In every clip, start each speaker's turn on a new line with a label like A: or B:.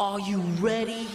A: Are you ready?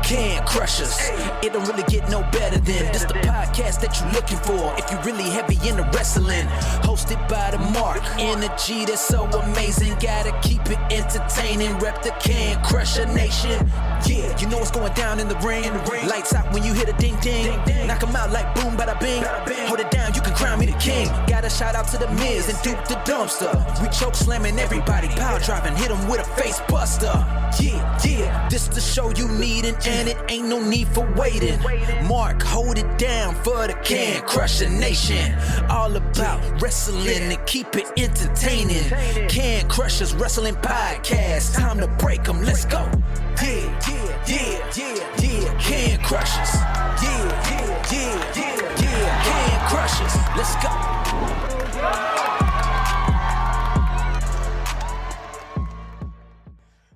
A: Can't crush us. It don't really get no better than this the podcast that you're looking for. If you're really heavy into wrestling, hosted by the Mark. Energy that's so amazing. Gotta keep it entertaining. Rep the Can Crusher Nation. Yeah, you know what's going down in the ring. Lights out when you hit a ding ding. Knock them out like boom, bada bing. Hold it down, you can crown me the king. Got a shout out to the Miz and Duke the Dumpster. We choke slamming everybody, power driving, hit them with a face buster. Yeah, this the show you need, and it ain't no need for waiting. Mark, hold it down for the Can Crusher Nation. All about wrestling and keep it entertaining. Can Crushers Wrestling Podcast. Time to break them, let's go. Yeah. Can Crushers. Yeah. Can Crushers, let's go.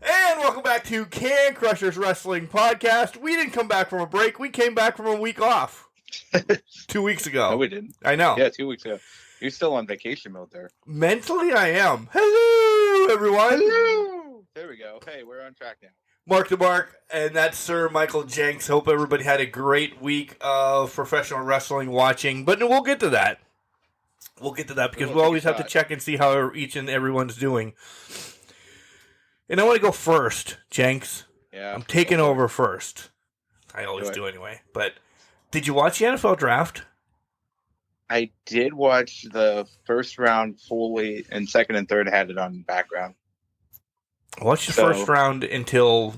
B: And welcome back to Can Crushers Wrestling Podcast. We didn't come back from a break. We came back from a week off. 2 weeks ago.
C: No, we didn't.
B: I know.
C: Yeah, 2 weeks ago. You're still on vacation mode there.
B: Mentally, I am. Hello, everyone.
C: Hello. There we go. Hey, we're on track now.
B: Mark to Mark, and that's Sir Michael Jenks. Hope everybody had a great week of professional wrestling watching. But we'll get to that. Because we always have to check and see how each and everyone's doing. And I want to go first, Jenks.
C: Yeah.
B: I'm taking over first. I always do anyway. But did you watch the NFL draft?
C: I did watch the first round fully, and second and third had it on background.
B: I watched the first round until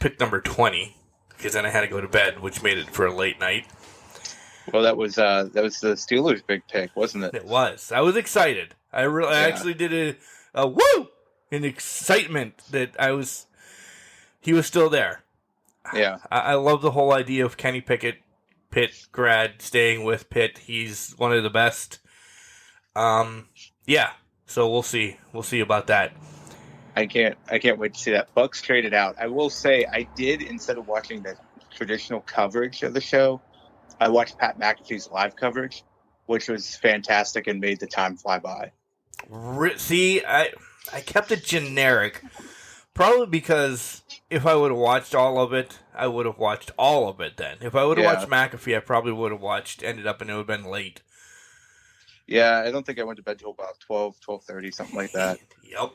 B: pick number 20, because then I had to go to bed, which made it for a late night.
C: Well, that was the Steelers' big pick, wasn't it?
B: It was. I was excited. I actually did a woo! In excitement that he was still there.
C: Yeah.
B: I love the whole idea of Kenny Pitt grad, staying with Pitt. He's one of the best. Yeah. So we'll see. We'll see about that.
C: I can't wait to see that. Bucks traded out. I will say I did, instead of watching the traditional coverage of the show, I watched Pat McAfee's live coverage, which was fantastic and made the time fly by.
B: See, I kept it generic, probably because if I would have watched all of it, I would have watched all of it then. If I would have watched McAfee, I probably would have ended up, and it would have been late.
C: Yeah, I don't think I went to bed till about 12:30, something like that.
B: Yep,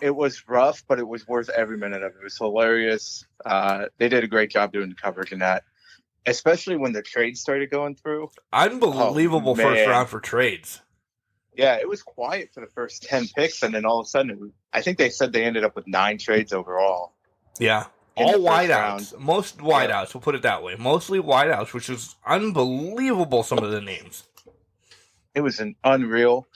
C: it was rough, but it was worth every minute of it. It was hilarious. They did a great job doing the coverage in that, especially when the trades started going through.
B: Unbelievable first round for trades.
C: Yeah, it was quiet for the first 10 picks, and then all of a sudden, I think they said they ended up with 9 trades overall.
B: Yeah, all wideouts. Most wideouts, we'll put it that way. Mostly wideouts, which was unbelievable, some of the names.
C: It was an unreal.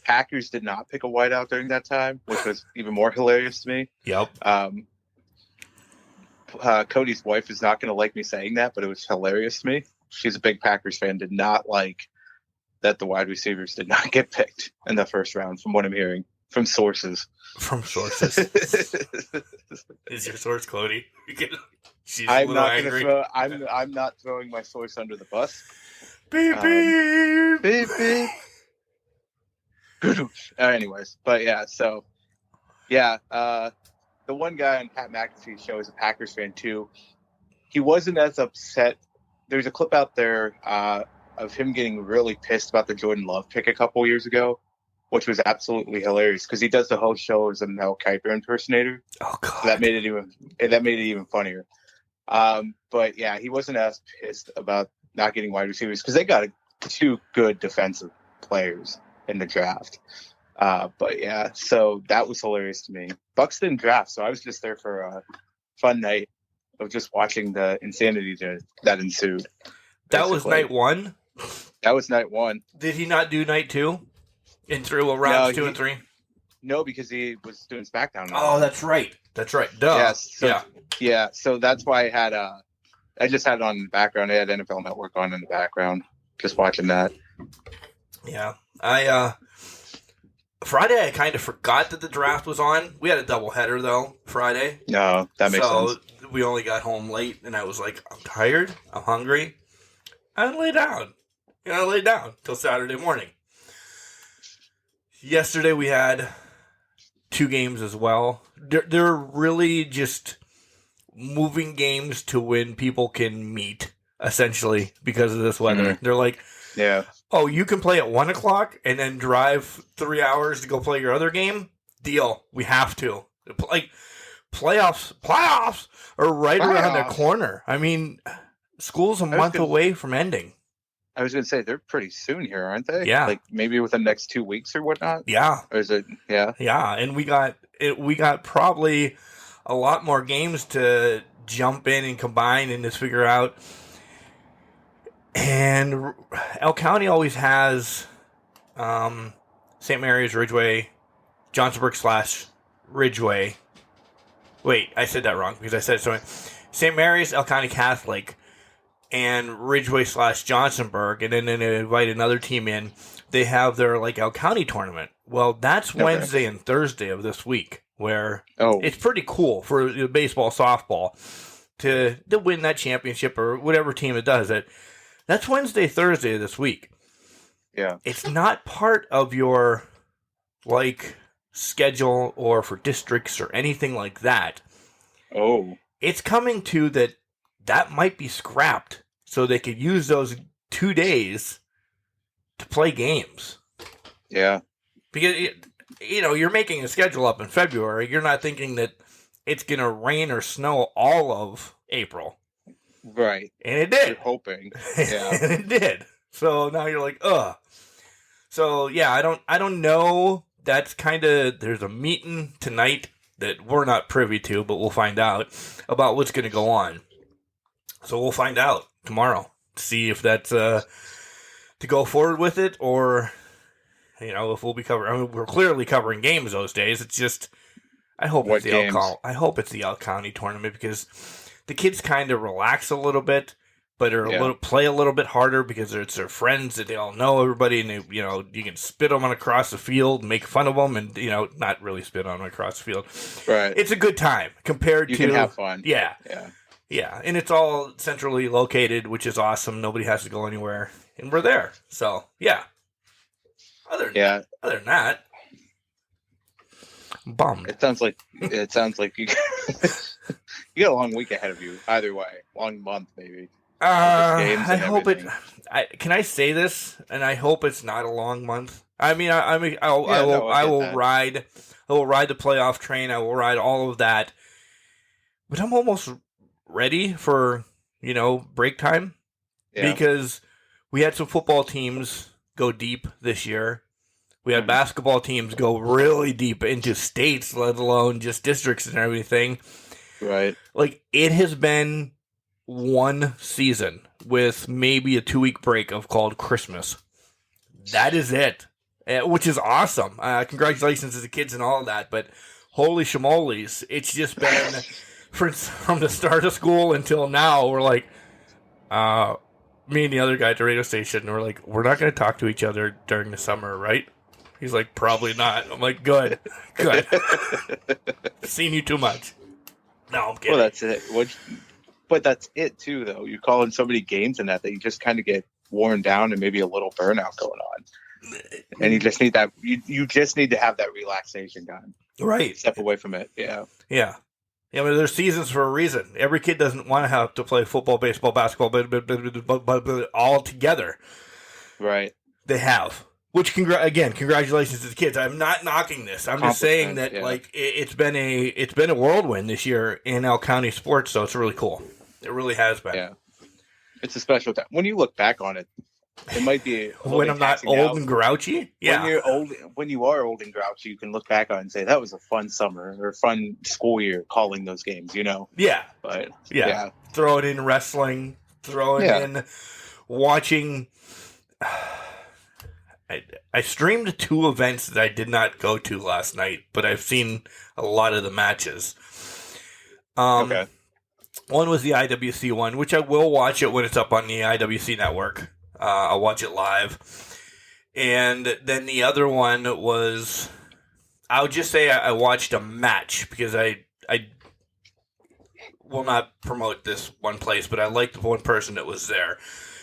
C: Packers did not pick a wideout during that time, which was even more hilarious to me.
B: Yep.
C: Cody's wife is not going to like me saying that, but it was hilarious to me. She's a big Packers fan, did not like that the wide receivers did not get picked in the first round, from what I'm hearing from sources.
B: From sources. Is your source Cody? She's
C: I'm not going to throw. I'm not throwing my source under the bus.
B: Beep beep
C: beep beep. Anyways, but yeah, so yeah, the one guy on Pat McAfee's show is a Packers fan too. He wasn't as upset. There's a clip out there of him getting really pissed about the Jordan Love pick a couple years ago, which was absolutely hilarious because he does the whole show as a Mel Kiper impersonator.
B: Oh god,
C: so that made it even funnier. But yeah, he wasn't as pissed about not getting wide receivers because they got 2 good defensive players in the draft. But yeah, so that was hilarious to me. Bucks didn't draft, so I was just there for a fun night of just watching the insanity that ensued.
B: That was night 1?
C: That was night 1.
B: Did he not do night 2? And through rounds 2 and 3?
C: No, because he was doing SmackDown.
B: Oh, that's right. Duh.
C: Yes. Yeah. So that's why I just had it on in the background. I had NFL Network on in the background, just watching that.
B: Yeah. Friday, I kind of forgot that the draft was on. We had a doubleheader, though, Friday.
C: No, that makes sense.
B: So we only got home late, and I was like, I'm tired. I'm hungry. I lay down. I lay down till Saturday morning. Yesterday we had 2 games as well. They're really just moving games to when people can meet, essentially, because of this weather. They're like,
C: Yeah.
B: oh, you can play at 1 o'clock and then drive 3 hours to go play your other game? Deal. We have to. Like, playoffs are right around the corner. I mean, school's a month away from ending.
C: I was going to say, they're pretty soon here, aren't they?
B: Yeah.
C: Like, maybe within the next 2 weeks or whatnot?
B: Yeah.
C: Or is it, yeah?
B: Yeah, and we got probably a lot more games to jump in and combine and just figure out. And El County always has St. Mary's, Ridgeway, Johnsonburg / Ridgeway. Wait, I said that wrong because I said it so. St. Mary's, El County Catholic, and Ridgeway / Johnsonburg, and then they invite another team in. They have their El County tournament. Well, that's Wednesday and Thursday of this week, where it's pretty cool for baseball, softball to win that championship or whatever team it does it. That's Wednesday, Thursday of this week.
C: Yeah. It's
B: not part of your, schedule or for districts or anything like that.
C: Oh.
B: It's coming to that might be scrapped so they could use those 2 days to play games.
C: Yeah.
B: Because, you're making a schedule up in February. You're not thinking that it's going to rain or snow all of April.
C: Right.
B: And it did.
C: You're hoping. Yeah.
B: And it did. So now you're like, ugh. So yeah, I don't know. That's kind of, there's a meeting tonight that we're not privy to, but we'll find out about what's going to go on. So we'll find out tomorrow to see if that's to go forward with it or, if we'll be covering. I mean, we're clearly covering games those days. It's just, I hope it's the El County tournament because the kids kind of relax a little bit, but play a little bit harder because it's their friends that they all know everybody, and you can spit on them across the field, make fun of them, and not really spit on them across the field.
C: Right,
B: it's a good time compared
C: you
B: to
C: can have fun.
B: Yeah, and it's all centrally located, which is awesome. Nobody has to go anywhere, and we're there. So yeah. Other than that, I'm bummed.
C: It sounds like you. You got a long week ahead of you. Either way, long month maybe.
B: I hope it. Can I say this? And I hope it's not a long month. I mean, I will ride. I will ride the playoff train. I will ride all of that. But I'm almost ready for break time because we had some football teams go deep this year. We had basketball teams go really deep into states, let alone just districts and everything.
C: Right.
B: It has been one season with maybe a 2-week break called Christmas. That is it, which is awesome. Congratulations to the kids and all of that, but holy shamoles, it's just been from the start of school until now. We're like, me and the other guy at the radio station, we're like, we're not going to talk to each other during the summer, right? He's like, probably not. I'm like, good. Seen you too much. No, I'm kidding.
C: Well, that's it. But that's it, too, though. You call in so many games in that you just kind of get worn down and maybe a little burnout going on. And you just need that. You just need to have that relaxation time.
B: Right.
C: Step away from it. Yeah.
B: Yeah. Yeah, but there's seasons for a reason. Every kid doesn't want to have to play football, baseball, basketball, but all together.
C: Right.
B: They have. Which, congratulations to the kids. I'm not knocking this. I'm just saying that it's been a whirlwind this year in El County sports, so it's really cool. It really has been.
C: Yeah, it's a special time. When you look back on it, it might be
B: when I'm not old and grouchy. Yeah,
C: when you are old and grouchy, you can look back on it and say that was a fun summer or fun school year calling those games.
B: Yeah,
C: but
B: yeah. Throw it in wrestling. Throw it in watching. I streamed 2 events that I did not go to last night, but I've seen a lot of the matches.
C: Okay.
B: One was the IWC one, which I will watch it when it's up on the IWC network. I'll watch it live. And then the other one was, I would just say I watched a match because I will not promote this one place, but I liked the one person that was there.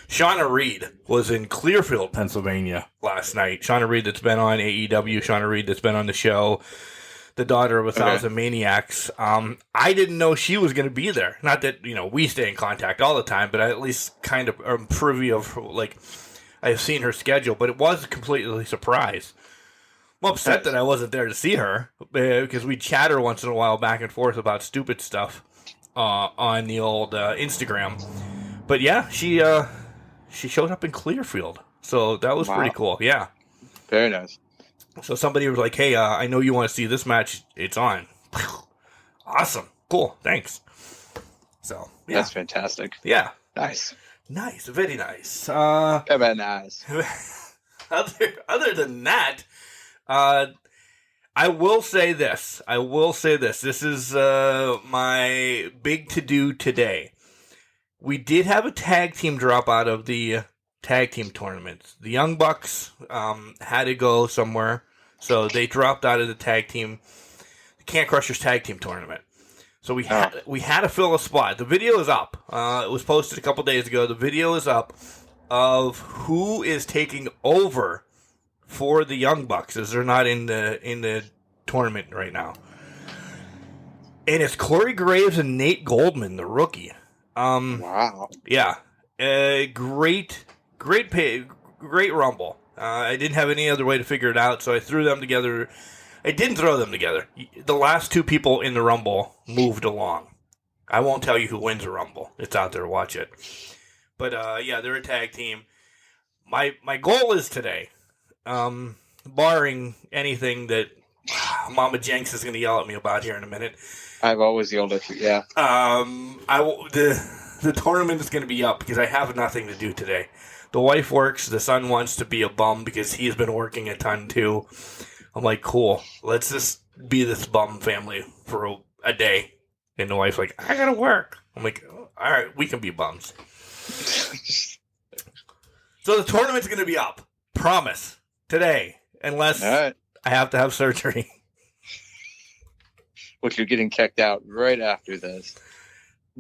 B: Shauna Reed was in Clearfield, Pennsylvania last night. Shauna Reed that's been on AEW, Shauna Reed that's been on the show, the daughter of 1,000 Maniacs. I didn't know she was going to be there. Not that, we stay in contact all the time, but I at least kind of am privy of, I've seen her schedule, but it was completely a surprise. I'm upset that I wasn't there to see her, because we chatter once in a while back and forth about stupid stuff on the old Instagram. But yeah, she showed up in Clearfield, so that was pretty cool. Yeah.
C: Very nice.
B: So somebody was like, hey, I know you want to see this match. It's on. Awesome. Cool. Thanks. So, yeah.
C: That's fantastic.
B: Yeah.
C: Nice.
B: Nice. Very nice.
C: Very nice.
B: Other than that, I will say this. This is my big to-do today. We did have a tag team drop out of the tag team tournaments. The Young Bucks had to go somewhere, so they dropped out of the tag team, the Can't Crushers tag team tournament. So we had to fill a spot. The video is up. It was posted a couple days ago. The video is up of who is taking over for the Young Bucks, as they're not in the tournament right now. And it's Corey Graves and Nate Goldman, the rookie.
C: Wow.
B: Yeah. Great Rumble. I didn't have any other way to figure it out, so I threw them together. I didn't throw them together. The last two people in the Rumble moved along. I won't tell you who wins a Rumble. It's out there. Watch it. But, yeah, they're a tag team. My goal is today, barring anything that Mama Jenks is going to yell at me about here in a minute.
C: I've always yelled at you, yeah.
B: The tournament is going to be up because I have nothing to do today. The wife works. The son wants to be a bum because he's been working a ton too. I'm like, cool. Let's just be this bum family for a day. And the wife's like, I got to work. I'm like, all right, we can be bums. So the tournament's going to be up. Promise. Today. Unless I have to have surgery.
C: Which you're getting checked out right after this.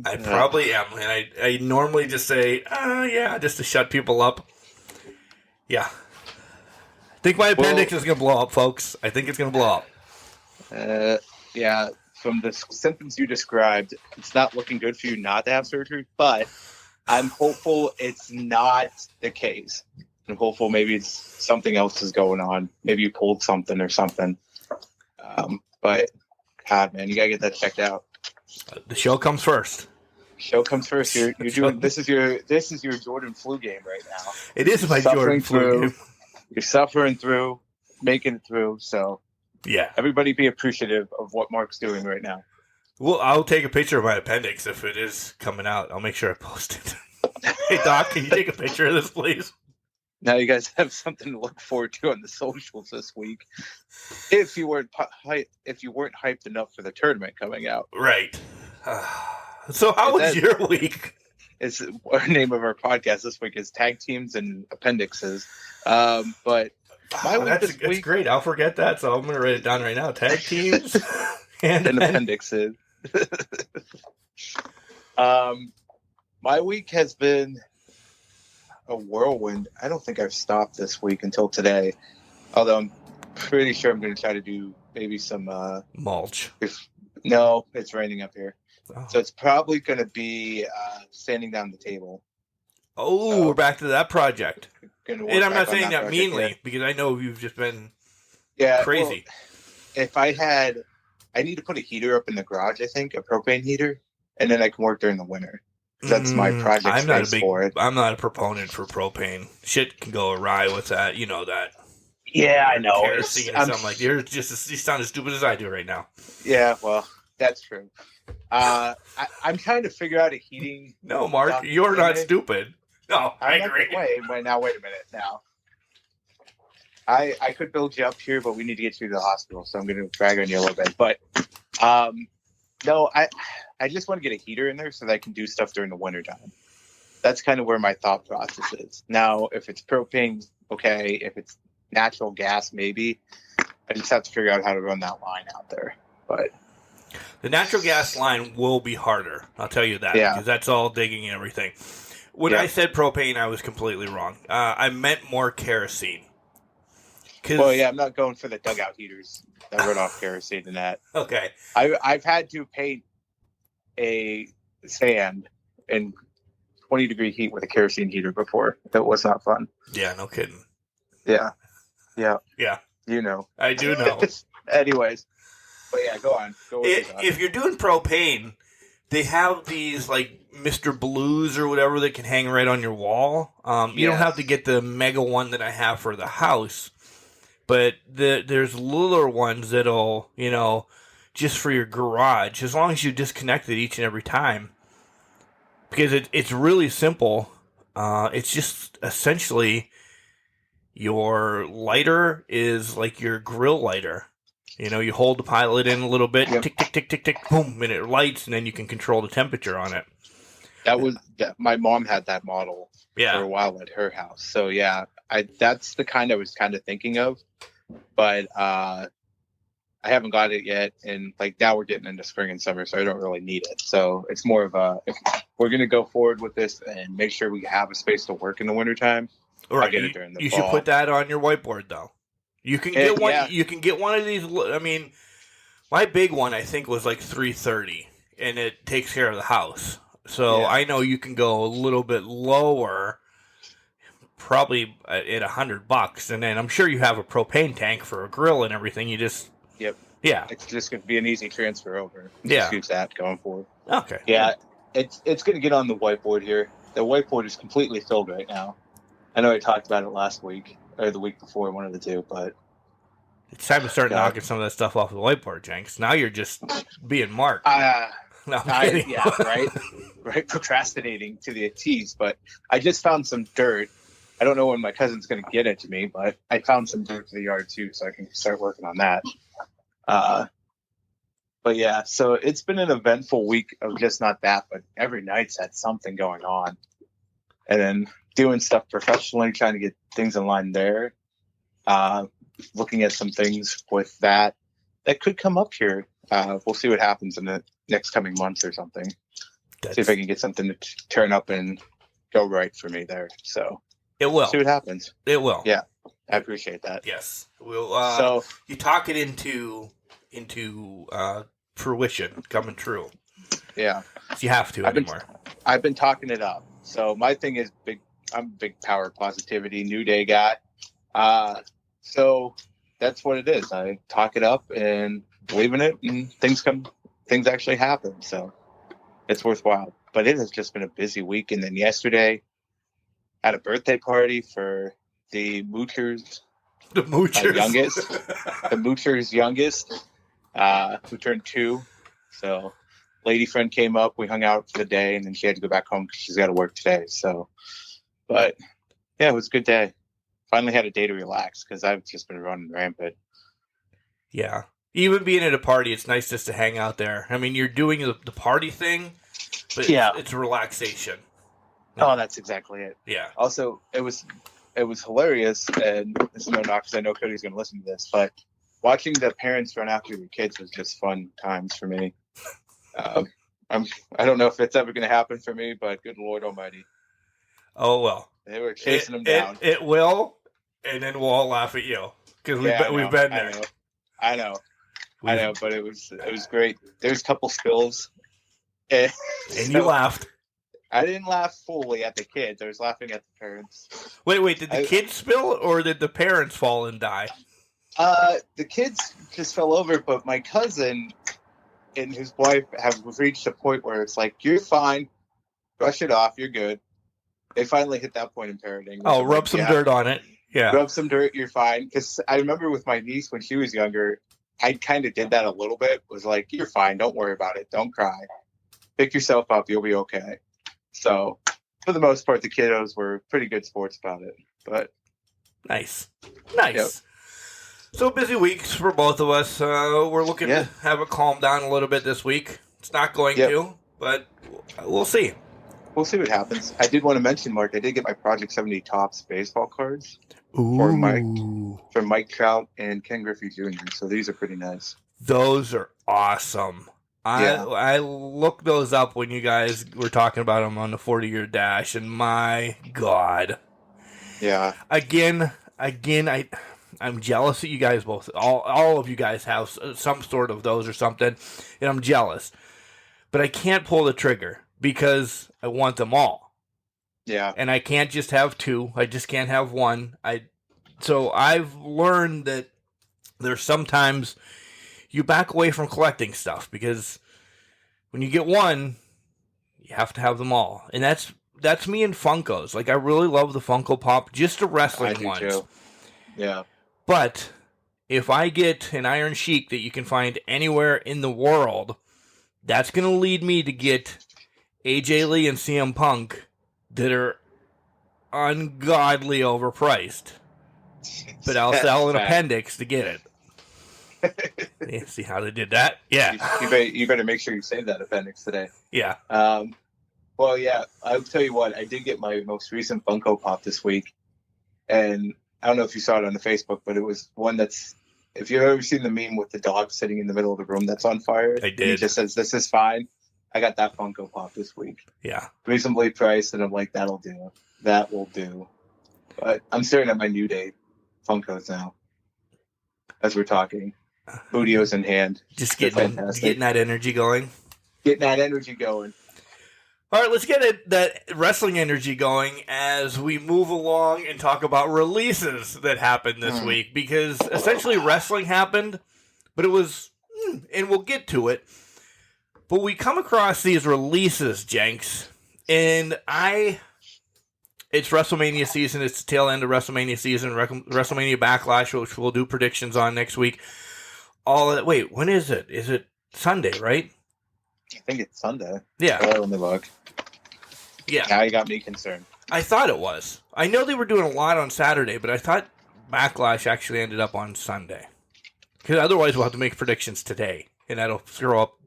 B: I probably am. And I normally just say, yeah, just to shut people up. Yeah. I think my appendix is going to blow up, folks. I think it's going to blow up.
C: Yeah. From the symptoms you described, it's not looking good for you not to have surgery, but I'm hopeful it's not the case. I'm hopeful maybe it's something else is going on. Maybe you pulled something or something. But God, man, you gotta get that checked out.
B: The show comes first.
C: Show comes first. You're doing this is your Jordan flu game right now.
B: It is my Jordan flu game.
C: You're suffering through, making it through. So
B: yeah,
C: everybody be appreciative of what Mark's doing right now.
B: Well, I'll take a picture of my appendix if it is coming out. I'll make sure I post it. Hey Doc, can you take a picture of this, please?
C: Now you guys have something to look forward to on the socials this week. If you weren't hyped enough for the tournament coming out,
B: right? So how was your week?
C: It's our name of our podcast this week is Tag Teams and Appendixes. But my week this week,
B: great. I'll forget that, so I'm going to write it down right now. Tag Teams
C: and Appendixes. My week has been a whirlwind. I don't think I've stopped this week until today. Although I'm pretty sure I'm going to try to do maybe some
B: mulch.
C: No, it's raining up here.
B: Oh.
C: So it's probably going to be sanding down the table.
B: Oh, we're back to that project. And I'm not saying that meanly, because I know you've just been crazy.
C: Well, I need to put a heater up in the garage, I think, a propane heater, and then I can work during the winter. That's my project for it.
B: I'm not a proponent for propane. Shit can go awry with that. You know that.
C: Yeah, I know.
B: Kerosene or something like that. You sound as stupid as I do right now.
C: Yeah, well, that's true. I'm trying to figure out a heating.
B: No, Mark, you're not stupid. No, I agree.
C: Wait a minute now. I could build you up here, but we need to get you to the hospital, so I'm going to drag on you a little bit. But no, I just want to get a heater in there so that I can do stuff during the wintertime. That's kind of where my thought process is. Now, if it's propane, okay. If it's natural gas, maybe. I just have to figure out how to run that line out there. But
B: the natural gas line will be harder. I'll tell you that. Because that's all digging and everything. When I said propane, I was completely wrong. I meant more kerosene.
C: Well, yeah, I'm not going for the dugout heaters that run off kerosene and that.
B: Okay.
C: I've had to paint a sand in 20-degree heat with a kerosene heater before. That was not fun.
B: Yeah, no kidding.
C: Yeah.
B: Yeah.
C: You know.
B: I do know.
C: Anyways. But yeah, go on. Go with
B: If you're doing propane, they have these like Mr. Blues or whatever that can hang right on your wall. You don't have to get the mega one that I have for the house, but there's littler ones that'll, just for your garage, as long as you disconnect it each and every time. Because it's really simple. It's just essentially your lighter is like your grill lighter. You hold the pilot in a little bit, tick, tick, tick, tick, tick, boom, and it lights, and then you can control the temperature on it.
C: My mom had that model for a while at her house. So yeah, that's the kind I was kind of thinking of, but I haven't got it yet. And like now we're getting into spring and summer, so I don't really need it. So it's more of if we're going to go forward with this and make sure we have a space to work in the wintertime.
B: Right.
C: I'll get it during the fall.
B: You should put that on your whiteboard though. You can get one. Yeah. You can get one of these. I mean, my big one I think was like $330, and it takes care of the house. So I know you can go a little bit lower, probably at $100, and then I'm sure you have a propane tank for a grill and everything. You just it's
C: just going to be an easy transfer over.
B: Just
C: use that going forward.
B: Okay.
C: Yeah, it's going to get on the whiteboard here. The whiteboard is completely filled right now. I know I talked about it last week. Or the week before, one of the two, but
B: it's time to start knocking some of that stuff off the whiteboard, Jenks. Now you're just being Mark. No,
C: right. Procrastinating to the T's, but I just found some dirt. I don't know when my cousin's going to get it to me, but I found some dirt for the yard too, so I can start working on that. But yeah, so it's been an eventful week of just not that, but every night's had something going on, and then doing stuff professionally, trying to get things in line there. Looking at some things with that could come up here. We'll see what happens in the next coming months or something. See if I can get something to turn up and go right for me there. So
B: it will.
C: See what happens.
B: It will.
C: Yeah, I appreciate that.
B: Yes, we'll. So you talk it into fruition, coming true.
C: Yeah,
B: you have to anymore.
C: I've been talking it up. So my thing is big. I'm a big power positivity, new day guy. So that's what it is. I talk it up and believe in it, and things actually happen. So it's worthwhile. But it has just been a busy week. And then yesterday, had a birthday party for the Moochers.
B: The Moochers.
C: Youngest. The Moochers' youngest, who turned 2. So lady friend came up. We hung out for the day, and then she had to go back home because she's got to work today. So. But, yeah, it was a good day. Finally had a day to relax because I've just been running rampant.
B: Yeah. Even being at a party, it's nice just to hang out there. I mean, you're doing the party thing, but it's relaxation.
C: Oh, that's exactly it.
B: Yeah.
C: Also, it was hilarious, and this is no knock because I know Cody's going to listen to this, but watching the parents run after their kids was just fun times for me. I don't know if it's ever going to happen for me, but good Lord Almighty.
B: Oh, well.
C: They were chasing them down.
B: It will, and then we'll all laugh at you. Because we've been there.
C: I know, but it was great. There's a couple spills. And
B: you laughed.
C: I didn't laugh fully at the kids. I was laughing at the parents.
B: Wait, did the kids spill, or did the parents fall and die?
C: The kids just fell over, but my cousin and his wife have reached a point where it's like, you're fine. Brush it off. You're good. They finally hit that point in parenting.
B: Oh, rub some dirt on it. Yeah.
C: Rub some dirt, you're fine. Because I remember with my niece when she was younger, I kind of did that a little bit. Was like, you're fine. Don't worry about it. Don't cry. Pick yourself up. You'll be okay. So, for the most part, the kiddos were pretty good sports about it. But
B: Nice. Yep. So, busy weeks for both of us. We're looking to have it calm down a little bit this week. It's not going to, but we'll see.
C: We'll see what happens. I did want to mention, Mark, I did get my Project 70 Topps baseball cards for Mike Trout and Ken Griffey Jr. So these are pretty nice.
B: Those are awesome. I looked those up when you guys were talking about them on the 40-year dash, and my God.
C: Yeah.
B: Again, I'm jealous that you guys both, all of you guys have some sort of those or something, and I'm jealous. But I can't pull the trigger because I want them all.
C: Yeah.
B: And I can't just have two. I just can't have one. So I've learned that there's sometimes you back away from collecting stuff because when you get one, you have to have them all. And that's me and Funkos. Like, I really love the Funko Pop, just the wrestling ones.
C: Too. Yeah.
B: But if I get an Iron Sheik that you can find anywhere in the world, that's going to lead me to get AJ Lee and CM Punk that are ungodly overpriced. But I'll sell an appendix to get it. Yeah, see how they did that? Yeah.
C: You better make sure you save that appendix today.
B: Yeah.
C: Well, yeah, I'll tell you what, I did get my most recent Funko Pop this week. And I don't know if you saw it on the Facebook, but it was one that's, if you've ever seen the meme with the dog sitting in the middle of the room that's on fire,
B: I did.
C: And he just says, "This is fine." I got that Funko Pop this week.
B: Yeah.
C: Reasonably priced, and I'm like, that'll do. That will do. But I'm staring at my New Day Funkos now as we're talking. Bootios in hand.
B: Just getting that energy going.
C: Getting that energy going.
B: All right, let's get that wrestling energy going as we move along and talk about releases that happened this week. Because essentially wrestling happened, but it was, and we'll get to it, but we come across these releases, Jenks, and it's WrestleMania season. It's the tail end of WrestleMania season, WrestleMania Backlash, which we'll do predictions on next week. All of that. Wait, when is it? Is it Sunday, right?
C: I think it's Sunday.
B: Yeah.
C: Let me look.
B: Yeah.
C: Now you got me concerned.
B: I thought it was. I know they were doing a lot on Saturday, but I thought Backlash actually ended up on Sunday. Because otherwise we'll have to make predictions today, and that'll throw up.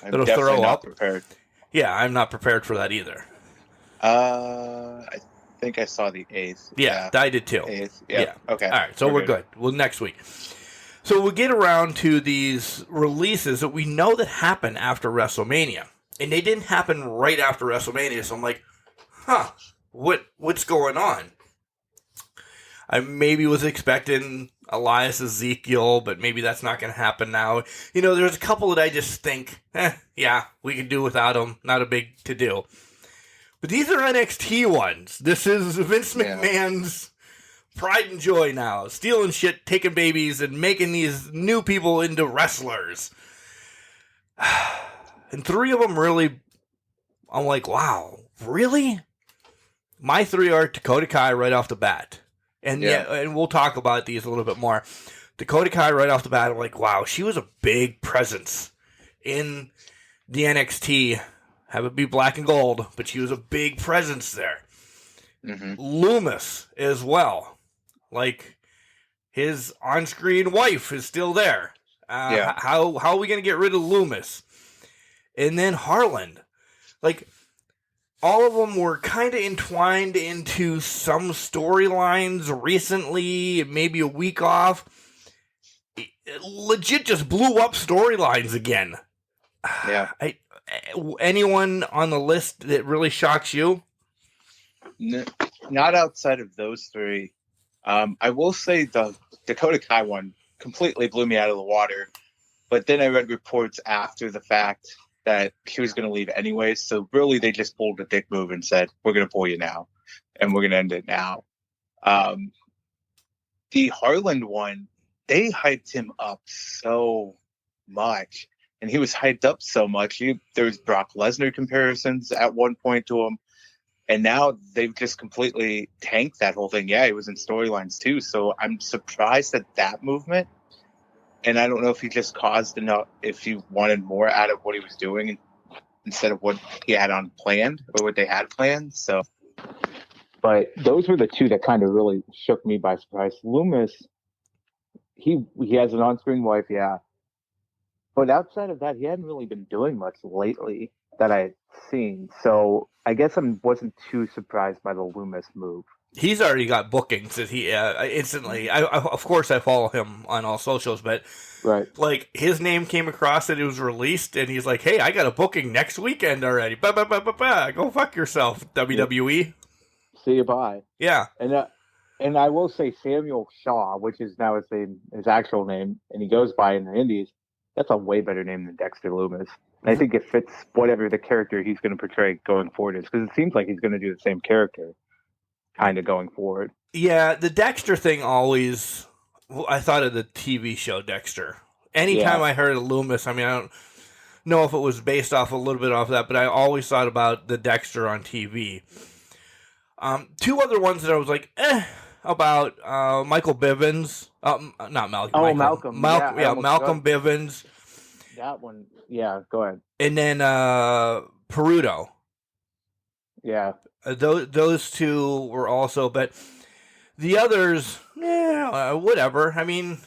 C: I'm definitely not prepared.
B: Yeah, I'm not prepared for that either.
C: I think I saw the 8th.
B: Yeah, I did too.
C: 8th. Yeah. Okay.
B: All right, so we're good. Well, next week. So we'll get around to these releases that we know that happen after WrestleMania. And they didn't happen right after WrestleMania, so I'm like, what's going on? I maybe was expecting Elias Ezekiel, but maybe that's not going to happen now. You know, there's a couple that I just think, yeah, we can do without them. Not a big to-do. But these are NXT ones. This is Vince McMahon's pride and joy now. Stealing shit, taking babies, and making these new people into wrestlers. And 3 of them really, I'm like, wow, really? My 3 are Dakota Kai right off the bat. And and we'll talk about these a little bit more. Dakota Kai right off the bat, I'm like, wow, she was a big presence in the NXT. Have it be black and gold, but she was a big presence there. Mm-hmm. Loomis as well. Like, his on-screen wife is still there. How are we going to get rid of Loomis? And then Harland. Like, all of them were kind of entwined into some storylines recently, maybe a week off. It legit just blew up storylines again.
C: Yeah.
B: Anyone on the list that really shocks you?
C: Not outside of those 3. I will say the Dakota Kai one completely blew me out of the water. But then I read reports after the fact that she was going to leave anyways. So really, they just pulled a dick move and said, "We're going to pull you now, and we're going to end it now." The Harland one, they hyped him up so much, and he was hyped up so much. There was Brock Lesnar comparisons at one point to him, and now they've just completely tanked that whole thing. Yeah, he was in storylines too, so I'm surprised at that movement. And I don't know if he just caused enough, if he wanted more out of what he was doing instead of what he had on planned or what they had planned. So, but those were the 2 that kind of really shook me by surprise. Loomis, he has an on-screen wife, yeah. But outside of that, he hadn't really been doing much lately that I had seen. So I guess I wasn't too surprised by the Loomis move. He's
B: already got bookings that he instantly. Of course, I follow him on all socials, but like his name came across that it was released, and he's like, "Hey, I got a booking next weekend already. Go fuck yourself, WWE.
C: See you bye."
B: Yeah,
C: and And I will say Samuel Shaw, which is now his actual name, and he goes by in the Indies. That's a way better name than Dexter Loomis. And I think it fits whatever the character he's going to portray going forward is, because it seems like he's going to do the same character kind of going forward.
B: Yeah, the Dexter thing always, I thought of the TV show Dexter. Anytime I heard of Loomis, I mean, I don't know if it was based off a little bit off that, but I always thought about the Dexter on TV. Two other ones that I was like, about Michael Bivins. Not Malcolm.
C: Oh,
B: Malcolm.
C: Malcolm.
B: Malcolm Bivins.
C: That one. Yeah, go ahead.
B: And then Peruto.
C: Yeah.
B: Those two were also, but the others, whatever. I mean,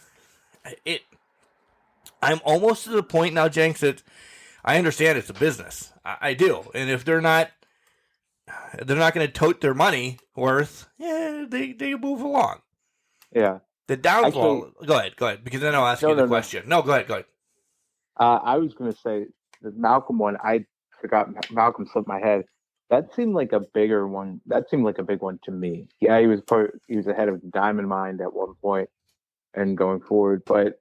B: I'm almost to the point now, Jenks, that I understand it's a business. I do. And if they're not going to tote their money worth, they move along.
C: Yeah.
B: The downfall. Go ahead, because then I'll ask you the question. No, go ahead.
C: I was going to say the Malcolm one. I forgot Malcolm slipped my head. That seemed like a bigger one. That seemed like a big one to me. Yeah, he was ahead of Diamond Mine at one point and going forward, but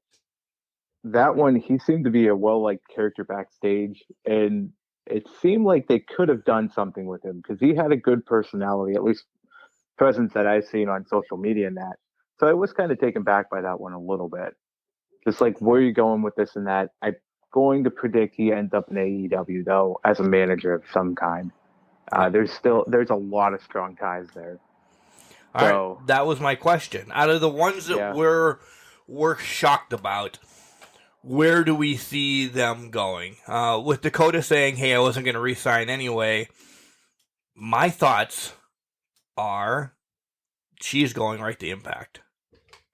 C: that one, he seemed to be a well-liked character backstage, and it seemed like they could have done something with him because he had a good personality, at least presence that I've seen on social media and that. So I was kind of taken back by that one a little bit. Just like, where are you going with this and that? I'm going to predict he ends up in AEW, though, as a manager of some kind. There's a lot of strong ties there.
B: All right, that was my question. Out of the ones that we're shocked about, where do we see them going? With Dakota saying, hey, I wasn't going to re-sign anyway, my thoughts are she's going right to Impact.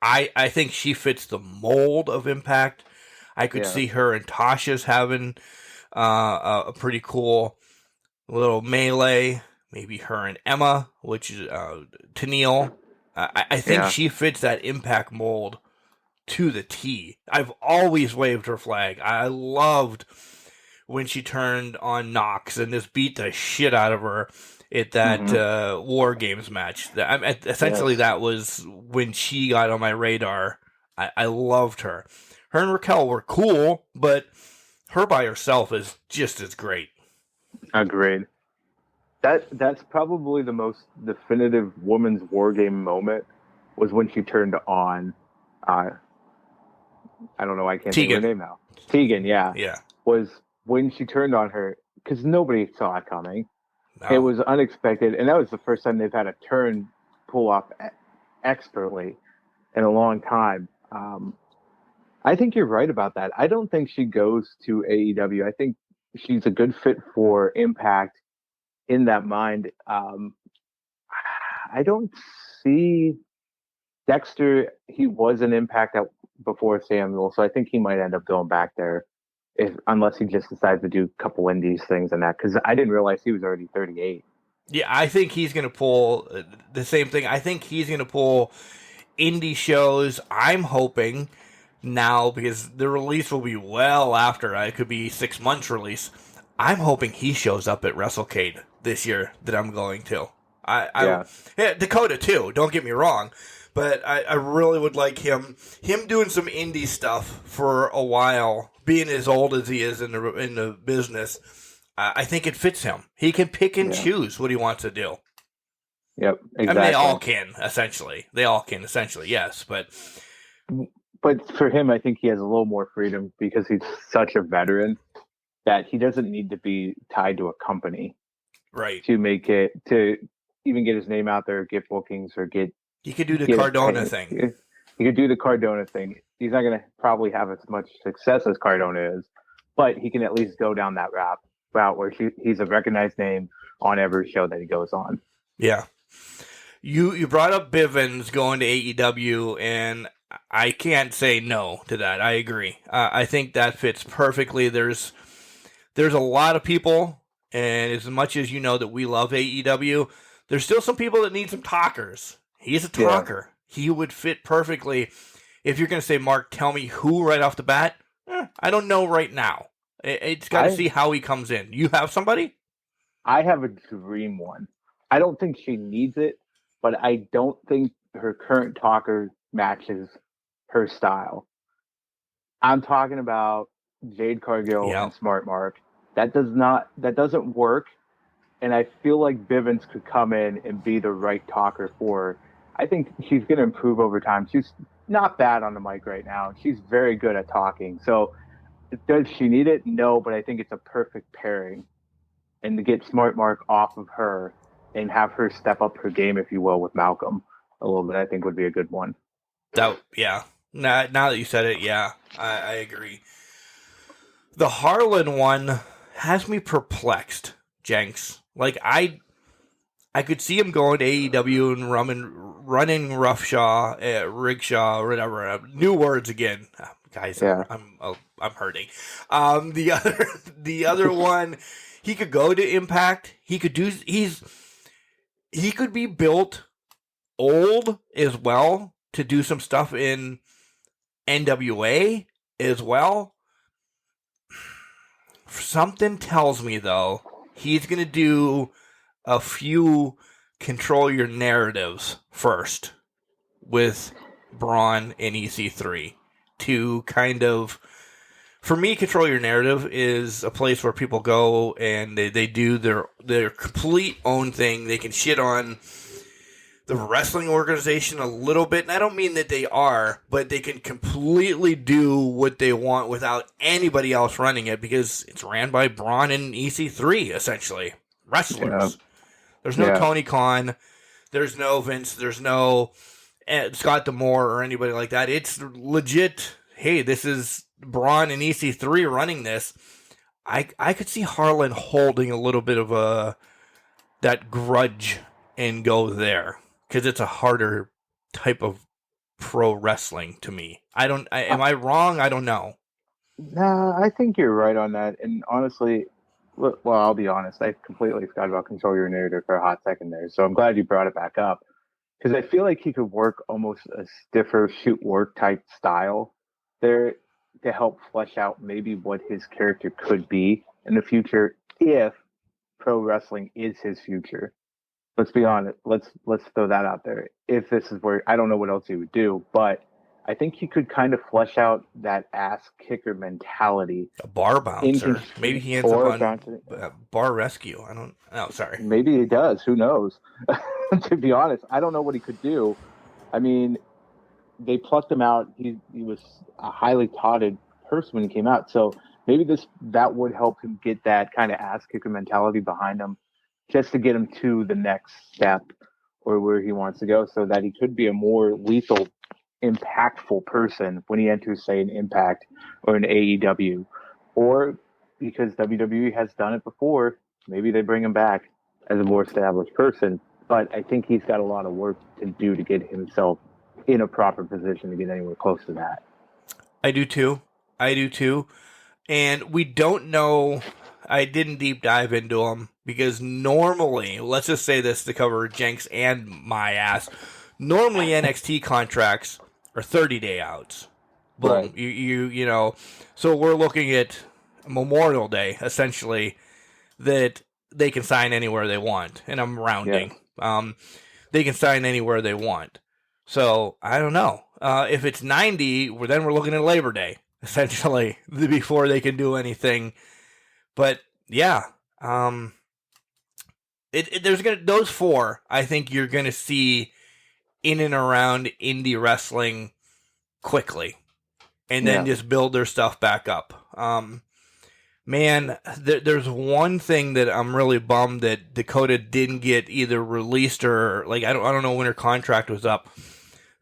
B: I think she fits the mold of Impact. I could see her and Tasha's having a pretty cool little melee. Maybe her and Emma, which is Tennille. I think she fits that Impact mold to the T. I've always waved her flag. I loved when she turned on Nox and just beat the shit out of her at that War Games match. Essentially, that was when she got on my radar. I loved her. Her and Raquel were cool, but her by herself is just as great.
C: Agreed. That's probably the most definitive women's War Game moment was when she turned on. I don't know. I can't think of her name now. Tegan, yeah. Was when she turned on her, because nobody saw it coming. No. It was unexpected, and that was the first time they've had a turn pull off expertly in a long time. I think you're right about that. I don't think she goes to AEW. I think she's a good fit for Impact in that mind. I don't see Dexter. He was an Impact before Samuel, so I think he might end up going back there, unless he just decides to do a couple indies things and that. Because I didn't realize he was already 38.
B: Yeah, I think he's going to pull the same thing. I think he's going to pull indie shows. I'm hoping now, because the release will be well after. It could be 6 months release. I'm hoping he shows up at WrestleCade this year that I'm going to. Yeah, Dakota too. Don't get me wrong. But I really would like him doing some indie stuff for a while, being as old as he is in the business. I think it fits him. He can pick and choose what he wants to do.
C: Yep, exactly.
B: I mean, they all can, essentially. Yes, but
C: for him, I think he has a little more freedom because he's such a veteran that he doesn't need to be tied to a company,
B: right?
C: To even get his name out there, get bookings, or get.
B: He could do the Cardona thing.
C: He could do the Cardona thing. He's not going to probably have as much success as Cardona is, but he can at least go down that route where he's a recognized name on every show that he goes on.
B: Yeah. You brought up Bivens going to AEW, and I can't say no to that. I agree. I think that fits perfectly. There's a lot of people, and as much as you know that we love AEW, there's still some people that need some talkers. He's a talker. Yeah. He would fit perfectly. If you're going to say, Mark, tell me who right off the bat, I don't know right now. It's got to see how he comes in. You have somebody?
C: I have a dream one. I don't think she needs it, but I don't think her current talker matches her style. I'm talking about Jade Cargill and Smart Mark. That doesn't work. And I feel like Bivens could come in and be the right talker for her. I think she's going to improve over time. She's not bad on the mic right now. She's very good at talking. So does she need it? No, but I think it's a perfect pairing. And to get Smart Mark off of her and have her step up her game, if you will, with Malcolm a little bit, I think would be a good one.
B: Yeah. Now that you said it, yeah, I agree. The Harlan one has me perplexed, Jenks. Like, I could see him going to AEW and running Roughshaw, Rigshaw, whatever. New words again, guys. Yeah. I'm hurting. The other one, he could go to Impact. He could be built old as well to do some stuff in NWA as well. Something tells me, though, he's going to do a few control your narratives first with Braun and EC3 to kind of, for me, control your narrative is a place where people go and they do their complete own thing. They can shit on the wrestling organization a little bit, and I don't mean that they are, but they can completely do what they want without anybody else running it because it's ran by Braun and EC3, essentially. Wrestlers. Yeah. There's no Tony Khan. There's no Vince. There's no Scott D'Amore or anybody like that. It's legit, hey, this is Braun and EC3 running this. I could see Harlan holding a little bit of that grudge and go there. Because it's a harder type of pro wrestling to me. Am I wrong? I don't know.
C: Nah, I think you're right on that. And honestly, well, I'll be honest. I completely forgot about control your narrative for a hot second there. So I'm glad you brought it back up. Because I feel like he could work almost a stiffer shoot work type style there to help flesh out maybe what his character could be in the future if pro wrestling is his future. Let's be honest. Let's throw that out there. If this is where, I don't know what else he would do, but I think he could kind of flesh out that ass kicker mentality.
B: A bar bouncer. Maybe he ends up on bar rescue. Sorry.
C: Maybe he does. Who knows? To be honest, I don't know what he could do. I mean, they plucked him out. He was a highly touted person when he came out. So maybe that would help him get that kind of ass kicker mentality behind him, just to get him to the next step or where he wants to go so that he could be a more lethal, impactful person when he enters, say, an Impact or an AEW. Or because WWE has done it before, maybe they bring him back as a more established person. But I think he's got a lot of work to do to get himself in a proper position to get anywhere close to that.
B: I do too. And we don't know. I didn't deep dive into them because normally, let's just say this to cover Jenks and my ass. Normally, NXT contracts are 30-day outs. Boom. Right. You know. So we're looking at Memorial Day essentially that they can sign anywhere they want, and I'm rounding. Yeah. They can sign anywhere they want. So I don't know if it's 90. Then we're looking at Labor Day essentially before they can do anything. But yeah, there's those four. I think you're gonna see in and around indie wrestling quickly, and then just build their stuff back up. Man, there's one thing that I'm really bummed that Dakota didn't get either released or I don't know when her contract was up.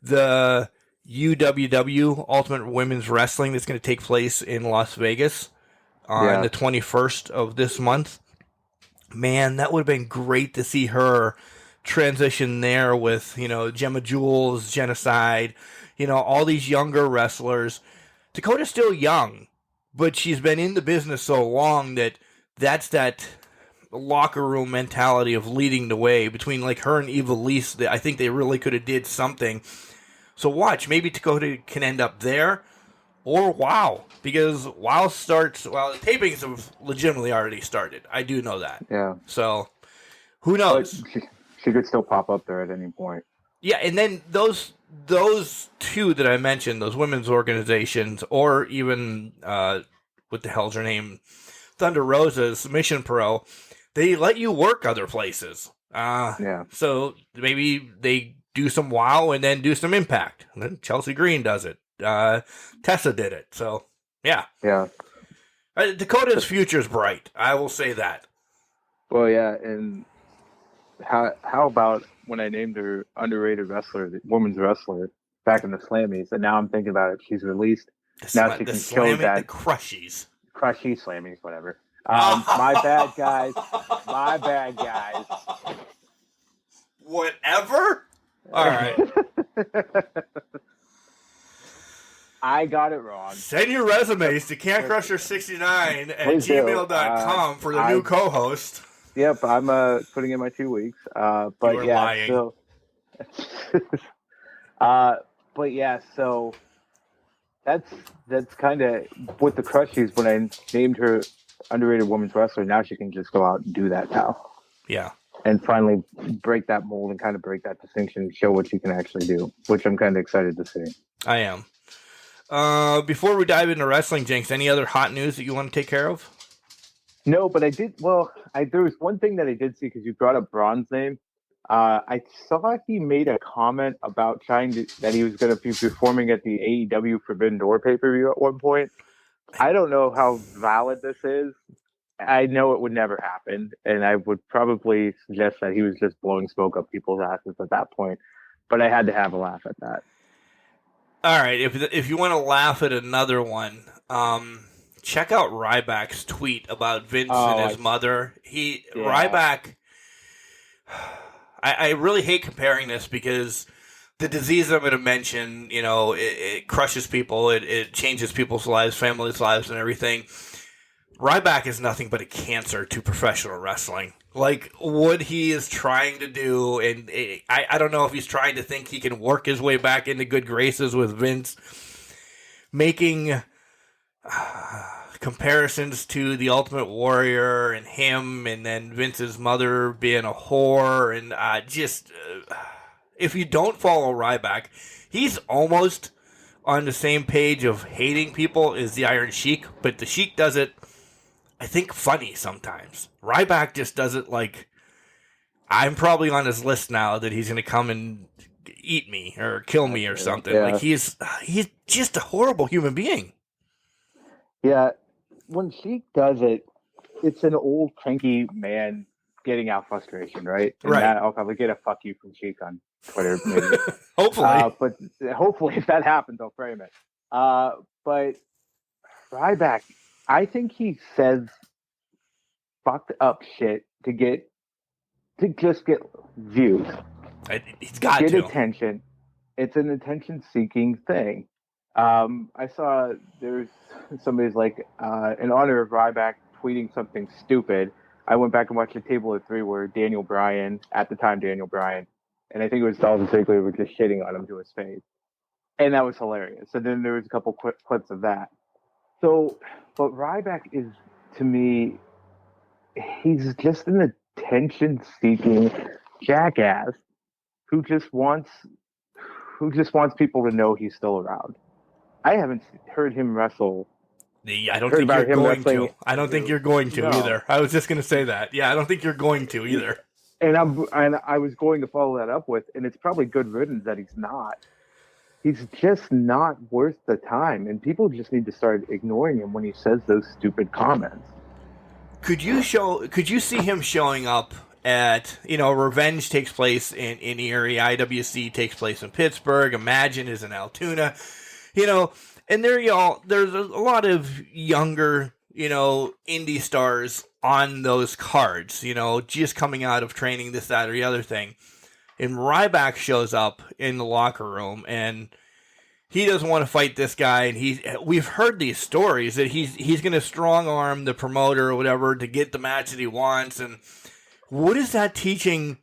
B: The UWW Ultimate Women's Wrestling that's going to take place in Las Vegas on the 21st of this month. Man, that would have been great to see her transition there with, Gemma Jules, Genocide, all these younger wrestlers. Dakota's still young, but she's been in the business so long that's that locker room mentality of leading the way between her and Ivelisse. I think they really could have did something. So watch, maybe Dakota can end up there. Or WoW, because WoW the tapings have legitimately already started. I do know that.
C: Yeah.
B: So, who knows?
C: She could still pop up there at any point.
B: Yeah, and then those two that I mentioned, those women's organizations, or even what the hell's her name, Thunder Rosa's Mission Pro, they let you work other places.
D: Yeah.
B: So maybe they do some WoW and then do some Impact. And then Chelsea Green does it. Tessa did it. So yeah.
D: Yeah.
B: Dakota's future's bright. I will say that.
D: Well, yeah, and how about when I named her underrated wrestler, the women's wrestler, back in the Slammies, and now I'm thinking about it, she's released. Now she can show that
B: the Crushies,
D: Slammies, whatever. My bad, guys. My bad, guys.
B: Whatever. All right.
D: I got it wrong.
B: Send your resumes to CanCrusher69 at
D: Please do.
B: gmail.com for the new co-host.
D: Yep, I'm putting in my 2 weeks. But
B: You are
D: yeah,
B: lying.
D: so but yeah, so that's kind of with the Crushies. When I named her underrated women's wrestler, now she can just go out and do that now.
B: Yeah.
D: And finally break that mold and kind of break that distinction and show what she can actually do, which I'm kind of excited to see.
B: I am. Before we dive into wrestling, Jenks, any other hot news that you want to take care of?
D: No, but I did. Well, there was one thing that I did see because you brought up Braun's name. I saw he made a comment about that he was going to be performing at the AEW Forbidden Door pay-per-view at one point. I don't know how valid this is. I know it would never happen, and I would probably suggest that he was just blowing smoke up people's asses at that point. But I had to have a laugh at that.
B: All right, if you want to laugh at another one, check out Ryback's tweet about Vince and his mother. Ryback. I really hate comparing this because the disease I'm going to mention, it crushes people. It changes people's lives, families' lives, and everything. Ryback is nothing but a cancer to professional wrestling. Like, what he is trying to do, and I don't know if he's trying to think he can work his way back into good graces with Vince, making comparisons to the Ultimate Warrior and him, and then Vince's mother being a whore, and if you don't follow Ryback, he's almost on the same page of hating people as the Iron Sheik, but the Sheik does it, I think, funny sometimes. Ryback just does it like, I'm probably on his list now that he's going to come and eat me or kill me or something.
D: Yeah.
B: Like, he's just a horrible human being.
D: Yeah, when Sheik does it, it's an old cranky man getting out frustration, right? And
B: right.
D: I'll probably get a fuck you from Sheik on Twitter, maybe.
B: Hopefully.
D: But hopefully, if that happens, I'll frame it. But Ryback, I think he says fucked up shit to just get views.
B: He's got
D: get
B: to.
D: attention. It's an attention-seeking thing. I saw there's somebody's like, in honor of Ryback tweeting something stupid. I went back and watched a table of three where Daniel Bryan, and I think it was Dolph Ziggler, were just shitting on him to his face. And that was hilarious. And then there was a couple clips of that. So, but Ryback is, to me, he's just an attention-seeking jackass who just wants people to know he's still around. I haven't heard him wrestle.
B: I don't think you're going to. I don't think you're going to either. I was just going to say that. Yeah, I don't think you're going to either.
D: And I was going to follow that up with, and it's probably good riddance that he's not. He's just not worth the time, and people just need to start ignoring him when he says those stupid comments.
B: Could you see him showing up at, Revenge takes place in Erie, IWC takes place in Pittsburgh, Imagine is in Altoona, and there's a lot of younger, indie stars on those cards, just coming out of training, this, that, or the other thing. And Ryback shows up in the locker room, and he doesn't want to fight this guy. And we've heard these stories that he's going to strong arm the promoter or whatever to get the match that he wants. And what is that teaching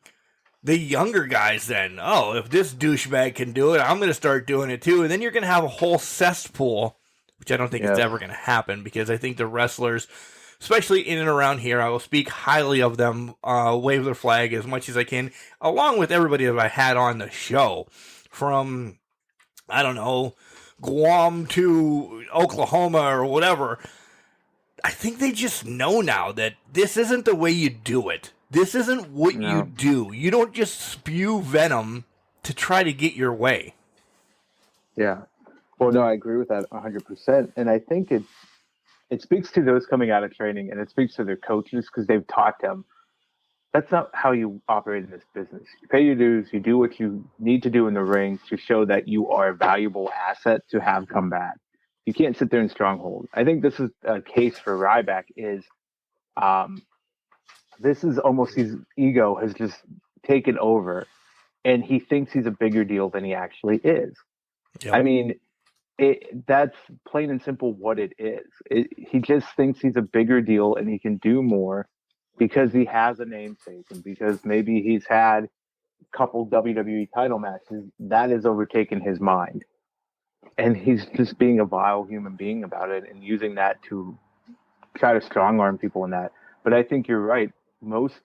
B: the younger guys then? Oh, if this douchebag can do it, I'm going to start doing it too. And then you're going to have a whole cesspool, which I don't think it's ever going to happen, because I think the wrestlers especially in and around here. I will speak highly of them, wave their flag as much as I can, along with everybody that I had on the show. From, I don't know, Guam to Oklahoma or whatever. I think they just know now that this isn't the way you do it. This isn't what you do. You don't just spew venom to try to get your way.
D: Yeah. Well, no, I agree with that 100%. And I think it speaks to those coming out of training, and it speaks to their coaches because they've taught them that's not how you operate in this business. You pay your dues, you do what you need to do in the ring to show that you are a valuable asset to have come back. You can't sit there in stronghold. I think this is a case for Ryback is this is almost his ego has just taken over, and he thinks he's a bigger deal than he actually is. Yep. I mean, that's plain and simple what it is. He just thinks he's a bigger deal and he can do more because he has a namesake and because maybe he's had a couple WWE title matches. That has overtaken his mind. And he's just being a vile human being about it and using that to try to strong arm people in that. But I think you're right. Most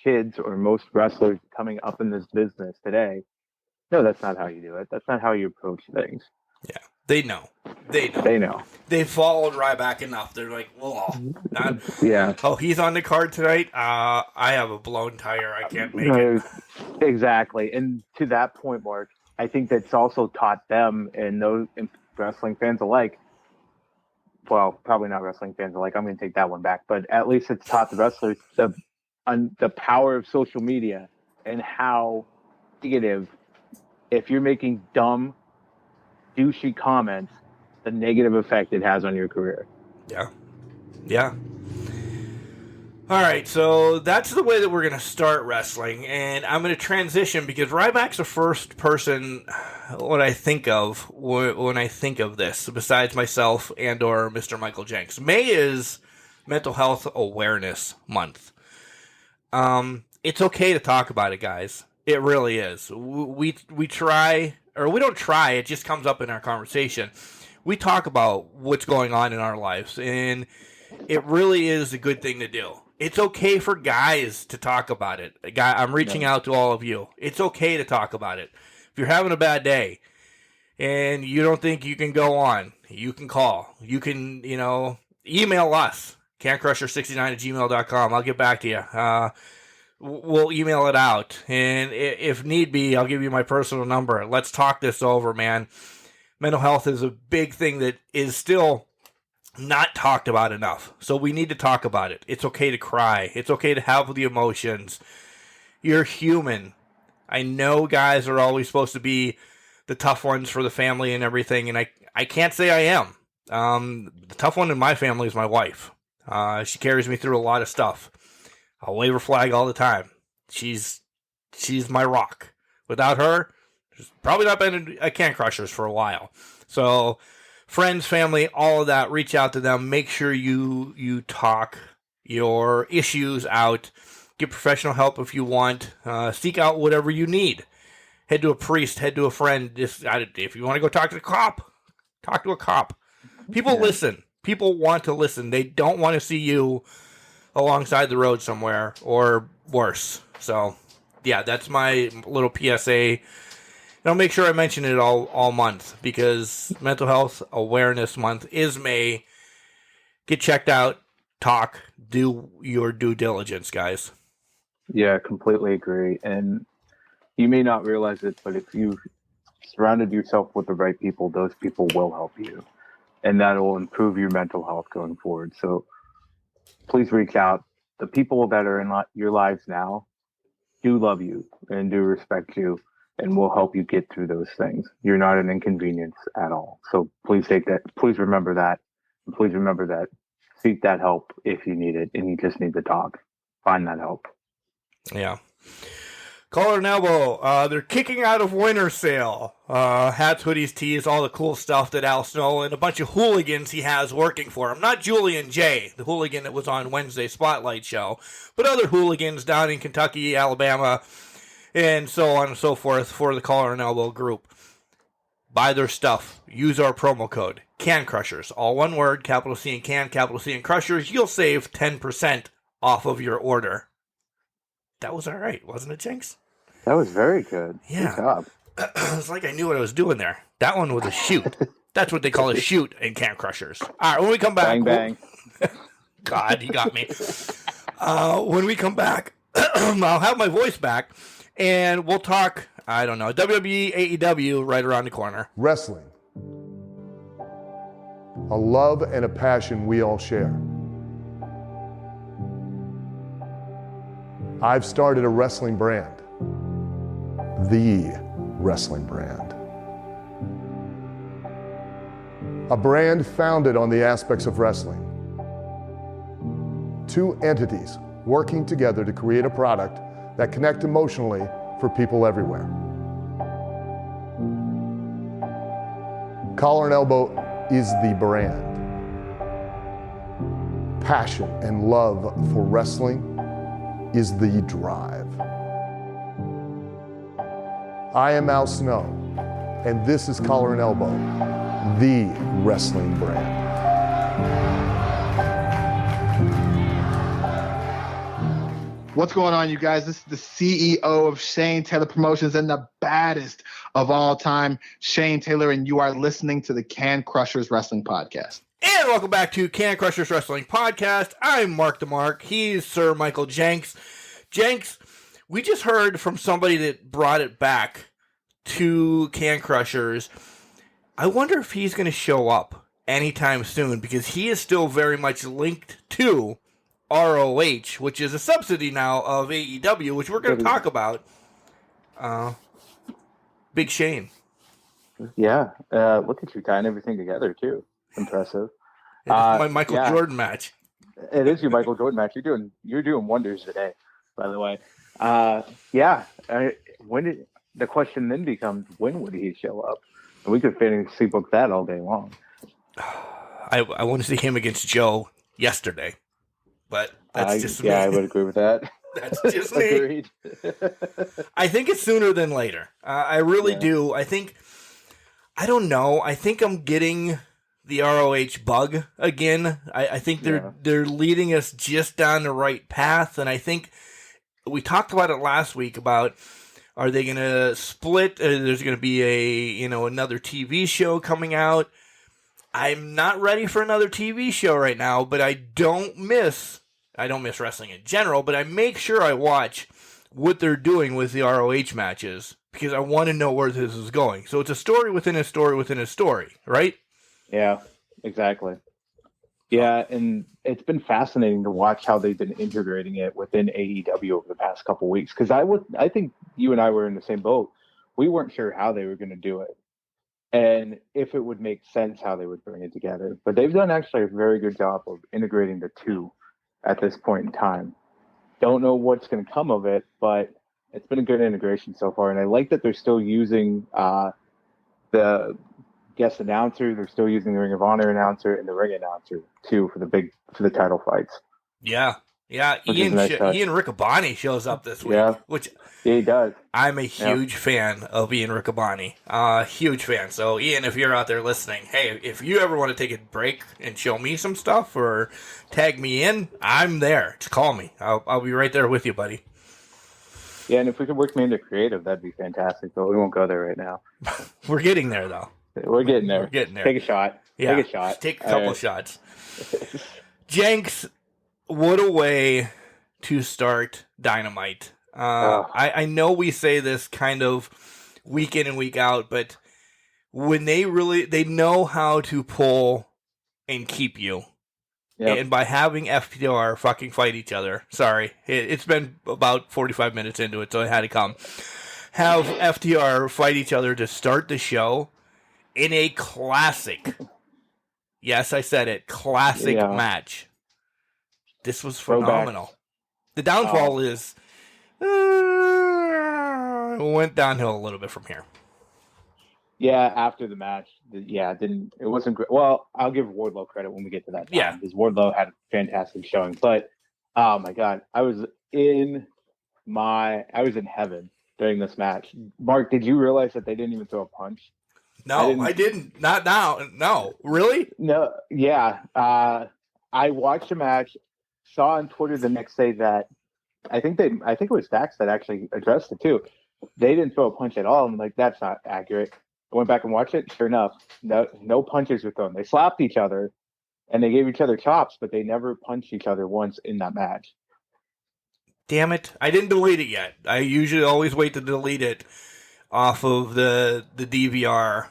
D: kids or most wrestlers coming up in this business today, no, that's not how you do it. That's not how you approach things.
B: Yeah, they know. They know. They followed Ryback enough. They're like, well, not.
D: Yeah.
B: Oh, he's on the card tonight. I have a blown tire. I can't make it.
D: Exactly. And to that point, Mark, I think that's also taught them and those wrestling fans alike. Well, probably not wrestling fans alike. I'm going to take that one back. But at least it's taught the wrestlers the power of social media and how negative, if you're making dumb, douchey comments, the negative effect it has on your career.
B: Yeah. All right, so that's the way that we're going to start wrestling, and I'm going to transition because Ryback's the first person what I think of when I think of this, besides myself and or Mr. Michael Jenks. May is Mental Health Awareness Month. It's okay to talk about it, guys. It really is. We try, or we don't try, it just comes up in our conversation. We talk about what's going on in our lives, and it really is a good thing to do. It's okay for guys to talk about it. I'm reaching out to all of you. It's okay to talk about it. If you're having a bad day and you don't think you can go on, you can call. You can, email us, cancrusher69@gmail.com. I'll get back to you. We'll email it out. And if need be, I'll give you my personal number. Let's talk this over, man. Mental health is a big thing that is still not talked about enough. So we need to talk about it. It's okay to cry. It's okay to have the emotions. You're human. I know guys are always supposed to be the tough ones for the family and everything, and I can't say I am. The tough one in my family is my wife. She carries me through a lot of stuff. I'll wave her flag all the time. She's my rock. Without her, there's probably not been a Can Crushers for a while. So friends, family, all of that, reach out to them. Make sure you talk your issues out. Get professional help if you want. Seek out whatever you need. Head to a priest. Head to a friend. If you want to go talk to a cop, talk to a cop. People listen. People want to listen. They don't want to see you alongside the road somewhere or worse. So, yeah, that's my little PSA. And I'll make sure I mention it all month because Mental Health Awareness Month is May. Get checked out. Talk. Do your due diligence, guys.
D: Yeah, completely agree. And you may not realize it, but if you surrounded yourself with the right people, those people will help you. And that will improve your mental health going forward. So please reach out. The people that are in your lives now do love you and do respect you and will help you get through those things. You're not an inconvenience at all. So please please remember that. And please remember that. Seek that help if you need it and you just need to talk. Find that help.
B: Yeah. Collar and Elbow, they're kicking out of winter sale. Hats, hoodies, tees, all the cool stuff that Al Snow and a bunch of hooligans he has working for him. Not Julian J., the hooligan that was on Wednesday's Spotlight show, but other hooligans down in Kentucky, Alabama, and so on and so forth for the Collar and Elbow group. buy their stuff. Use our promo code Can Crushers, all one word, capital C and Can, capital C and Crushers. You'll save 10% off of your order. That was all right, wasn't it, Jenks?
D: That was very good.
B: Yeah.
D: Good job.
B: It's like I knew what I was doing there. That one was a shoot. That's what they call a shoot in Can Crushers. All right, when we come back,
D: Bang, bang.
B: God, you got me. When we come back, I'll have my voice back, and we'll talk, I don't know, WWE, AEW right around the corner.
E: Wrestling. A love and a passion we all share. I've started a wrestling brand. The wrestling brand. A brand founded on the aspects of wrestling. Two entities working together to create a product that connect emotionally for people everywhere. Collar and Elbow is the brand. Passion and love for wrestling is the drive. I am Al Snow, and this is Collar and Elbow, the wrestling brand.
F: What's going on, you guys? This is the CEO of Shane Taylor Promotions and the baddest of all time, Shane Taylor, and you are listening to the Can Crushers Wrestling Podcast.
B: And welcome back to Can Crushers Wrestling Podcast. I'm Mark the Mark. He's Sir Michael Jenks. Jenks, we just heard from somebody that brought it back to Can Crushers. I wonder if he's going to show up anytime soon, because he is still very much linked to ROH, which is a subsidy now of AEW, which we're going to talk about. Big Shane.
D: Yeah. Look at you tying everything together, too. Impressive.
B: My Michael Jordan match.
D: It is your Michael Jordan match. You're doing wonders today, by the way. The question then becomes, when would he show up? And we could fantasy book that all day long.
B: I want to see him against Joe yesterday, but that's just me.
D: Yeah, I would agree with that.
B: That's just me.
D: Agreed.
B: I think it's sooner than later. I really do. I don't know. I think I'm getting the ROH bug again. I think they're leading us just down the right path, and I think we talked about it last week about, are they going to split? There's going to be another TV show coming out. I'm not ready for another TV show right now, but I don't miss wrestling in general, but I make sure I watch what they're doing with the ROH matches, because I want to know where this is going. So it's a story within a story within a story, right?
D: Yeah, exactly. Yeah, and it's been fascinating to watch how they've been integrating it within AEW over the past couple of weeks, because I think you and I were in the same boat. We weren't sure how they were going to do it and if it would make sense how they would bring it together. But they've done actually a very good job of integrating the two at this point in time. Don't know what's going to come of it, but it's been a good integration so far. And I like that they're still using the guest announcer. They're still using the Ring of Honor announcer and the ring announcer too for the title fights.
B: Yeah. Ian Riccaboni shows up this week, which
D: he does.
B: I'm a huge fan of Ian Riccaboni. Huge fan. So Ian, if you're out there listening, hey, if you ever want to take a break and show me some stuff or tag me in, I'm there. Just call me. I'll be right there with you, buddy.
D: Yeah, and if we could work me into creative, that'd be fantastic. But we won't go there right now.
B: We're getting there, though.
D: We're getting there.
B: Take
D: a shot.
B: Yeah.
D: Take a shot.
B: Take a couple shots. Jenks, what a way to start Dynamite. I know we say this kind of week in and week out, but when they know how to pull and keep you. Yep. And by having FTR fucking fight each other, sorry, it's been about 45 minutes into it, so I had to come. Have FTR fight each other to start the show in a classic, yes, I said it, classic match. This was phenomenal. The downfall is went downhill a little bit from here.
D: Yeah, after the match, it wasn't great. Well, I'll give Wardlow credit when we get to that time.
B: Yeah,
D: because Wardlow had a fantastic showing. But oh my God, I was in heaven during this match. Mark, did you realize that they didn't even throw a punch?
B: No, I didn't. Not now. No, really?
D: No, yeah. I watched the match. Saw on Twitter the next day that I think it was Dax that actually addressed it too. They didn't throw a punch at all. I'm like, that's not accurate. I went back and watched it. Sure enough, no punches were thrown. They slapped each other and they gave each other chops, but they never punched each other once in that match.
B: Damn it. I didn't delete it yet. I usually always wait to delete it off of the DVR.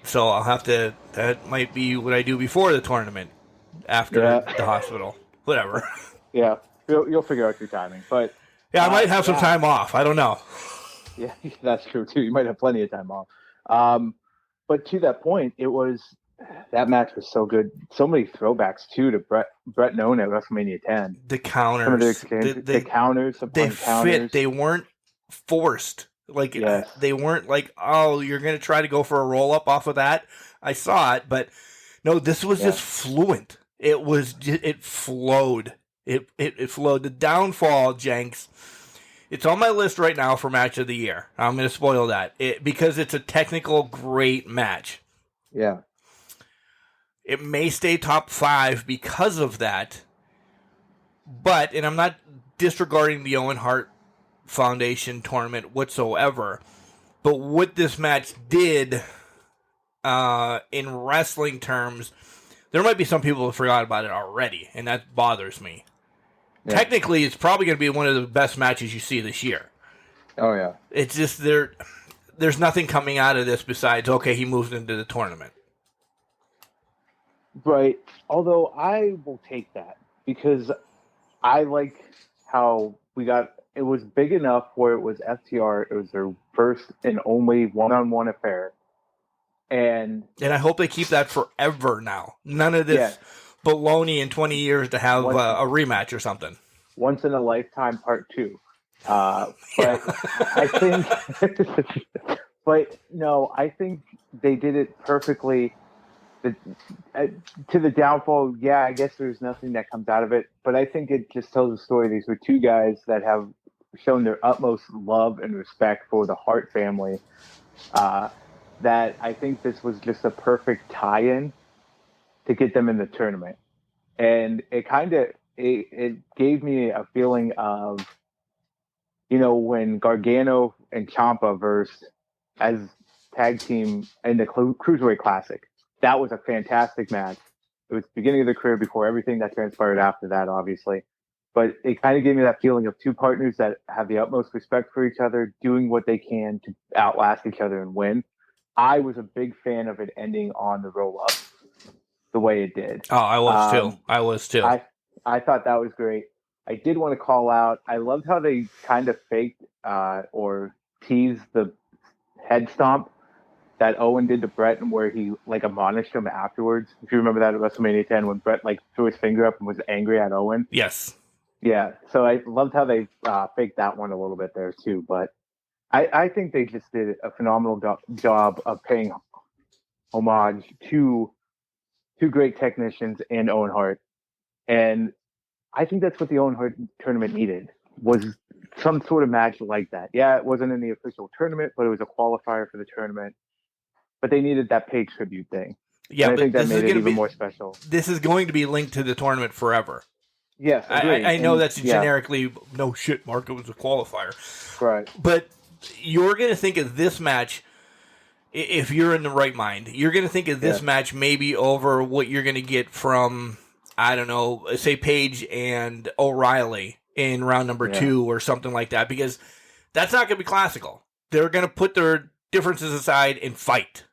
B: So I'll have to, that might be what I do before the tournament, after the hospital. Whatever.
D: Yeah, you'll figure out your timing. But
B: yeah, I might have some time off. I don't know.
D: Yeah, that's true too. You might have plenty of time off. But to that point, that match was so good. So many throwbacks too to Brett and Owen at WrestleMania 10.
B: The counters,
D: some of the counters,
B: they fit. They weren't forced. Like they weren't like, oh, you're gonna try to go for a roll up off of that. I saw it, but no, this was just fluent. It flowed. It flowed. The downfall, Jenks. It's on my list right now for match of the year. I'm going to spoil that because it's a technical great match.
D: Yeah.
B: It may stay top 5 because of that. But, and I'm not disregarding the Owen Hart Foundation tournament whatsoever, but what this match did in wrestling terms, there might be some people who forgot about it already, and that bothers me. Yeah. Technically, it's probably going to be one of the best matches you see this year.
D: Oh, yeah.
B: It's just there's nothing coming out of this besides, okay, he moves into the tournament.
D: Right. Although I will take that because I like how it was big enough where it was FTR. It was their first and only one-on-one affair. And
B: I hope they keep that forever now. None of this baloney in 20 years to have a rematch or something. Once
D: in a lifetime part 2. But I think, but no, I think they did it perfectly. To the downfall, I guess there's nothing that comes out of it, but I think it just tells a story. These were two guys that have shown their utmost love and respect for the Hart family. That I think this was just a perfect tie-in to get them in the tournament. And it gave me a feeling of, when Gargano and Ciampa versed as tag team in the Cruiserweight Classic. That was a fantastic match. It was the beginning of their career before everything that transpired after that, obviously. But it kind of gave me that feeling of two partners that have the utmost respect for each other, doing what they can to outlast each other and win. I was a big fan of it ending on the roll-up the way it did.
B: Oh, I was too.
D: I thought that was great. I did want to call out, I loved how they kind of faked or teased the head stomp that Owen did to Brett and where he admonished him afterwards. If you remember that at WrestleMania 10 when Brett threw his finger up and was angry at Owen.
B: Yes.
D: Yeah. So I loved how they faked that one a little bit there too. But I think they just did a phenomenal job of paying homage to two great technicians and Owen Hart. And I think that's what the Owen Hart tournament needed, was some sort of match like that. Yeah, it wasn't in the official tournament, but it was a qualifier for the tournament. But they needed that paid tribute thing.
B: Yeah,
D: and I think that made it even more special.
B: This is going to be linked to the tournament forever.
D: Yes,
B: I know that's generically, no shit, Mark, it was a qualifier.
D: Right.
B: But you're going to think of this match, if you're in the right mind, you're going to think of this match maybe over what you're going to get from, I don't know, say Paige and O'Reilly in round number 2 or something like that, because that's not going to be classical. They're going to put their differences aside and fight.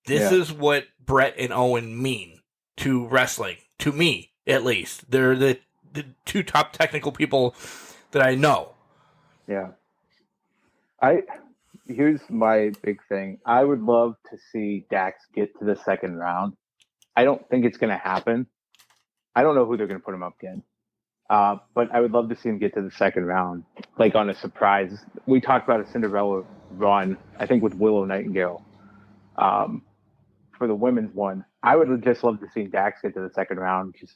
B: This is what Brett and Owen mean to wrestling, to me at least. They're the two top technical people that I know.
D: Yeah. Here's my big thing. I would love to see Dax get to the second round. I don't think it's going to happen. I don't know who they're going to put him up again. But I would love to see him get to the second round, on a surprise. We talked about a Cinderella run, I think, with Willow Nightingale for the women's one. I would just love to see Dax get to the second round, just,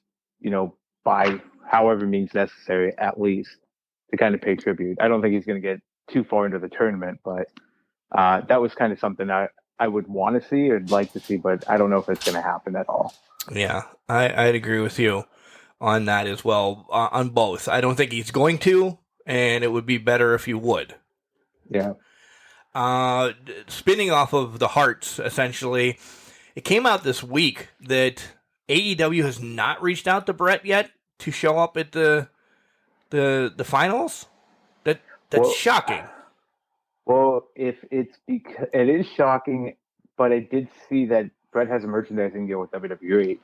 D: by however means necessary, at least, to kind of pay tribute. I don't think he's going to get too far into the tournament, but that was kind of something I I would want to see or like to see, but I don't know if it's going to happen at all.
B: Yeah, I'd agree with you on that as well, on both. I don't think he's going to, and it would be better if he would.
D: Yeah.
B: Spinning off of the Hearts, essentially, it came out this week that AEW has not reached out to Brett yet to show up at the finals. That's shocking.
D: Well, if it's because it is shocking, but I did see that Brett has a merchandising deal with WWE.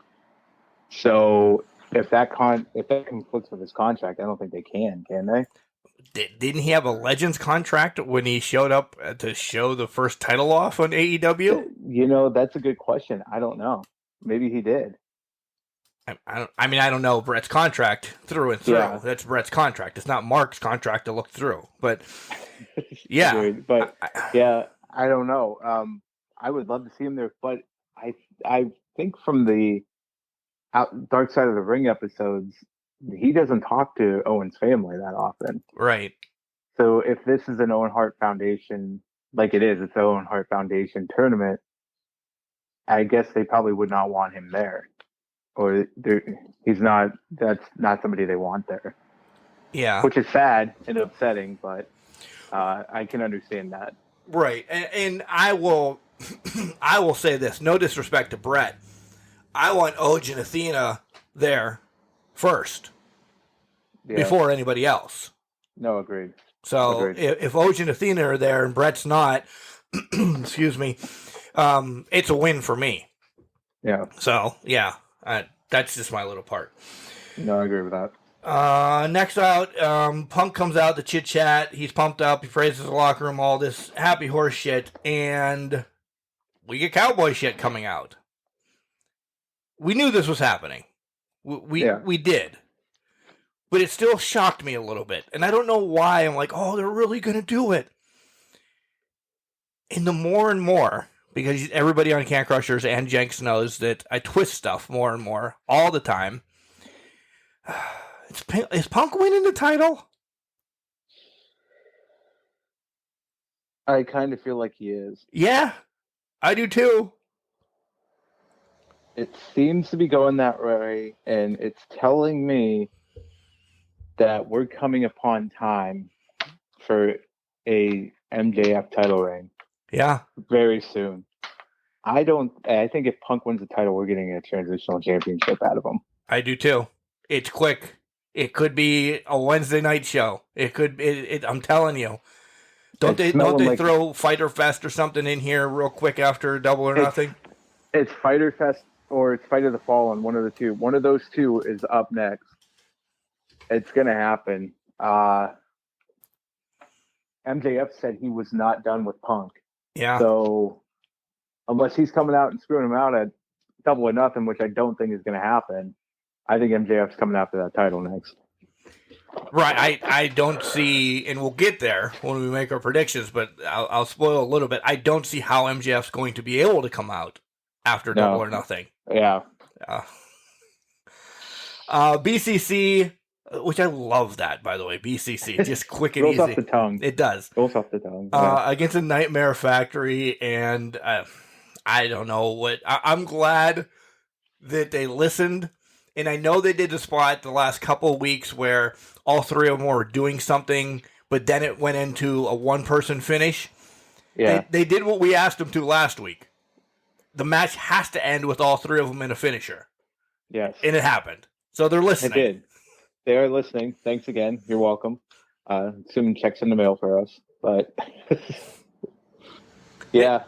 D: So if that conflicts with his contract, I don't think they can they?
B: Didn't he have a Legends contract when he showed up to show the first title off on AEW?
D: You know, that's a good question. I don't know. Maybe he did.
B: I don't know Brett's contract through and through.
D: Yeah.
B: That's Brett's contract. It's not Mark's contract to look through. But yeah,
D: Agreed. But I don't know. I would love to see him there, but I think from the Dark Side of the Ring episodes, he doesn't talk to Owen's family that often.
B: Right.
D: So if this is an Owen Hart Foundation, like it is, it's the Owen Hart Foundation tournament, I guess they probably would not want him there. Or that's not somebody they want there.
B: Yeah.
D: Which is sad and upsetting, but I can understand that.
B: Right. And I will I will say this, no disrespect to Brett. I want Oj and Athena there first before anybody else.
D: No, agreed.
B: So
D: agreed.
B: If Oj and Athena are there and Brett's not, excuse me, it's a win for me.
D: Yeah.
B: So, yeah. That's just my little part.
D: No, I agree with that.
B: Next out, Punk comes out to chit chat. He's pumped up. He praises the locker room, all this happy horse shit, and we get cowboy shit coming out. We knew this was happening. We did, but it still shocked me a little bit, and I don't know why. I'm like, oh, they're really gonna do it. And the more and more. Because everybody on Can Crushers and Jenks knows that I twist stuff more and more all the time. Is Punk winning the title?
D: I kind of feel like he is.
B: Yeah, I do too.
D: It seems to be going that way, and it's telling me that we're coming upon time for a MJF title reign.
B: Yeah.
D: Very soon. I think if Punk wins the title, we're getting a transitional championship out of him.
B: I do too. It's quick. It could be a Wednesday night show. It could. I'm telling you. Don't they throw Fyter Fest or something in here real quick after Double or Nothing?
D: It's Fyter Fest or it's Fight of the Fallen. One of the two. One of those two is up next. It's gonna happen. MJF said he was not done with Punk.
B: Yeah.
D: So unless he's coming out and screwing him out at Double or Nothing, which I don't think is going to happen, I think MJF's coming after that title next.
B: Right. I don't see, and we'll get there when we make our predictions, but I'll spoil a little bit. I don't see how MJF's going to be able to come out after Double or Nothing.
D: Yeah.
B: BCC, which I love that, by the way. BCC, just quick and
D: Rolls
B: easy.
D: off the tongue.
B: It does.
D: Rolls off the tongue. Yeah.
B: Against a Nightmare Factory, and I don't know what. I'm glad that they listened, and I know they did a spot the last couple of weeks where all three of them were doing something, but then it went into a one-person finish.
D: Yeah.
B: They did what we asked them to last week. The match has to end with all three of them in a finisher.
D: Yes.
B: And it happened. So they're listening.
D: It did. They are listening. Thanks again. You're welcome. Assuming checks in the mail for us. But yeah,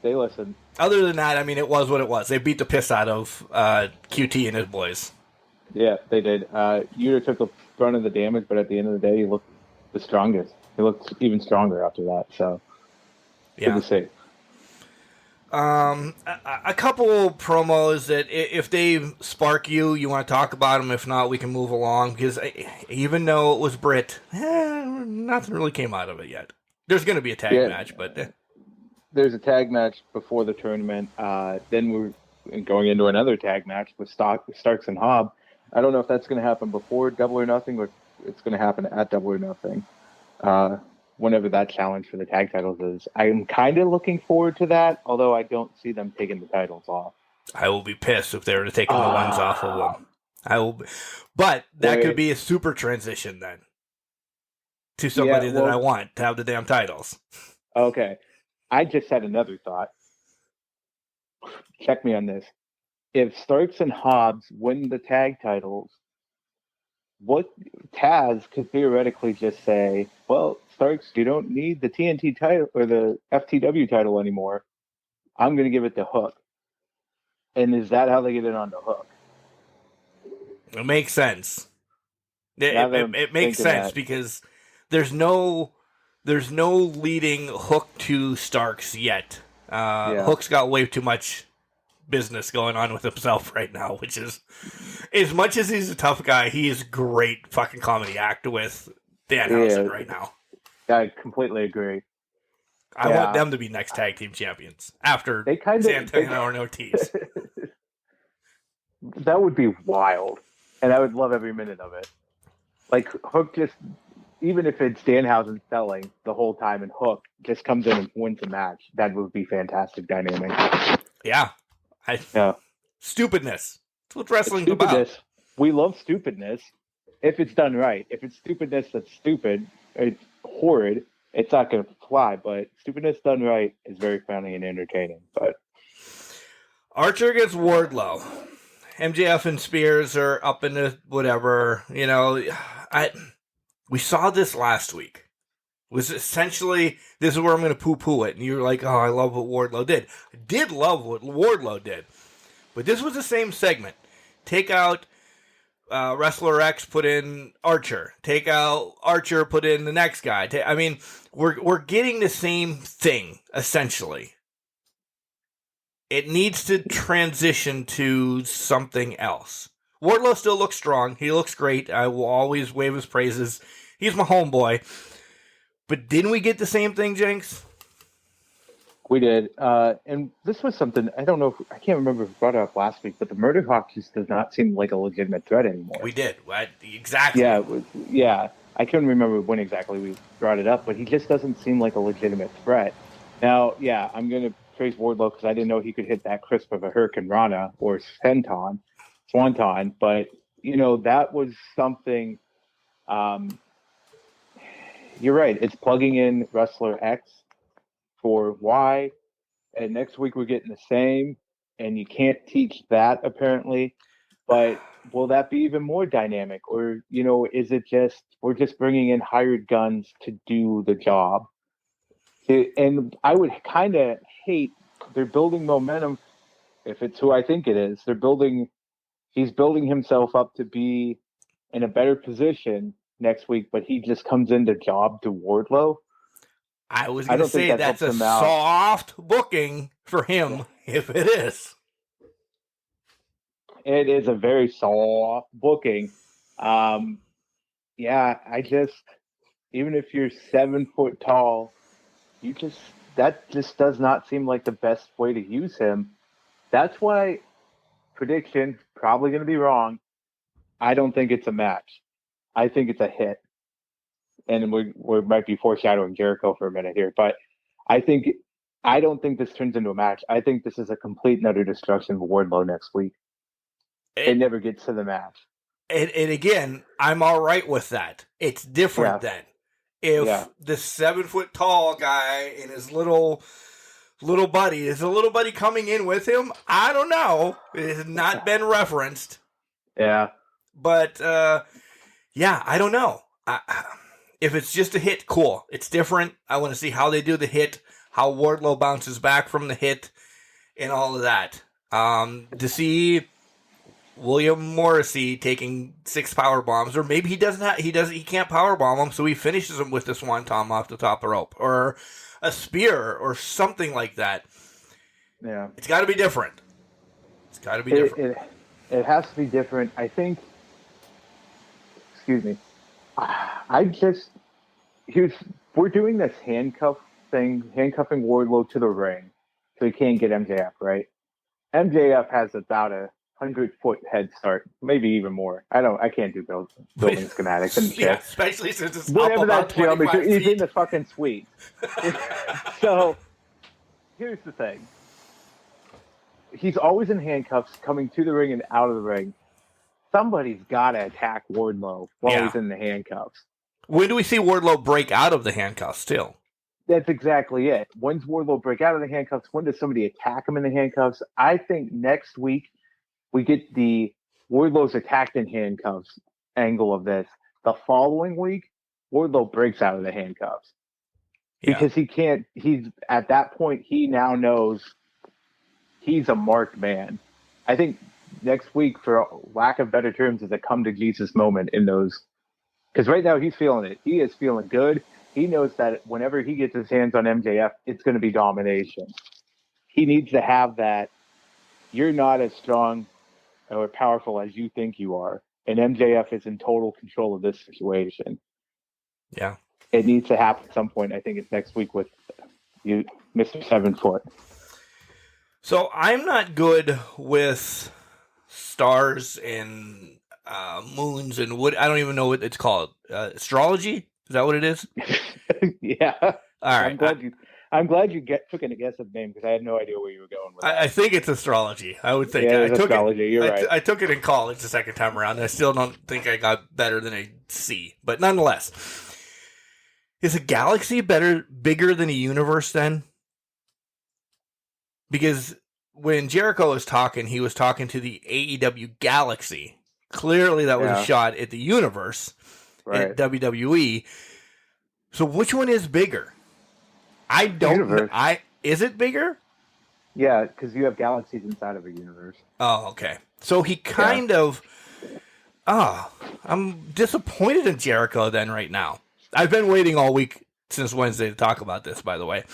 D: they listened.
B: Other than that, I mean, it was what it was. They beat the piss out of QT and his boys.
D: Yeah, they did. Yuta took the brunt of the damage, but at the end of the day, he looked the strongest. He looked even stronger after that. So,
B: yeah.
D: Good to see.
B: A couple promos that if they spark you want to talk about them. If not, we can move along, because even though it was Britt, nothing really came out of it yet. There's going to be a tag match, but
D: there's a tag match before the tournament. Then we're going into another tag match with Starks and Hobb. I don't know if that's going to happen before Double or Nothing, or it's going to happen at Double or Nothing. whenever that challenge for the tag titles is. I'm kind of looking forward to that, although I don't see them taking the titles off.
B: I will be pissed if they were to take the ones off of them. I will, but that could be a super transition then to somebody that I want to have the damn titles.
D: Okay, I just had another thought. Check me on this. If Starks and Hobbs win the tag titles, what Taz could theoretically just say, well, Starks, you don't need the TNT title or the FTW title anymore. I'm going to give it to Hook. And is that how they get it on the Hook?
B: It makes sense. It makes sense because there's no leading Hook to Starks yet. Hook's got way too much business going on with himself right now, which is, as much as he's a tough guy, he is a great fucking comedy act with Danhausen right now.
D: I completely agree.
B: I want them to be next tag team champions after Santana and Ortiz.
D: That would be wild, and I would love every minute of it. Like Hook just, even if it's Danhausen selling the whole time, and Hook just comes in and wins the match, that would be fantastic dynamic.
B: Yeah. Stupidness. That's what wrestling's about.
D: We love stupidness if it's done right. If it's stupidness that's stupid, it's horrid, it's not going to fly. But stupidness done right is very funny and entertaining. But
B: Archer against Wardlow. MJF and Spears are up in the whatever. You know, we saw this last week. It was essentially, this is where I'm going to poo-poo it. And you're like, oh, I love what Wardlow did. I did love what Wardlow did. But this was the same segment. Take out Wrestler X, put in Archer. Take out Archer, put in the next guy. I mean, we're getting the same thing, essentially. It needs to transition to something else. Wardlow still looks strong. He looks great. I will always wave his praises. He's my homeboy. But didn't we get the same thing, Jenks?
D: We did. And this was something, I don't know, I can't remember if we brought it up last week, but the Murder Hawk just does not seem like a legitimate threat anymore.
B: We did. Exactly.
D: Yeah. I couldn't remember when exactly we brought it up, but he just doesn't seem like a legitimate threat. Now, I'm going to praise Wardlow because I didn't know he could hit that crisp of a Hurricane Rana or Swanton, but, that was something... You're right. It's plugging in Wrestler X for Y, and next week we're getting the same, and you can't teach that apparently. But will that be even more dynamic, or is it just we're just bringing in hired guns to do the job? And I would kind of hate they're building momentum. If it's who I think it is, he's building himself up to be in a better position next week, but he just comes into job to Wardlow.
B: I was going to say that's a soft booking for him, if it is.
D: It is a very soft booking. Even if you're 7 foot tall, that just does not seem like the best way to use him. That's why, prediction, probably going to be wrong, I don't think it's a match. I think it's a hit. And we might be foreshadowing Jericho for a minute here, but I don't think this turns into a match. I think this is a complete and utter destruction of Wardlow next week. It never gets to the match.
B: And again, I'm all right with that. It's different then. If the 7 foot tall guy and his little buddy, is a little buddy coming in with him? I don't know. It has not been referenced.
D: Yeah.
B: But, I don't know. If it's just a hit, cool. It's different. I want to see how they do the hit, how Wardlow bounces back from the hit, and all of that. To see William Morrissey taking 6 power bombs, or maybe he can't power bomb them, so he finishes them with the swanton off the top of the rope, or a spear, or something like that.
D: Yeah,
B: it's got to be different.
D: It has to be different. I think. Excuse me. We're doing this handcuff thing, handcuffing Wardlow to the ring so he can't get MJF, right? MJF has about a 100-foot head start, maybe even more. I can't do building schematics and shit.
B: Yeah, especially since it's
D: Whatever
B: up about
D: that's geometry,
B: 25
D: he's
B: feet.
D: in the fucking suite. So here's the thing. He's always in handcuffs, coming to the ring and out of the ring. Somebody's got to attack Wardlow while he's in the handcuffs.
B: When do we see Wardlow break out of the handcuffs still?
D: That's exactly it. When's Wardlow break out of the handcuffs? When does somebody attack him in the handcuffs? I think next week we get the Wardlow's attacked in handcuffs angle of this. The following week, Wardlow breaks out of the handcuffs. Because he's at that point, he now knows he's a marked man. I think next week, for lack of better terms, is a come to Jesus moment in those. Because right now he's feeling it. He is feeling good. He knows that whenever he gets his hands on MJF, it's going to be domination. He needs to have that. You're not as strong or powerful as you think you are. And MJF is in total control of this situation.
B: Yeah.
D: It needs to happen at some point. I think it's next week with you, Mr. 7 Foot.
B: So I'm not good with stars and moons and what I don't even know what it's called. Astrology? Is that what it is?
D: Yeah.
B: All right.
D: I'm glad you took a guess of the name because I had no idea where you were going with that.
B: I think it's astrology. I would think.
D: Yeah,
B: I took
D: astrology. You're right.
B: I took it in college the second time around. And I still don't think I got better than a C. But nonetheless, is a galaxy bigger than a universe then? Because when Jericho was talking, he was talking to the AEW Galaxy. Clearly, that was a shot at the universe, at WWE. So, which one is bigger? I don't know. Is it bigger?
D: Yeah, because you have galaxies inside of a universe.
B: Oh, okay. So he kind of. I'm disappointed in Jericho then right now. I've been waiting all week since Wednesday to talk about this, by the way.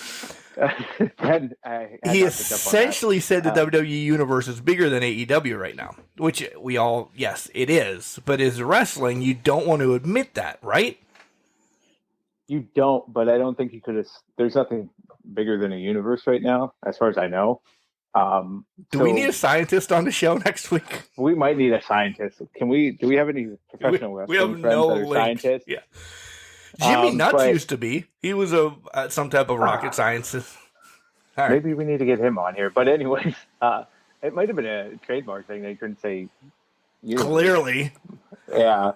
B: He essentially said the WWE Universe is bigger than AEW right now, which yes, it is. But as wrestling, you don't want to admit that, right?
D: You don't, but I don't think you could have. There's nothing bigger than a universe right now, as far as I know.
B: Do we need a scientist on the show next week?
D: We might need a scientist. Do we have any professional wrestling friends that are scientists?
B: Yeah. Jimmy Nuts used to be. He was some type of rocket scientist. All right.
D: Maybe we need to get him on here. But anyways, it might have been a trademark thing. They couldn't say universe.
B: Clearly.
D: Yeah.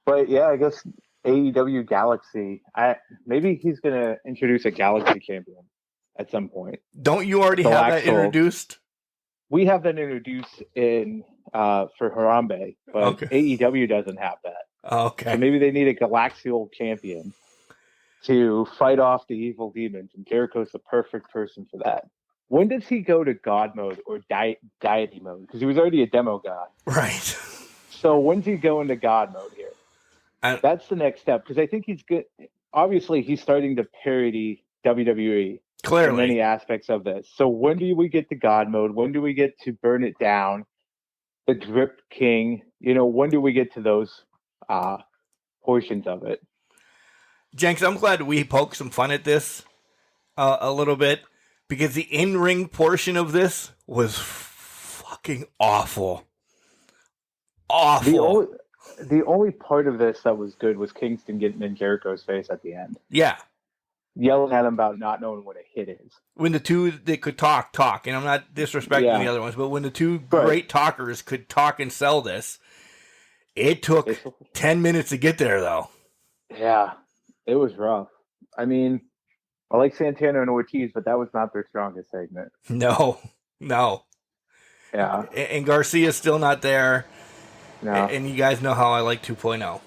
D: But yeah, I guess AEW Galaxy. Maybe he's going to introduce a Galaxy champion at some point.
B: Don't you already have that introduced?
D: We have that introduced in for Harambe, but AEW doesn't have that.
B: Okay.
D: So maybe they need a Galaxial champion to fight off the evil demons, and Jericho's the perfect person for that. When does he go to God mode or deity mode? Because he was already a demo god.
B: Right.
D: So when's he go into God mode here? That's the next step, because I think he's good. Obviously, he's starting to parody WWE.
B: Clearly.
D: In many aspects of this. So when do we get to God mode? When do we get to Burn It Down? The Drip King? When do we get to those portions of it?
B: Jenks, I'm glad we poked some fun at this a little bit, because the in-ring portion of this was fucking awful. Awful.
D: The only part of this that was good was Kingston getting in Jericho's face at the end.
B: Yeah.
D: Yelling at him about not knowing what a hit is.
B: When the two that could talk, and I'm not disrespecting the other ones, but when the two great talkers could talk and sell this, it took 10 minutes to get there, though.
D: Yeah, it was rough. I mean, I like Santana and Ortiz, but that was not their strongest segment.
B: No.
D: Yeah.
B: And Garcia's still not there.
D: No.
B: And you guys know how I like 2.0.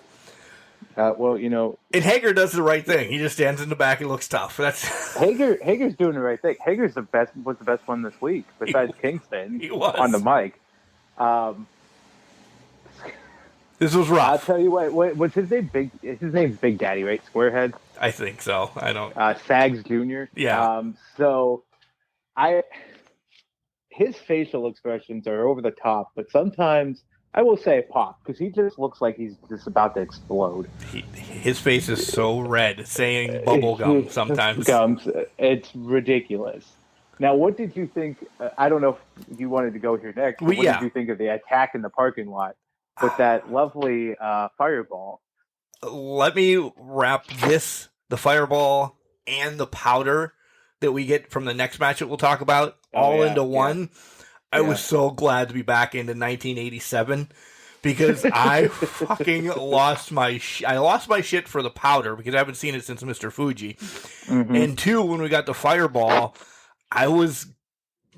D: And
B: Hager does the right thing. He just stands in the back and looks tough. That's
D: Hager's doing the right thing. Hager's was the best one this week, besides Kingston.
B: He was
D: on the mic.
B: This was rough.
D: I'll tell you what. What's his name? His name's Big Daddy, right? Squarehead.
B: I think so. I don't.
D: Sags Jr.
B: Yeah.
D: His facial expressions are over the top, but sometimes. I will say pop, because he just looks like he's just about to explode.
B: His face is so red, saying bubble gum sometimes.
D: It's ridiculous. Now, what did you think? I don't know if you wanted to go here next, but what did you think of the attack in the parking lot with that lovely fireball?
B: Let me wrap the fireball and the powder that we get from the next match that we'll talk about into one. I was so glad to be back into 1987 because I fucking lost my shit for the powder because I haven't seen it since Mr. Fuji. Mm-hmm. And two, when we got the fireball, I was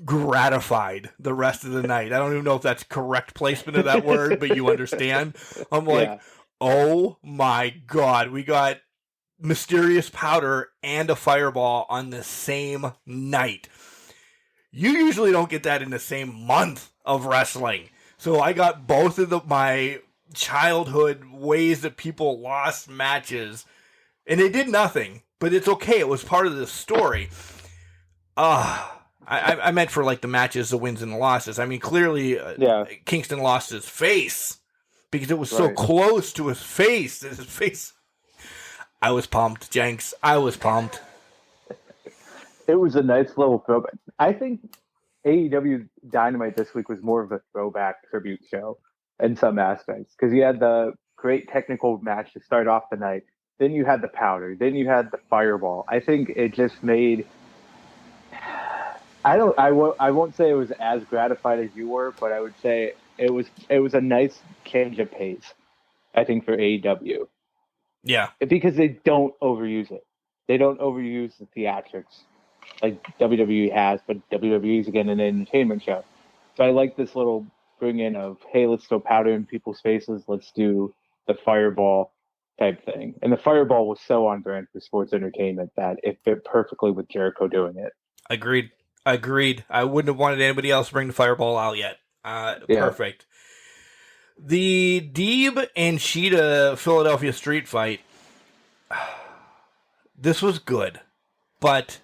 B: gratified the rest of the night. I don't even know if that's correct placement of that word, but you understand. I'm like, oh my God, we got mysterious powder and a fireball on the same night. You usually don't get that in the same month of wrestling. So I got both of my childhood ways that people lost matches, and it did nothing, but it's okay. It was part of the story. I meant for like the matches, the wins and the losses. I mean, clearly Kingston lost his face because it was so close to his face. His face. I was pumped, Jenks. I was pumped.
D: It was a nice little throwback. I think AEW Dynamite this week was more of a throwback tribute show in some aspects because you had the great technical match to start off the night. Then you had the powder. Then you had the fireball. I think it just made. I won't say it was as gratified as you were, but I would say it was a nice change of pace. I think for AEW.
B: Yeah,
D: because they don't overuse it. They don't overuse the theatrics like WWE has, but WWE is again an entertainment show. So I like this little bring in of, hey, let's throw powder in people's faces. Let's do the fireball type thing. And the fireball was so on brand for sports entertainment that it fit perfectly with Jericho doing it.
B: Agreed. I wouldn't have wanted anybody else to bring the fireball out yet. Perfect. The Deeb and Sheeta Philadelphia street fight. This was good, but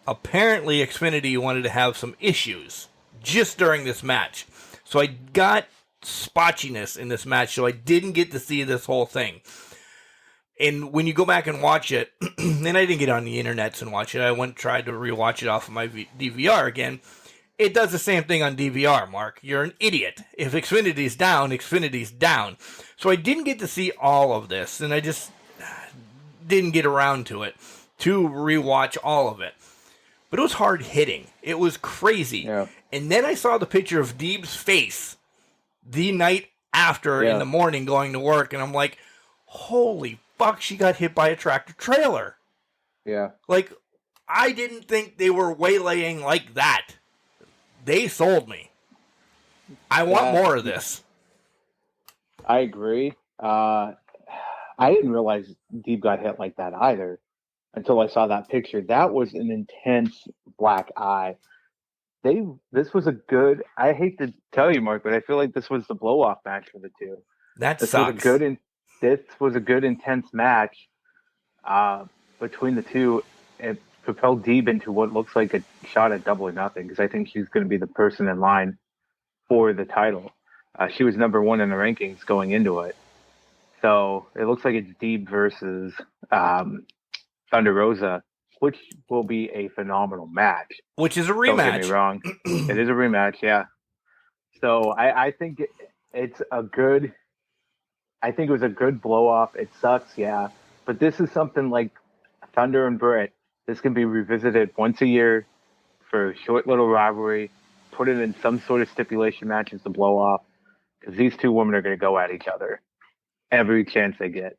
B: apparently Xfinity wanted to have some issues just during this match. So I got spotchiness in this match, so I didn't get to see this whole thing. And when you go back and watch it, and I didn't get on the internets and watch it, I tried to rewatch it off of my DVR again. It does the same thing on DVR, Mark. You're an idiot. If Xfinity's down, Xfinity's down. So I didn't get to see all of this, and I just didn't get around to it to rewatch all of it. But it was hard hitting. It was crazy. Yeah. And then I saw the picture of Deeb's face the night after in the morning going to work, and I'm like, holy fuck, she got hit by a tractor trailer.
D: Yeah.
B: Like, I didn't think they were waylaying like that. They sold me. I want more of this.
D: I agree. I didn't realize Deeb got hit like that either until I saw that picture. That was an intense black eye. This was a good. I hate to tell you, Mark, but I feel like this was the blow-off match for the two.
B: This
D: sucks. This was a good, intense match between the two. It propelled Deeb into what looks like a shot at Double or Nothing because I think she's going to be the person in line for the title. She was number one in the rankings going into it. So it looks like it's Deeb versus Thunder Rosa, which will be a phenomenal match.
B: Which is a rematch.
D: Don't get me wrong. It is a rematch, yeah. So I think it's a good... I think it was a good blow-off. It sucks, yeah. But this is something like Thunder and Britt. This can be revisited once a year for a short little rivalry. Put it in some sort of stipulation match as the blow-off. Because these two women are going to go at each other every chance they get.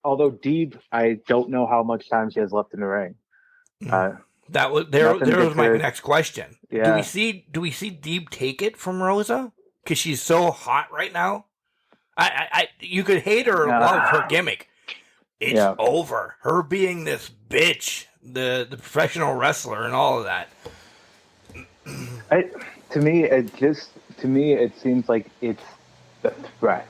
D: Although Deeb, I don't know how much time she has left in the ring.
B: There was my next question.
D: Yeah.
B: Do we see Deeb take it from Rosa? Because she's so hot right now. You could hate her or love her gimmick. It's over. Her being this bitch, the professional wrestler, and all of that.
D: To me, it seems like it's the threat.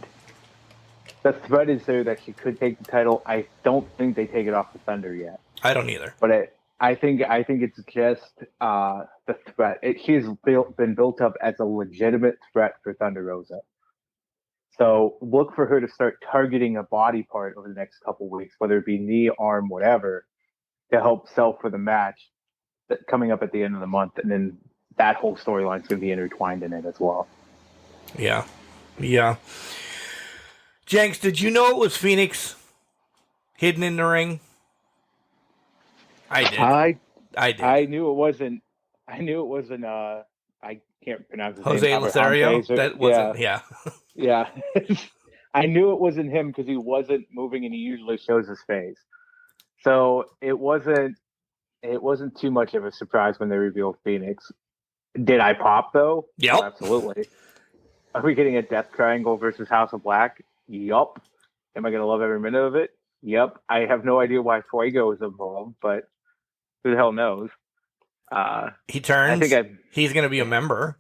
D: The threat is there that she could take the title. I don't think they take it off the Thunder yet.
B: I don't either.
D: But I think it's just the threat. She's been built up as a legitimate threat for Thunder Rosa. So look for her to start targeting a body part over the next couple weeks, whether it be knee, arm, whatever, to help sell for the match. coming up at the end of the month, and then that whole storyline is going to be intertwined in it as well.
B: Yeah. Jenks, did you know it was Phoenix hidden in the ring? I did. I did.
D: I knew it wasn't. I can't pronounce his
B: Jose
D: name.
B: Lothario? That wasn't. Yeah.
D: I knew it wasn't him because he wasn't moving, and he usually shows his face. So it wasn't too much of a surprise when they revealed Phoenix. Did I pop though?
B: Yep.
D: Oh, absolutely. Are we getting a Death Triangle versus House of Black? Yup. Am I going to love every minute of it? Yep. I have no idea why Fuego is involved, but who the hell knows?
B: He turns. He's going to be a member.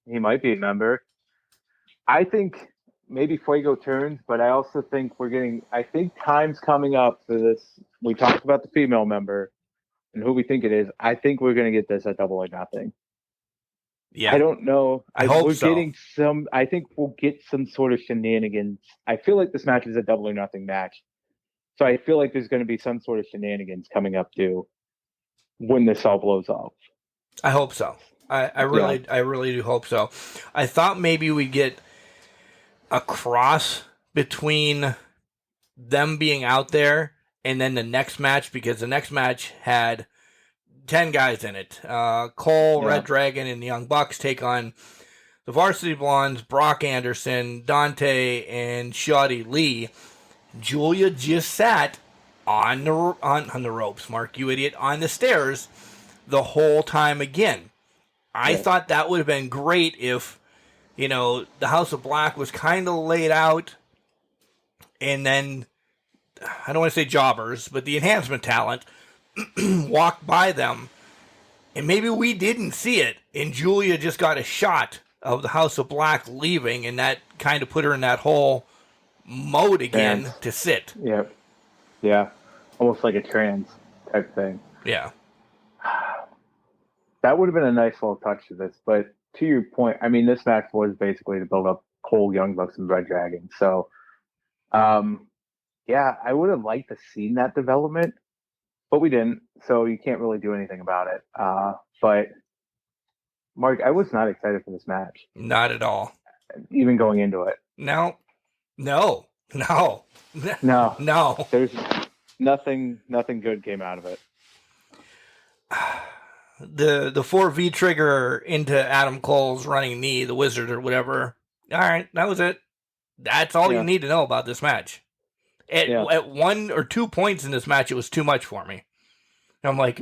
D: He might be a member. I think maybe Fuego turns, but I also think I think time's coming up for this. We talked about the female member and who we think it is. I think we're going to get this at Double or Nothing.
B: Yeah.
D: I don't know.
B: I hope so.
D: I think we'll get some sort of shenanigans. I feel like this match is a Double or Nothing match. So I feel like there's going to be some sort of shenanigans coming up too when this all blows off.
B: I hope so. I really do hope so. I thought maybe we'd get a cross between them being out there and then the next match, because the next match had 10 guys in it. Cole, Red Dragon, and the Young Bucks take on the Varsity Blondes, Brock Anderson, Dante, and Shoddy Lee. Julia just sat on the ropes, Mark, you idiot, on the stairs the whole time again. I thought that would have been great if, the House of Black was kind of laid out, and then, I don't want to say jobbers, but the enhancement talent walked by them, and maybe we didn't see it, and Julia just got a shot of the House of Black leaving, and that kind of put her in that whole mode again to sit.
D: Yep. Yeah. Almost like a trance type thing.
B: Yeah.
D: That would have been a nice little touch to this, but to your point, I mean, this match was basically to build up Cole, Young Bucks, and Red Dragon. So, I would have liked to see that development, but we didn't. So you can't really do anything about it. But Mark, I was not excited for this match.
B: Not at all.
D: Even going into it.
B: No.
D: There's nothing good came out of it.
B: The 4V trigger into Adam Cole's running knee, the Wizard or whatever. All right, that was it. That's all you need to know about this match. At 1 or 2 points in this match, it was too much for me. I'm like,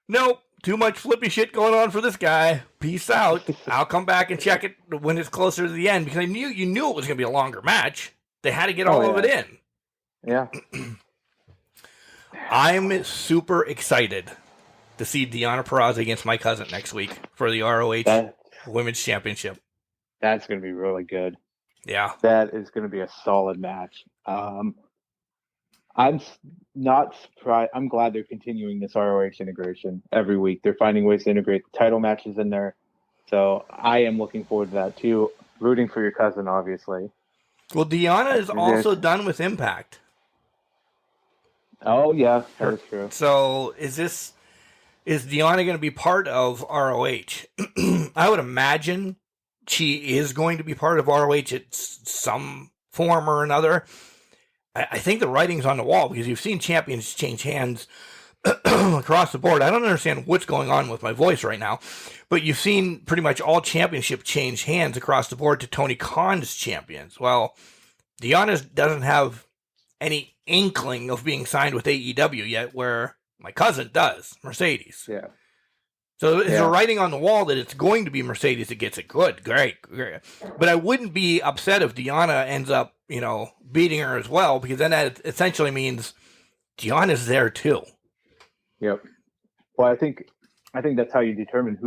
B: nope, too much flippy shit going on for this guy. Peace out. I'll come back and check it when it's closer to the end, because you knew it was going to be a longer match. They had to get all of it in.
D: Yeah.
B: I'm super excited to see Deonna Purrazzo against my cousin next week for the ROH Women's Championship.
D: That's going to be really good.
B: Yeah.
D: That is going to be a solid match. I'm not surprised. I'm glad they're continuing this ROH integration every week. They're finding ways to integrate the title matches in there. So I am looking forward to that too. Rooting for your cousin, obviously.
B: Well, Deonna is also done with Impact.
D: Oh, yeah, that is true.
B: So is Deonna going to be part of ROH? I would imagine she is going to be part of ROH at some form or another. I think the writing's on the wall, because you've seen champions change hands across the board. I don't understand what's going on with my voice right now, but you've seen pretty much all championship change hands across the board to Tony Khan's champions. Well, Deonna doesn't have any inkling of being signed with AEW yet, where my cousin does, Mercedes.
D: Yeah.
B: So is the writing on the wall that it's going to be Mercedes that gets it? Good, great. But I wouldn't be upset if Deonna ends up, beating her as well, because then that essentially means Deonna's there too.
D: Yep. Well, I think that's how you determine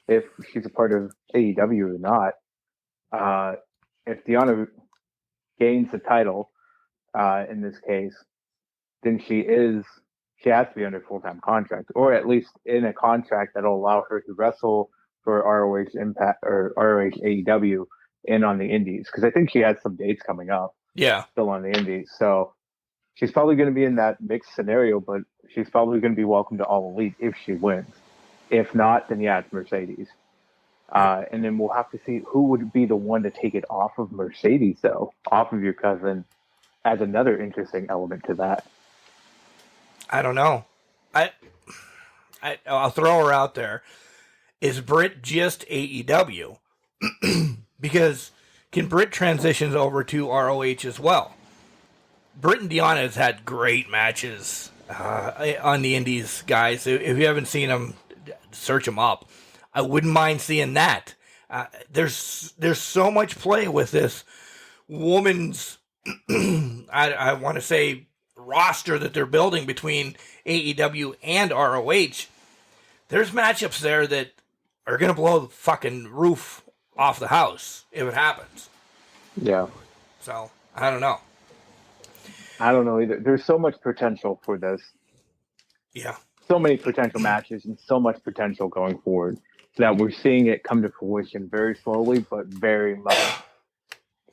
D: if she's a part of AEW or not. If Deonna gains the title, in this case, then she has to be under full-time contract, or at least in a contract that'll allow her to wrestle for ROH Impact or ROH AEW and on the Indies, because I think she has some dates coming up.
B: Yeah,
D: still on the Indies, so she's probably going to be in that mixed scenario. But she's probably going to be welcome to All Elite if she wins. If not, then yeah, it's Mercedes. And then we'll have to see who would be the one to take it off of Mercedes, though, off of your cousin, adds another interesting element to that.
B: I don't know. I'll throw her out there. Is Britt just AEW? Because can Britt transitions over to ROH as well? Britt and Deanna has had great matches on the Indies, guys. If you haven't seen them, search them up. I wouldn't mind seeing that. There's so much play with this woman's, I want to say, roster that they're building between AEW and ROH. There's matchups there that are going to blow the fucking roof off the house if it happens.
D: Yeah.
B: So, I don't know.
D: I don't know either. There's so much potential for this.
B: Yeah.
D: So many potential matches and so much potential going forward that we're seeing it come to fruition very slowly, but very much.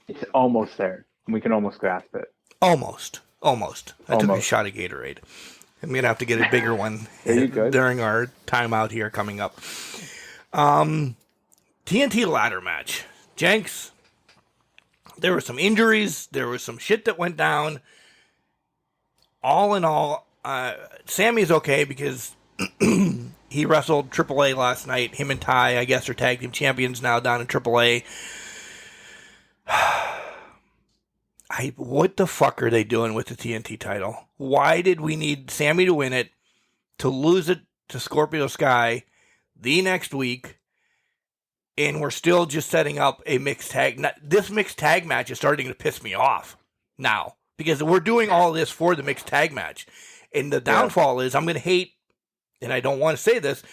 D: It's almost there. We can almost grasp it.
B: Almost. I took a shot of Gatorade. I'm going to have to get a bigger one during our timeout here coming up. TNT ladder match. Jenks, there were some injuries. There was some shit that went down. All in all, Sammy's okay because he wrestled AAA last night. Him and Ty, I guess, are tag team champions now down in AAA. What the fuck are they doing with the TNT title? Why did we need Sammy to win it, to lose it to Scorpio Sky the next week, and we're still just setting up a mixed tag? This mixed tag match is starting to piss me off now, because we're doing all this for the mixed tag match. And the downfall is, I'm going to hate, and I don't want to say this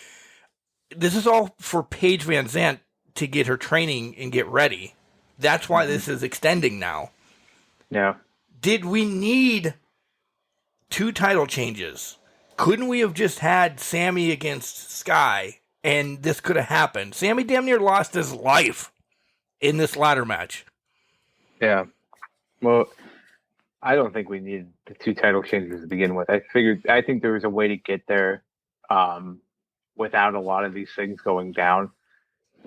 B: is all for Paige Van Zandt to get her training and get ready. That's why this is extending now.
D: Yeah.
B: Did we need 2 title changes? Couldn't we have just had Sammy against Sky and this could have happened? Sammy damn near lost his life in this ladder match.
D: Yeah. Well, I don't think we needed the 2 title changes to begin with. I think there was a way to get there without a lot of these things going down.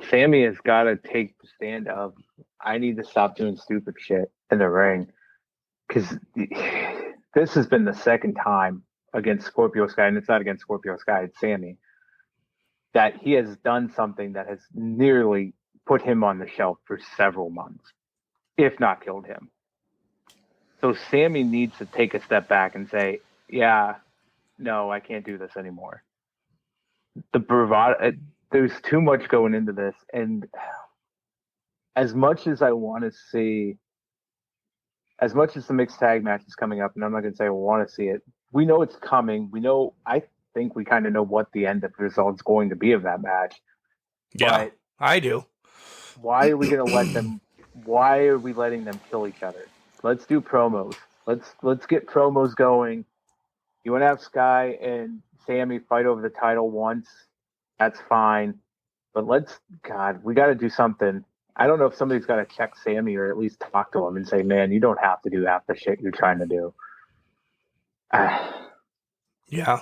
D: Sammy has got to take the stand of, I need to stop doing stupid shit in the ring, because this has been the second time against Scorpio Sky, and it's not against Scorpio Sky, it's Sammy, that he has done something that has nearly put him on the shelf for several months, if not killed him. So Sammy needs to take a step back and say, yeah, no, I can't do this anymore. The bravado, there's too much going into this, and as much as I want to see, as much as the mixed tag match is coming up, and I'm not going to say I want to see it, we know it's coming. We know, I think we kind of know what the end result is going to be of that match.
B: Yeah, but I do.
D: Why are we going to let them, why are we letting them kill each other? Let's do promos. Let's get promos going. You want to have Sky and Sammy fight over the title once, that's fine. But we got to do something. I don't know if somebody's got to check Sammy or at least talk to him and say, man, you don't have to do half the shit you're trying to do.
B: Yeah.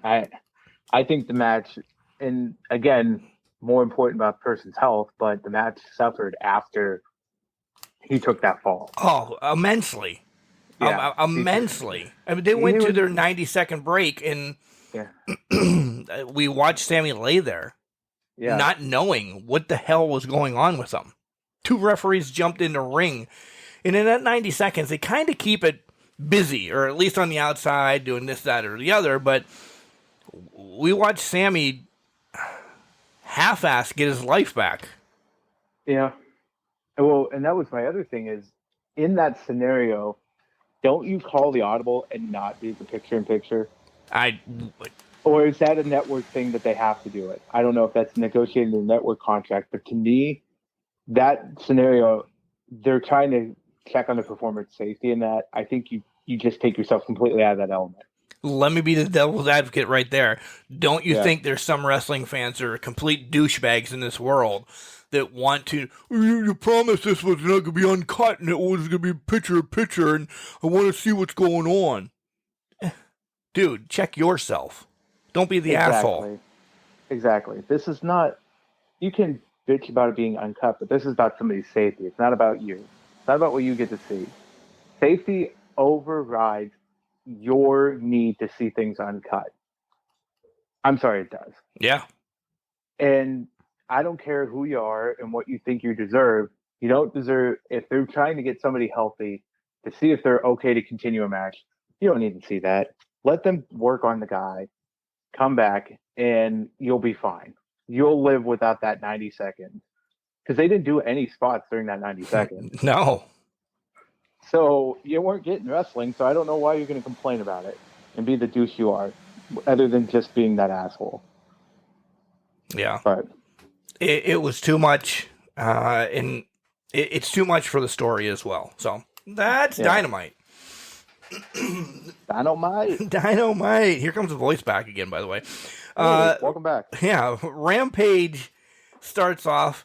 D: I think the match, and again, more important about the person's health, but the match suffered after he took that fall.
B: Oh, immensely. Yeah, immensely. I mean, they went to their 90-second break, and we watched Sammy lay there, not knowing what the hell was going on with him. 2 referees jumped in the ring, and in that 90 seconds, they kind of keep it busy, or at least on the outside, doing this, that, or the other, but we watched Sammy half-ass get his life back.
D: Yeah. Well, and that was my other thing is, in that scenario, don't you call the audible and not do the picture-in-picture? Or is that a network thing that they have to do it? I don't know if that's negotiated in the network contract, but to me, that scenario, they're trying to check on the performer's safety in that. I think you just take yourself completely out of that element.
B: Let me be the devil's advocate right there. Don't you think there's some wrestling fans that are complete douchebags in this world that want to, you promised this was not going to be uncut and it was going to be picture-in-picture and I want to see what's going on. dude, check yourself. Don't be the asshole.
D: Exactly. This is not, you can bitch about it being uncut, but this is about somebody's safety. It's not about you. It's not about what you get to see. Safety overrides your need to see things uncut. I'm sorry, it does.
B: Yeah.
D: And I don't care who you are and what you think you deserve. You don't deserve, if they're trying to get somebody healthy to see if they're okay to continue a match, you don't need to see that. Let them work on the guy, come back, and you'll be fine. You'll live without that 90 seconds. Because they didn't do any spots during that 90 seconds.
B: No.
D: So you weren't getting wrestling, so I don't know why you're going to complain about it and be the douche you are, other than just being that asshole.
B: Yeah.
D: But
B: it was too much, and it's too much for the story as well. So that's Dynamite.
D: Dynamite.
B: Dynamite. Here comes the voice back again, by the way.
D: Hey, welcome back.
B: Yeah, Rampage starts off.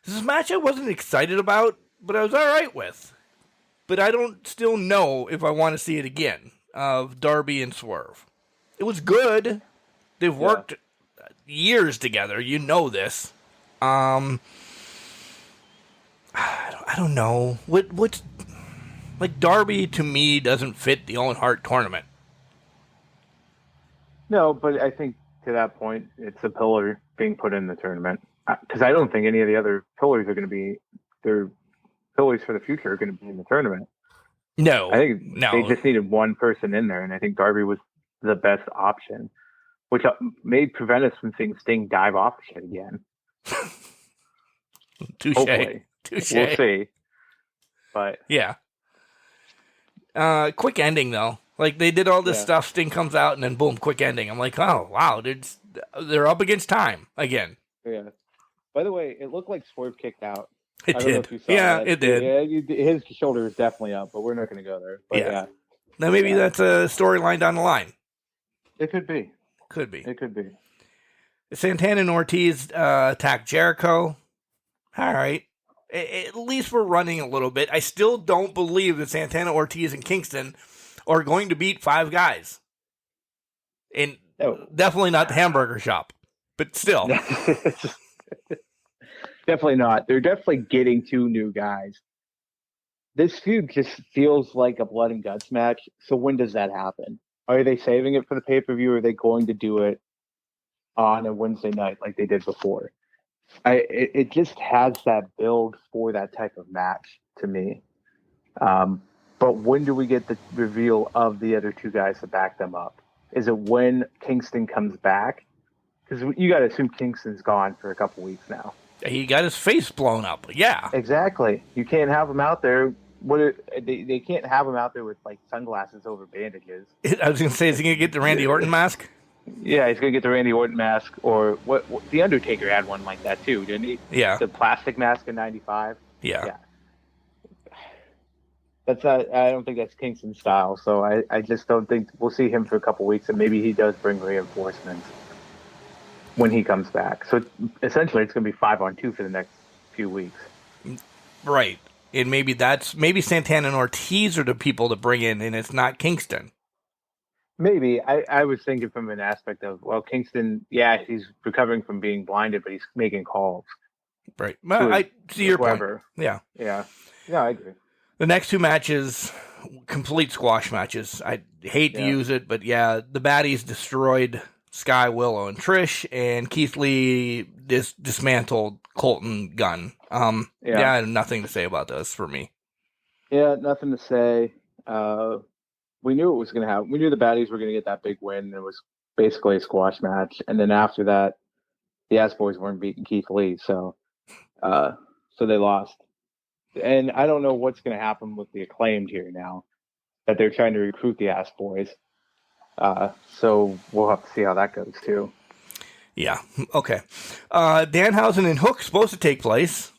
B: This is a match I wasn't excited about, but I was all right with. But I don't still know if I want to see it again, of Darby and Swerve. It was good. They've worked years together. You know this. I don't know. What's like, Darby to me doesn't fit the Owen Hart tournament.
D: No, but I think to that point, it's a pillar being put in the tournament. Because I don't think any of the other pillars are going to be, their pillars for the future are going to be in the tournament.
B: No.
D: I think they just needed one person in there, and I think Darby was the best option, which may prevent us from seeing Sting dive off the shit again.
B: Touche.
D: Hopefully.
B: Touche.
D: We'll see. But
B: yeah. Quick ending, though. Like, they did all this stuff, Sting comes out, and then boom, quick ending. I'm like, oh, wow, they're up against time again.
D: Yeah. By the way, it looked like Swerve kicked out.
B: It
D: I don't know
B: did.
D: if you saw
B: Yeah,
D: that.
B: it did.
D: Yeah, his shoulder is definitely up, but we're not going to go there. But yeah.
B: Now, maybe that's a storyline down the line.
D: It could be.
B: Could be.
D: It could be.
B: Santana and Ortiz attack Jericho. All right. At least we're running a little bit. I still don't believe that Santana, Ortiz, and Kingston are going to beat 5 guys. And definitely not the Hamburger Shop. But still.
D: Definitely not. They're definitely getting 2 new guys. This feud just feels like a blood and guts match. So when does that happen? Are they saving it for the pay-per-view, or are they going to do it on a Wednesday night like they did before? It just has that build for that type of match to me. But when do we get the reveal of the other 2 guys to back them up? Is it when Kingston comes back? Because you got to assume Kingston's gone for a couple weeks now.
B: He got his face blown up. Yeah.
D: Exactly. You can't have him out there. They can't have him out there with like sunglasses over bandages.
B: I was going to say, is he going to get the Randy Orton mask?
D: Yeah, he's going to get the Randy Orton mask, or what the Undertaker had one like that too, didn't he?
B: Yeah.
D: The plastic mask in '95.
B: Yeah.
D: That's not, I don't think that's Kingston's style, so I just don't think we'll see him for a couple weeks, and maybe he does bring reinforcements when he comes back. So essentially, it's going to be 5-on-2 for the next few weeks.
B: Right. And maybe Santana and Ortiz are the people to bring in, and it's not Kingston.
D: Maybe. I was thinking from an aspect of, well, Kingston, he's recovering from being blinded, but he's making calls.
B: Right. Well, I see your point. Yeah.
D: Yeah. Yeah, I agree.
B: The next 2 matches, complete squash matches. I hate to use it, but the baddies destroyed Sky, Willow, and Trish, and Keith Lee dismantled Colton Gunn. I have nothing to say about this for me.
D: Yeah, nothing to say. We knew it was going to happen. We knew the baddies were going to get that big win. It was basically a squash match. And then after that, the Ass Boys weren't beating Keith Lee, so they lost. And I don't know what's going to happen with the Acclaimed here now, that they're trying to recruit the Ass Boys. So we'll have to see how that goes too.
B: Yeah. Okay. Danhausen and Hook supposed to take place,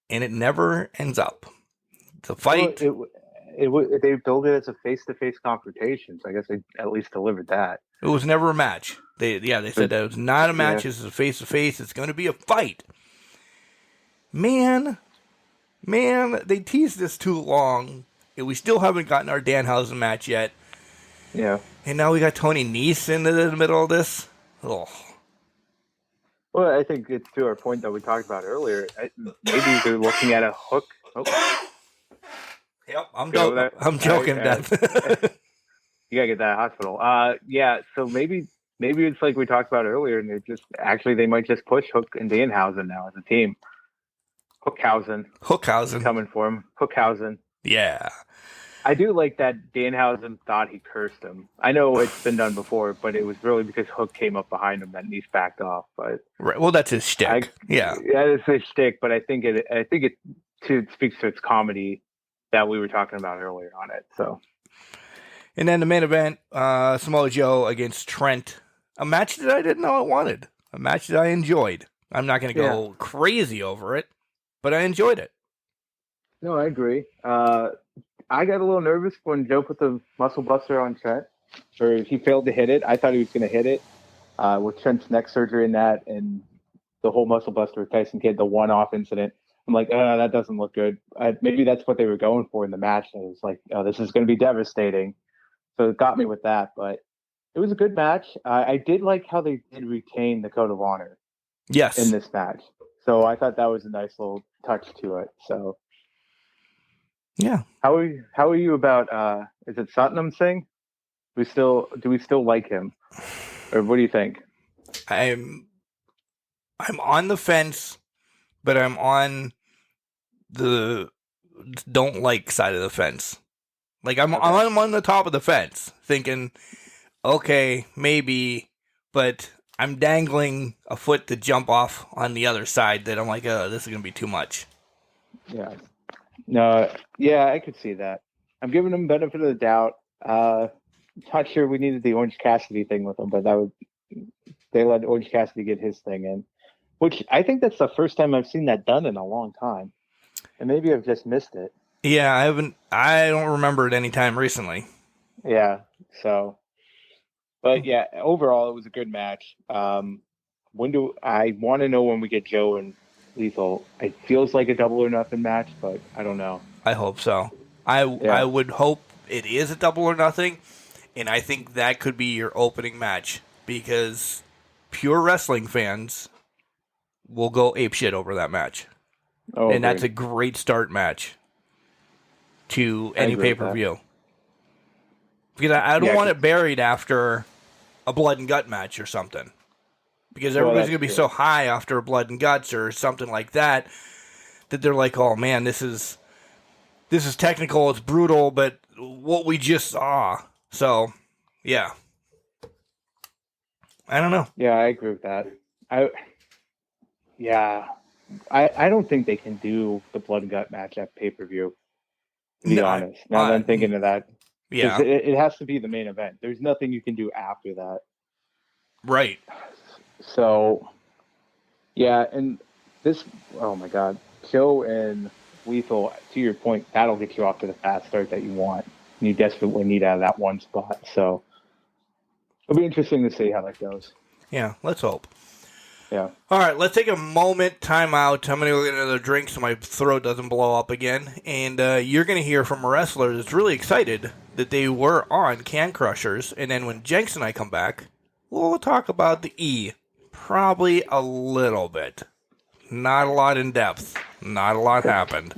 B: and it never ends up. The fight.
D: Well, they build it as a face-to-face confrontation, so I guess they at least delivered that.
B: It was never a match. They said that it was not a match. This is a face-to-face. It's going to be a fight. Man, they teased this too long, and we still haven't gotten our Danhausen match yet.
D: Yeah.
B: And now we got Tony Nese in the middle of this. Oh.
D: Well, I think it's to our point that we talked about earlier. Maybe they're looking at a hook. Oh,
B: Yep, I'm joking, Dad.
D: You gotta get that hospital. Yeah. So maybe it's like we talked about earlier, and they might just push Hook and Danhausen now as a team.
B: Hookhausen
D: coming for him. Hookhausen.
B: Yeah.
D: I do like that Danhausen thought he cursed him. I know it's been done before, but it was really because Hook came up behind him that Nese backed off. But
B: right. Well, that's his shtick. Yeah,
D: it's his shtick. But I think it speaks to its comedy that we were talking about earlier on it. So.
B: And then the main event, Samoa Joe against Trent. A match that I didn't know I wanted. A match that I enjoyed. I'm not going to go crazy over it, but I enjoyed it.
D: No, I agree. I got a little nervous when Joe put the muscle buster on Trent, or he failed to hit it. I thought he was going to hit it with Trent's neck surgery and that, and the whole muscle buster with Tyson Kidd, the one-off incident. I'm like, that doesn't look good. Maybe that's what they were going for in the match. And it was like, this is going to be devastating. So it got me with that, but it was a good match. I did like how they did retain the code of honor.
B: Yes.
D: In this match. So I thought that was a nice little touch to it. So
B: yeah.
D: How are you about is it Satnam Singh? Do we still like him? Or what do you think?
B: I'm on the fence, but I'm on the don't like side of the fence. Like I'm on the top of the fence thinking, okay, maybe, but I'm dangling a foot to jump off on the other side that I'm like, this is going to be too much.
D: Yeah. No, yeah, I could see that. I'm giving him benefit of the doubt. Not sure we needed the Orange Cassidy thing with him, but they let Orange Cassidy get his thing in, which I think that's the first time I've seen that done in a long time. And maybe I've just missed it.
B: Yeah, I don't remember it any time recently.
D: Yeah, so. But yeah, overall, it was a good match. I want to know when we get Joe and Lethal. It feels like a double or nothing match, but I don't know.
B: I hope so. I would hope it is a double or nothing, and I think that could be your opening match because pure wrestling fans will go apeshit over that match.
D: Oh,
B: and that's a great start match to any pay-per-view. Because I don't want it buried after a blood and gut match or something. Because everybody's going to be so high after a blood and guts or something like that they're like, oh man, this is technical, it's brutal, but what we just saw. So, yeah. I don't know.
D: Yeah, I agree with that. I don't think they can do the blood and gut match at pay-per-view, to be honest. Now that I'm thinking of that.
B: Yeah.
D: It has to be the main event. There's nothing you can do after that.
B: Right.
D: So, yeah, and this, oh my God, Joe and Lethal, to your point, that'll get you off to the fast start that you want. And you desperately need out of that one spot. So, it'll be interesting to see how that goes.
B: Yeah, let's hope.
D: Yeah.
B: All right, let's take a moment, time out. I'm going to go get another drink so my throat doesn't blow up again. And you're going to hear from a wrestler that's really excited that they were on Can Crushers. And then when Jenks and I come back, we'll talk about the E. Probably a little bit. Not a lot in depth. Not a lot happened.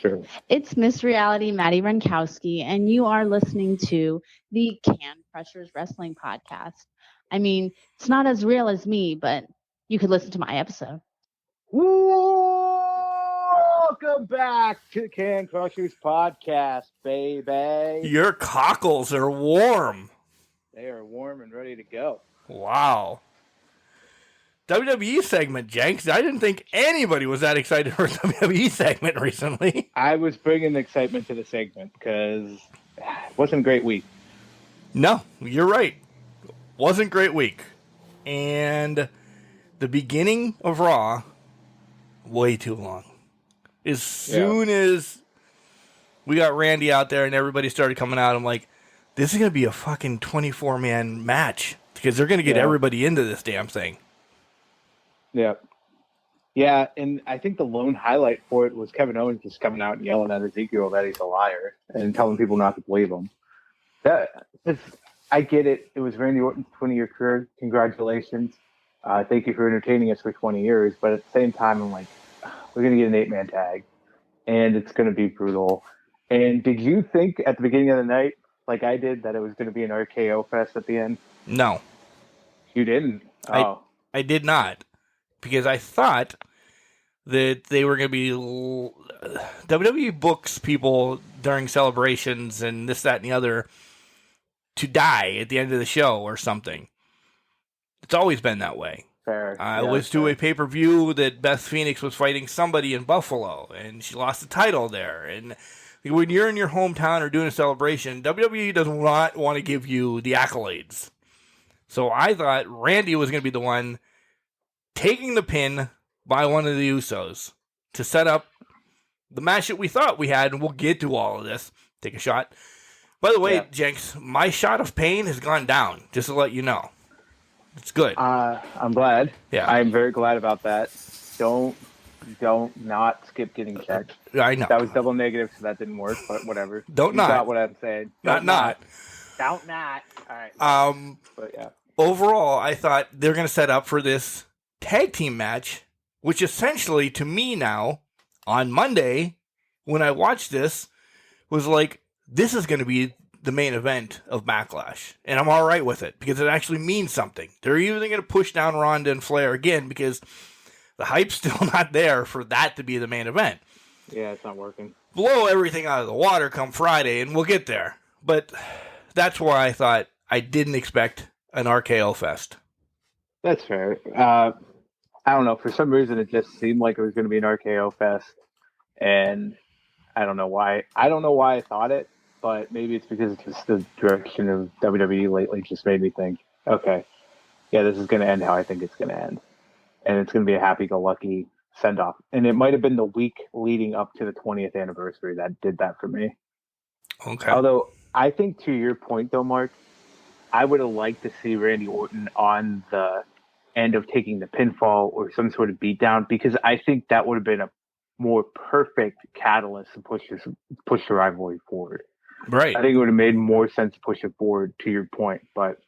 D: Sure.
G: It's Miss Reality, Maddie Renkowski, and you are listening to the Can Crushers Wrestling Podcast. I mean, it's not as real as me, but you could listen to my episode.
D: Welcome back to Can Crushers Podcast, baby.
B: Your cockles are warm.
D: They are warm and ready to go.
B: Wow. WWE segment, Jenks. I didn't think anybody was that excited for a WWE segment recently.
D: I was bringing excitement to the segment because it wasn't a great week.
B: No, you're right. Wasn't a great week. And the beginning of Raw, way too long. As soon as we got Randy out there and everybody started coming out, I'm like, this is going to be a fucking 24-man match because they're going to get everybody into this damn thing.
D: Yeah. Yeah, and I think the lone highlight for it was Kevin Owens just coming out and yelling at Ezekiel that he's a liar and telling people not to believe him. I get it. It was Randy Orton's 20-year career. Congratulations. Thank you for entertaining us for 20 years. But at the same time, I'm like, we're going to get an 8-man tag, and it's going to be brutal. And did you think at the beginning of the night, like I did, that it was going to be an RKO fest at the end?
B: No.
D: You didn't? Oh.
B: I did not. Because I thought that they were going to be... WWE books people during celebrations and this, that, and the other to die at the end of the show or something. It's always been that way.
D: Fair.
B: I was to a pay-per-view that Beth Phoenix was fighting somebody in Buffalo, and she lost the title there. And when you're in your hometown or doing a celebration, WWE does not want to give you the accolades. So I thought Randy was going to be the one taking the pin by one of the Usos to set up the match that we thought we had, and we'll get to all of this. Take a shot. By the way, Jenks, my shot of pain has gone down, just to let you know. It's good.
D: I'm glad.
B: Yeah.
D: I'm very glad about that. Don't not skip getting checked.
B: I know.
D: That was double negative, so that didn't work, but whatever.
B: Don't
D: you
B: not.
D: got what I'm saying.
B: Not.
D: Don't not. All right. But yeah.
B: Overall, I thought they're going to set up for this tag team match, which essentially, to me now, on Monday, when I watched this, was like, this is going to be the main event of Backlash. And I'm all right with it, because it actually means something. They're even going to push down Ronda and Flair again, because the hype's still not there for that to be the main event.
D: Yeah, it's not working.
B: Blow everything out of the water come Friday, and we'll get there. But that's why I thought I didn't expect an RKO fest.
D: That's fair. I don't know. For some reason, it just seemed like it was going to be an RKO fest, and I don't know why. I don't know why I thought it, but maybe it's because it's just the direction of WWE lately just made me think, okay, yeah, this is going to end how I think it's going to end, and it's going to be a happy-go-lucky send-off. And it might have been the week leading up to the 20th anniversary that did that for me.
B: Okay.
D: Although, I think to your point, though, Mark, I would have liked to see Randy Orton on the end of taking the pinfall or some sort of beatdown, because I think that would have been a more perfect catalyst to push the rivalry forward.
B: Right.
D: I think it would have made more sense to push it forward, to your point, but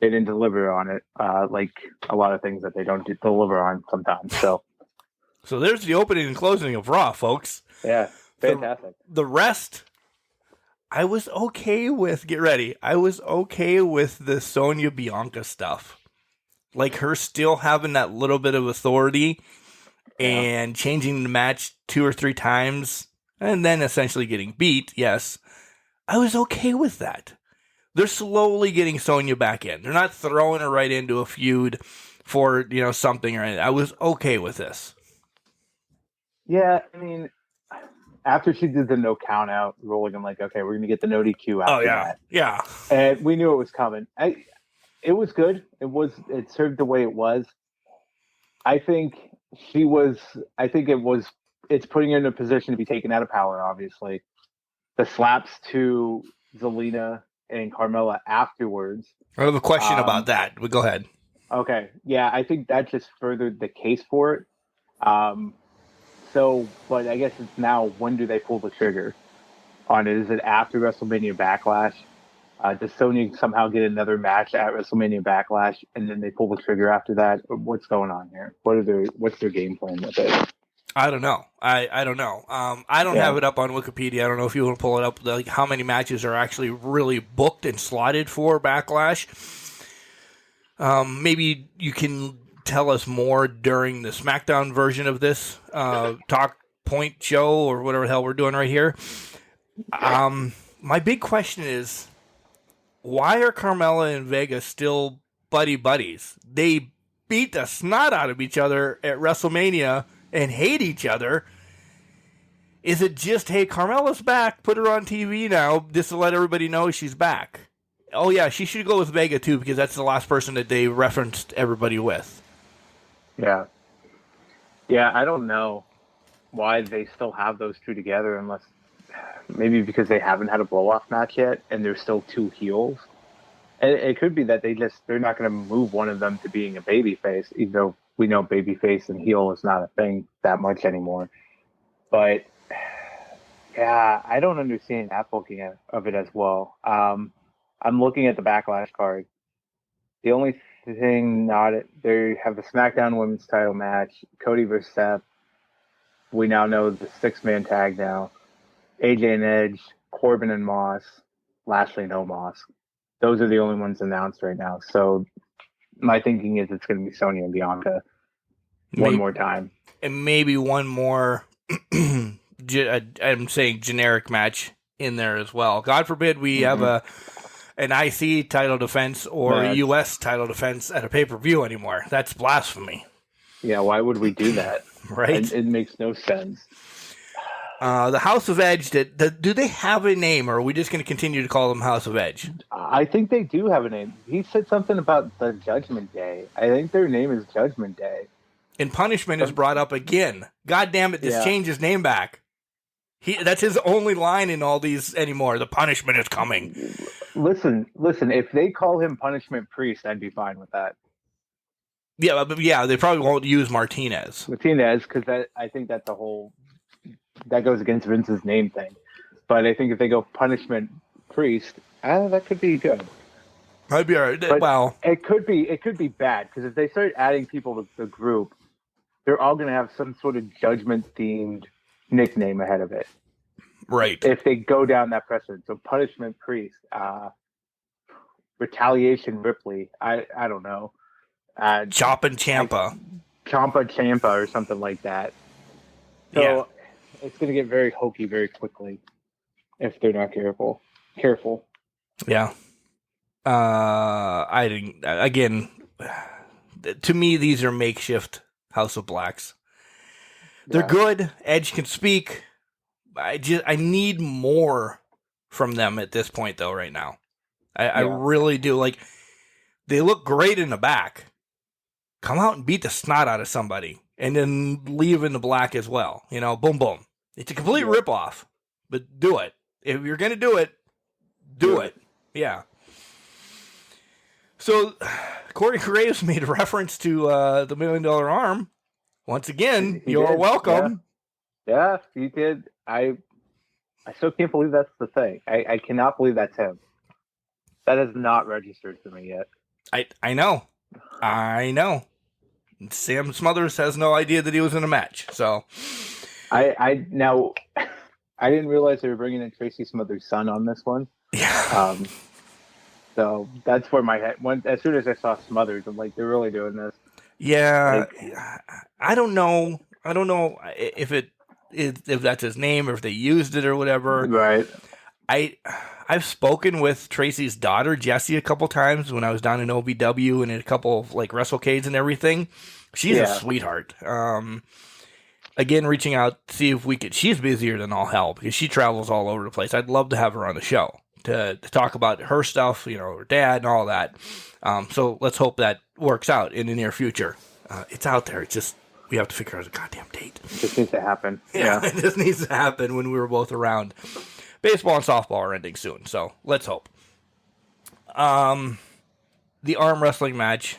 D: they didn't deliver on it, like a lot of things that they don't deliver on sometimes. So
B: there's the opening and closing of Raw, folks.
D: Yeah, fantastic.
B: The rest, I was okay with. Get ready. I was okay with the Sonya Bianca stuff. Like her still having that little bit of authority and changing the match 2 or 3 times and then essentially getting beat. Yes. I was okay with that. They're slowly getting Sonya back in. They're not throwing her right into a feud for, something or anything. I was okay with this.
D: Yeah, I mean, after she did the no count out ruling, I'm like, okay, we're going to get the no DQ after that.
B: Yeah.
D: And we knew it was coming. It was good. It served the way it was. I think it's putting her in a position to be taken out of power, obviously. The slaps to Zelina and Carmella afterwards.
B: I have a question about that. But go ahead.
D: Okay. Yeah, I think that just furthered the case for it. But I guess it's now, when do they pull the trigger on it? Is it after WrestleMania Backlash? Does Sonya somehow get another match at WrestleMania Backlash, and then they pull the trigger after that? What's going on here? What's their game plan with it?
B: I don't know. I don't know. I don't have it up on Wikipedia. I don't know if you want to pull it up. Like how many matches are actually really booked and slotted for Backlash. Maybe you can tell us more during the SmackDown version of this Talk Point show or whatever the hell we're doing right here. My big question is, why are Carmella and Vega still buddies? They beat the snot out of each other at WrestleMania and hate each other. Is it just, hey, Carmella's back, put her on TV now, just to let everybody know she's back? Oh, yeah, she should go with Vega, too, because that's the last person that they referenced everybody with.
D: Yeah. Yeah, I don't know why they still have those two together, unless maybe because they haven't had a blow-off match yet, and they're still two heels. And it could be that they're not going to move one of them to being a babyface, even though we know babyface and heel is not a thing that much anymore. But Yeah, I don't understand that booking of it as well. I'm looking at the Backlash card. The only thing they have a SmackDown Women's Title match, Cody versus Seth. We now know the 6-man tag now. AJ and Edge, Corbin and Moss, Lashley and Omos. Those are the only ones announced right now. So my thinking is it's going to be Sonya and Bianca one more time.
B: And maybe one more, I'm saying generic match in there as well. God forbid we have an IC title defense or a US title defense at a pay-per-view anymore. That's blasphemy.
D: Yeah, why would we do that?
B: Right?
D: It makes no sense.
B: The House of Edge, do they have a name, or are we just going to continue to call them House of Edge?
D: I think they do have a name. He said something about the Judgment Day. I think their name is Judgment Day.
B: And Punishment is brought up again. God damn it, just change his name back. That's his only line in all these anymore. The Punishment is coming.
D: Listen. If they call him Punishment Priest, I'd be fine with that.
B: Yeah, but they probably won't use Martinez,
D: because I think that's a whole that goes against Vince's name thing. But I think if they go Punishment Priest, that could be good.
B: I'd be all right.
D: But
B: well,
D: it could be bad because if they start adding people to the group, they're all going to have some sort of Judgment themed nickname ahead of it.
B: Right.
D: If they go down that precedent, so Punishment Priest, Retaliation Ripley, I don't know.
B: Choppin' Champa.
D: Champa Champa or something like that. So it's going to get very hokey very quickly if they're not careful.
B: Yeah. I didn't. Again, to me, these are makeshift House of Blacks. They're good. Edge can speak. I need more from them at this point, though. Right now, I really do. Like, they look great in the back. Come out and beat the snot out of somebody, and then leave in the black as well. You know, boom, boom. It's a complete ripoff, but do it. If you're gonna do it, do it. Yeah. So, Corey Graves made a reference to the $1 Million Arm. Once again, you're welcome.
D: Yeah, he did. I still can't believe that's the thing. I cannot believe that's him. That has not registered to me yet.
B: I know. Sam Smothers has no idea that he was in a match. So,
D: I didn't realize they were bringing in Tracy Smothers' son on this one.
B: Yeah.
D: So that's where my head went. As soon as I saw Smothers, I'm like, they're really doing this.
B: Yeah. I don't know if that's his name or if they used it or whatever.
D: Right.
B: I've spoken with Tracy's daughter, Jessie, a couple times when I was down in OVW and in a couple of like WrestleCades and everything. She's a sweetheart. Again, reaching out to see if we could. She's busier than all hell because she travels all over the place. I'd love to have her on the show to talk about her stuff, her dad and all that. So let's hope that works out in the near future. It's out there. It's just we have to figure out a goddamn date.
D: It just needs to happen.
B: Yeah, it just needs to happen when we were both around. Baseball and softball are ending soon, so let's hope. The arm wrestling match.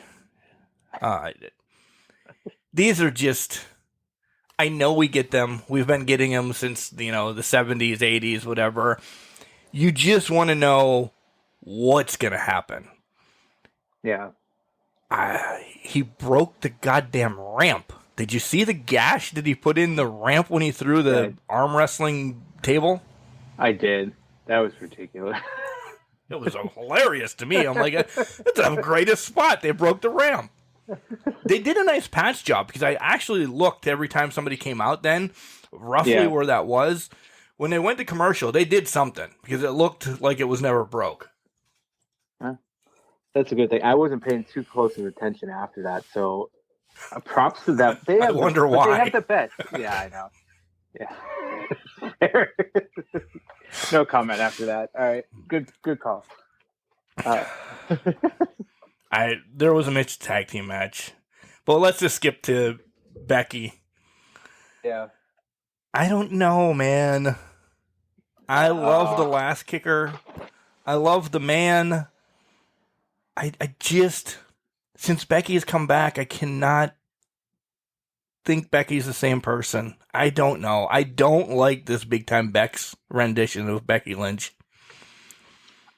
B: These are just... I know we get them. We've been getting them since, the 70s, 80s, whatever. You just want to know what's going to happen.
D: Yeah.
B: He broke the goddamn ramp. Did you see the gash? Did he put in the ramp when he threw the arm wrestling table?
D: I did. That was ridiculous.
B: It was hilarious to me. I'm like, that's the greatest spot. They broke the ramp. They did a nice patch job because I actually looked every time somebody came out then, roughly where that was. When they went to commercial, they did something because it looked like it was never broke.
D: That's a good thing. I wasn't paying too close of attention after that, so props to them.
B: I wonder why.
D: They have the best. Yeah, I know. Yeah. No comment after that. All right. Good call.
B: There was a mixed tag team match, but let's just skip to Becky.
D: Yeah.
B: I don't know, man. I love the last kicker. I love the man. I just, since Becky has come back, I cannot think Becky's the same person. I don't know. I don't like this Big Time Beck's rendition of Becky Lynch.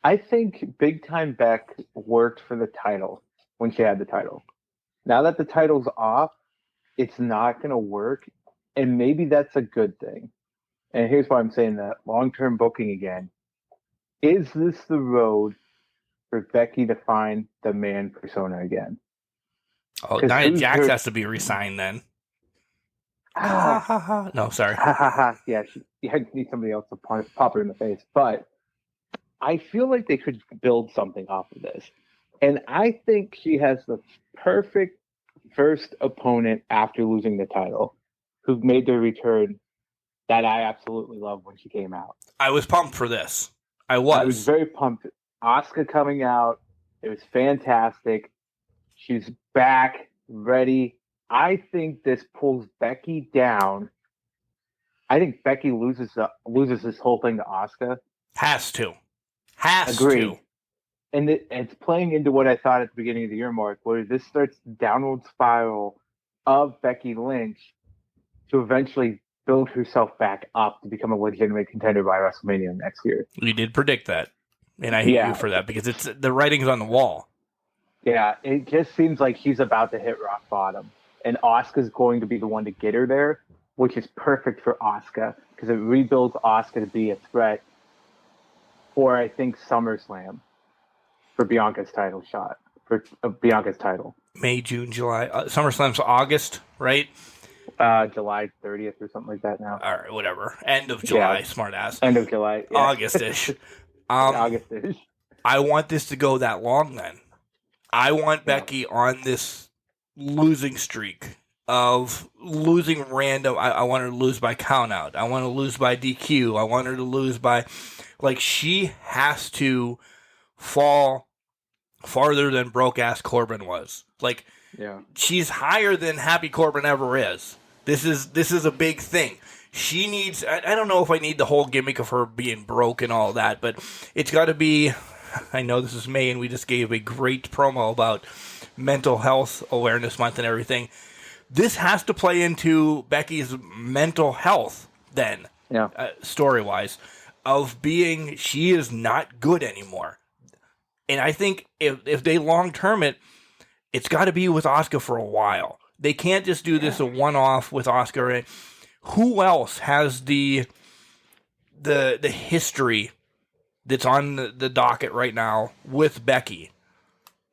D: I think Big Time Beck worked for the title when she had the title. Now that the title's off, it's not going to work, and maybe that's a good thing. And here's why I'm saying that. Long-term booking again. Is this the road for Becky to find the man persona again?
B: Oh, Nia Jax has to be re-signed then. No, sorry.
D: Yeah, I need somebody else to pop her in the face. But I feel like they could build something off of this. And I think she has the perfect first opponent after losing the title who made their return that I absolutely loved when she came out.
B: I was pumped for this. I
D: was very pumped. Asuka coming out. It was fantastic. She's back, ready. I think this pulls Becky down. I think Becky loses this whole thing to Asuka.
B: Has to.
D: Agreed.
B: To.
D: And it's playing into what I thought at the beginning of the year, Mark, where this starts the downward spiral of Becky Lynch to eventually build herself back up to become a legitimate contender by WrestleMania next year.
B: We did predict that. And I hate you for that because it's the writing's on the wall.
D: Yeah, it just seems like she's about to hit rock bottom. And Asuka's going to be the one to get her there, which is perfect for Asuka because it rebuilds Asuka to be a threat for, I think, SummerSlam for Bianca's title shot, for Bianca's title.
B: May, June, July. SummerSlam's August, right?
D: July 30th or something like that now.
B: All right, whatever. End of July, smart ass.
D: End of July. Yeah.
B: August-ish.
D: August-ish.
B: I want this to go that long then. I want Becky on this losing streak of losing random. I want her to lose by countout. I want her to lose by DQ. I want her to lose by... Like, she has to fall farther than broke-ass Corbin was. Like, she's higher than Happy Corbin ever is. This is a big thing. She needs... I don't know if I need the whole gimmick of her being broke and all that, but it's got to be... I know this is May, and we just gave a great promo about Mental Health Awareness Month and everything. This has to play into Becky's mental health then, story-wise, of being she is not good anymore. And I think if they long-term it, it's got to be with Asuka for a while. They can't just do this a one-off with Asuka. Who else has the history that's on the docket right now with Becky?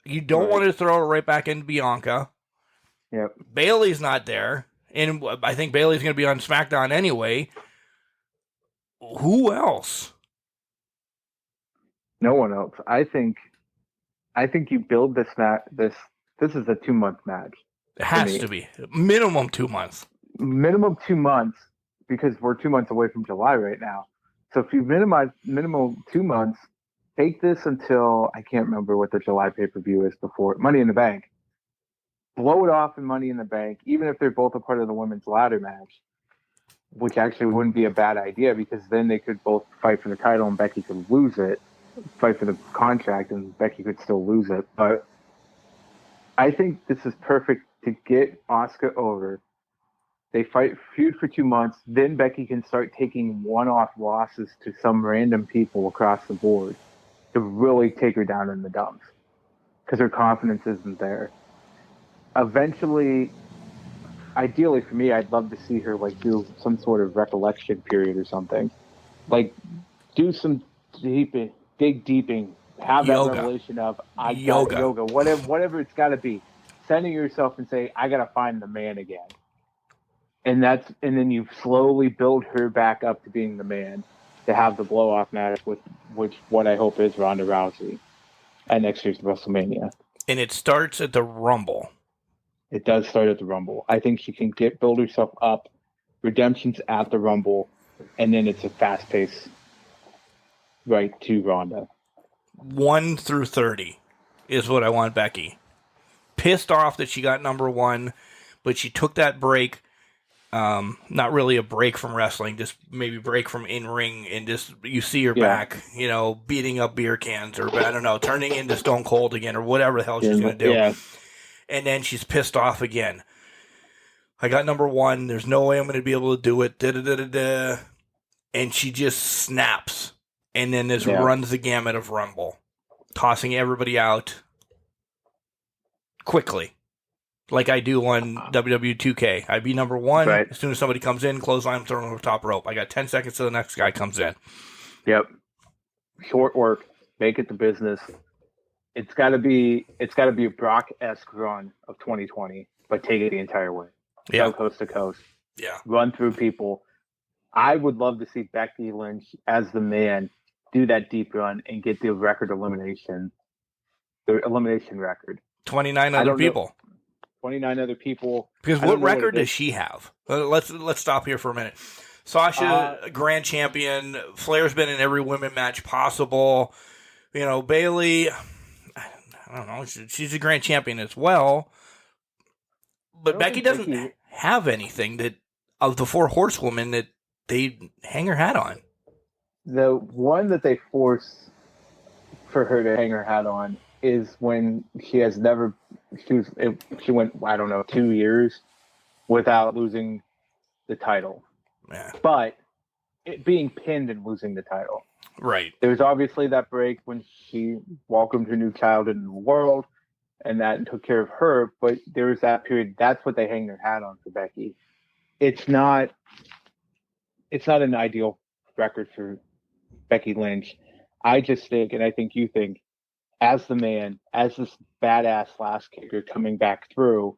B: You don't want to throw her right back into Bianca.
D: Yep.
B: Bayley's not there. And I think Bayley's going to be on SmackDown anyway. Who else?
D: No one else. I think you build this match. This is a 2-month match.
B: It has to be. Minimum 2 months.
D: Minimum 2 months because we're 2 months away from July right now. So if you minimum 2 months, take this until, I can't remember what the July pay-per-view is before, Money in the Bank. Blow it off in Money in the Bank, even if they're both a part of the women's ladder match, which actually wouldn't be a bad idea because then they could both fight for the title and Becky could lose it, fight for the contract and Becky could still lose it. But I think this is perfect to get Asuka over. They feud for 2 months, then Becky can start taking one-off losses to some random people across the board to really take her down in the dumps because her confidence isn't there. Eventually, ideally for me, I'd love to see her do some sort of recollection period or something. Like, do some dig deeping, have that revelation of yoga, whatever it's got to be. Centering yourself and say, I got to find the man again. And then you slowly build her back up to being the man to have the blow-off match with what I hope is Ronda Rousey at next year's WrestleMania.
B: And it starts at the Rumble.
D: It does start at the Rumble. I think she can build herself up. Redemption's at the Rumble, and then it's a fast pace right to Ronda.
B: 1 through 30 is what I want Becky. Pissed off that she got number 1, but she took that break. Not really a break from wrestling, just maybe break from in-ring, and just you see her back, beating up beer cans or, I don't know, turning into Stone Cold again or whatever the hell she's going to do. Yeah. And then she's pissed off again. I got number 1. There's no way I'm going to be able to do it. Da-da-da-da-da. And she just snaps. And then this runs the gamut of Rumble, tossing everybody out quickly. Like I do on WWE 2K. I be number 1. Right. As soon as somebody comes in, clothesline, throw them over the top rope. I got 10 seconds till the next guy comes in.
D: Yep. Short work. Make it the business. It's got to be a Brock-esque run of 2020, but take it the entire way.
B: Yeah.
D: Go coast to coast.
B: Yeah.
D: Run through people. I would love to see Becky Lynch as the man do that deep run and get the elimination record.
B: 29 other people.
D: 29 other people.
B: Because what record does she have? Let's stop here for a minute. Sasha, grand champion. Flair's been in every women match possible. Bayley, I don't know. She's a grand champion as well. But Becky doesn't have anything that of the 4 horsewomen that they hang her hat on.
D: The one that they force for her to hang her hat on is when she went, I don't know, 2 years without losing the title.
B: Yeah.
D: But it being pinned and losing the title.
B: Right.
D: There's obviously that break when she welcomed her new child into the world, and that took care of her. But there was that period. That's what they hang their hat on for Becky. It's not an ideal record for Becky Lynch. I just think, and I think you think, as the man, as this badass last kicker coming back through,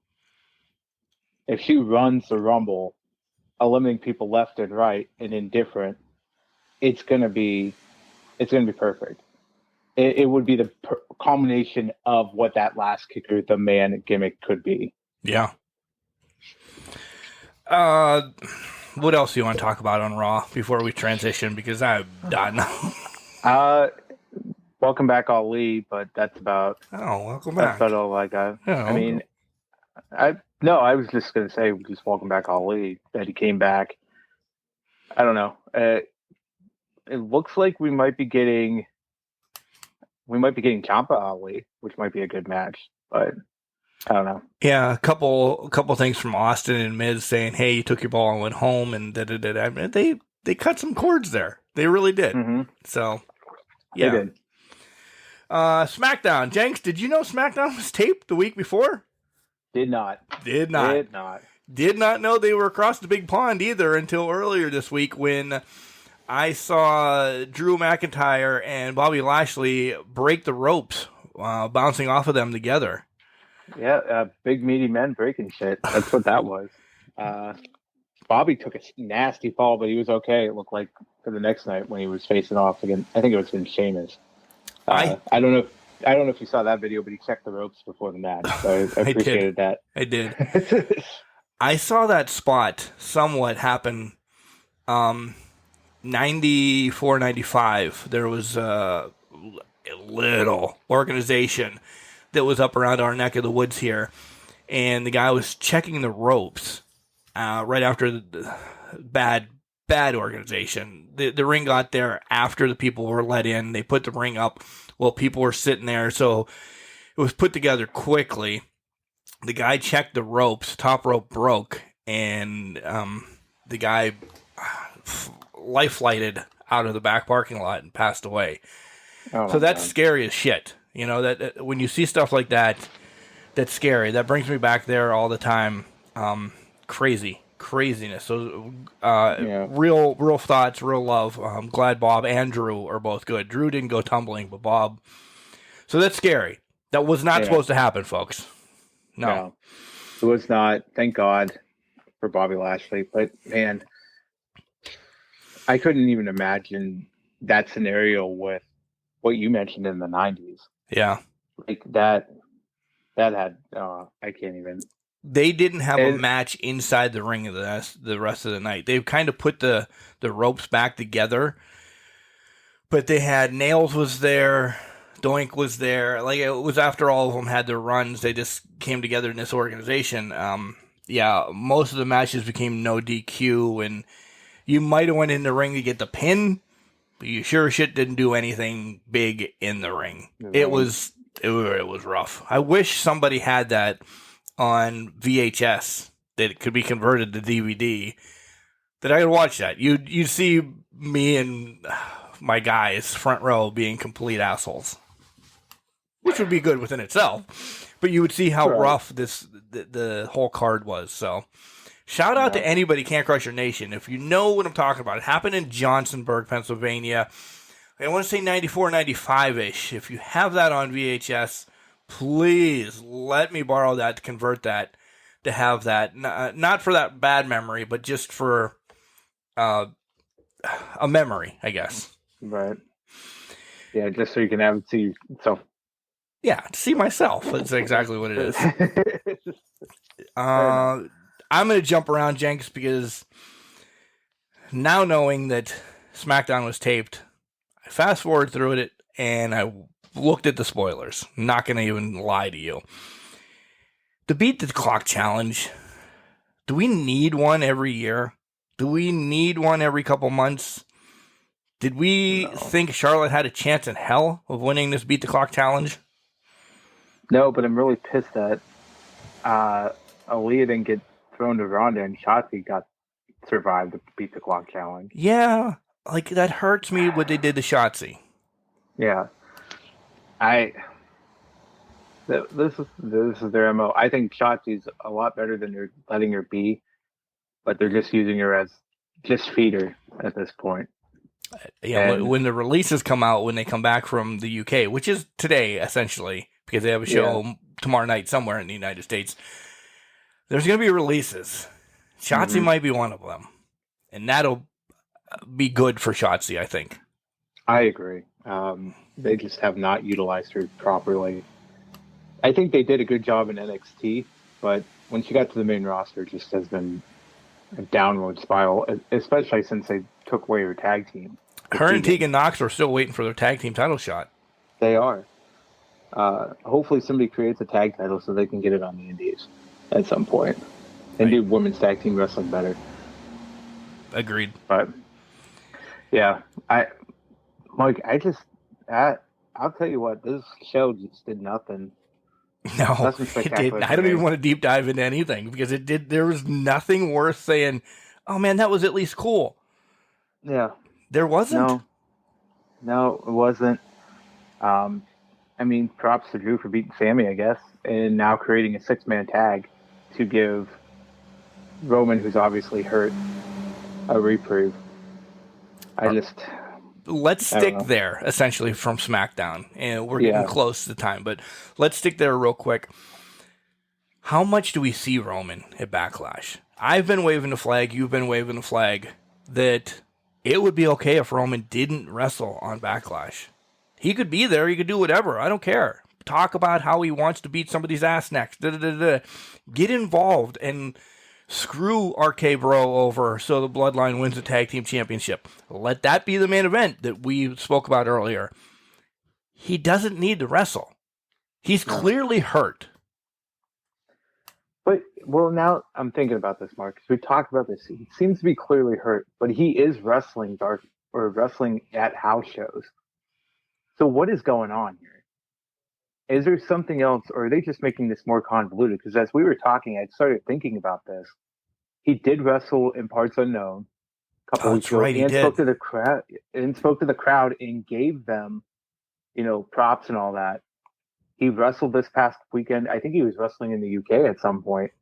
D: if she runs the Rumble, eliminating people left and right and indifferent, it's gonna be perfect. It would be the culmination of what that last kicker, the man gimmick, could be.
B: Yeah. What else do you want to talk about on Raw before we transition? Because I'm done.
D: Welcome back, Ali, but that's about.
B: Oh, welcome back.
D: That's about all I got.
B: Oh,
D: I mean, I was just gonna say, just welcome back, Ali. That he came back. I don't know. It looks like we might be getting Ciampa Ali, which might be a good match, but I don't know.
B: Yeah, a couple things from Austin and Miz saying, "Hey, you took your ball and went home," and da-da-da-da. I mean, they cut some cords there. They really did.
D: Mm-hmm.
B: So, yeah.
D: They did.
B: SmackDown. Jenks, did you know SmackDown was taped the week before?
D: Did not.
B: Did not know they were across the big pond either until earlier this week when I saw Drew McIntyre and Bobby Lashley break the ropes, bouncing off of them together.
D: Yeah, big meaty men breaking shit. That's what that was. Bobby took a nasty fall, but he was okay. It looked like for the next night when he was facing off again. I think it was against Sheamus. I don't know if you saw that video, but he checked the ropes before the match. So I appreciated that.
B: I did. I saw that spot somewhat happen. 94, 95. There was a little organization that was up around our neck of the woods here, and the guy was checking the ropes right after the bad organization. The ring got there after the people were let in. They put the ring up while people were sitting there, so it was put together quickly. The guy checked the ropes, top rope broke, and the guy life flighted out of the back parking lot and passed away. So that's scary as shit. You know, that when you see stuff like that, that's scary. That brings me back there all the time. Craziness. So, real thoughts, real love. I'm glad Bob and Drew are both good. Drew didn't go tumbling, but Bob. So that's scary. That was not supposed to happen, folks. No,
D: it was not. Thank God for Bobby Lashley. But man, I couldn't even imagine that scenario with what you mentioned in the 90s.
B: Yeah.
D: Like that had, I can't even.
B: They didn't have a match inside the ring the rest of the night. They kind of put the ropes back together, but they had Nails was there, Doink was there. Like it was after all of them had their runs, they just came together in this organization. Most of the matches became no DQ, and you might have went in the ring to get the pin, but you sure as shit didn't do anything big in the ring. It was rough. I wish somebody had that on VHS that could be converted to DVD, that I could watch that. You'd see me and my guys front row being complete assholes, which would be good within itself. But you would see how rough the whole card was. So shout out to anybody Can't Crush Your Nation. If you know what I'm talking about, it happened in Johnsonburg, Pennsylvania. I want to say 94, 95-ish. If you have that on VHS, please let me borrow that to convert that, to have that. Not for that bad memory, but just for a memory, I guess.
D: Right. Yeah, just so you can have it see yourself.
B: Yeah, to see myself. That's exactly what it is. I'm going to jump around, Jenks, because now knowing that SmackDown was taped, I fast forward through it and I looked at the spoilers. I'm not going to even lie to you. The Beat the Clock challenge, do we need one every year? Do we need one every couple months? Did we think Charlotte had a chance in hell of winning this Beat the Clock challenge?
D: No, but I'm really pissed that Aaliyah didn't get thrown to Ronda and Shotzi survived the Beat the Clock challenge.
B: Yeah, like that hurts me what they did to Shotzi.
D: Yeah, this is their MO. I think Shotzi's a lot better than they're letting her be, but they're just using her as just feeder at this point.
B: Yeah, when the releases come out, when they come back from the UK, which is today essentially, because they have a show tomorrow night somewhere in the United States, there's going to be releases. Shotzi might be one of them, and that'll be good for Shotzi, I think.
D: I agree. They just have not utilized her properly. I think they did a good job in NXT, but when she got to the main roster, it just has been a downward spiral, especially since they took away her tag team.
B: Her and Tegan Nox are still waiting for their tag team title shot.
D: They are. Hopefully somebody creates a tag title so they can get it on the indies at some point and do women's tag team wrestling better.
B: Agreed.
D: But yeah, Mike, I'll tell you what, this show just did nothing.
B: No, it didn't. I don't even want to deep dive into anything because it did. There was nothing worth saying, oh man, that was at least cool.
D: Yeah.
B: There wasn't?
D: No, it wasn't. I mean, props to Drew for beating Sammy, I guess, and now creating a 6-man tag to give Roman, who's obviously hurt, a reprieve.
B: Let's stick there, essentially, from SmackDown. And we're getting close to the time, but let's stick there real quick. How much do we see Roman at Backlash? I've been waving the flag, you've been waving the flag, that it would be okay if Roman didn't wrestle on Backlash. He could be there, he could do whatever, I don't care. Talk about how he wants to beat somebody's ass next. Get involved and screw RK Bro over so the Bloodline wins the tag team championship. Let that be the main event that we spoke about earlier. He doesn't need to wrestle. He's clearly hurt.
D: But, well, now I'm thinking about this, Mark, because we talked about this. He seems to be clearly hurt, but he is wrestling wrestling at house shows. So what is going on here? Is there something else, or are they just making this more convoluted? Because as we were talking, I started thinking about this. He did wrestle in Parts Unknown a couple weeks ago, and spoke to the crowd, and gave them, props and all that. He wrestled this past weekend. I think he was wrestling in the UK at some point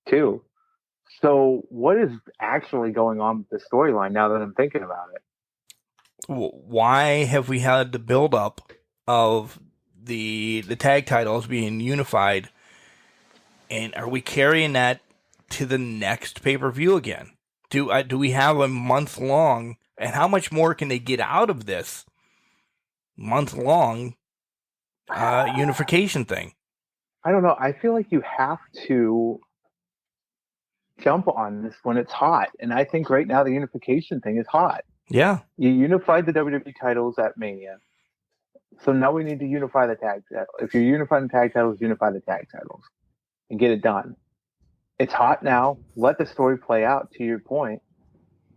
D: too. So what is actually going on with the storyline now that I'm thinking about it?
B: Why have we had the build-up of the tag titles being unified, and are we carrying that to the next pay-per-view again? Do we have a month-long, and how much more can they get out of this month-long unification thing?
D: I don't know. I feel like you have to jump on this when it's hot, and I think right now the unification thing is hot.
B: Yeah.
D: You unified the WWE titles at Mania. So now we need to unify the tag titles. If you're unifying the tag titles, unify the tag titles and get it done. It's hot now. Let the story play out, to your point.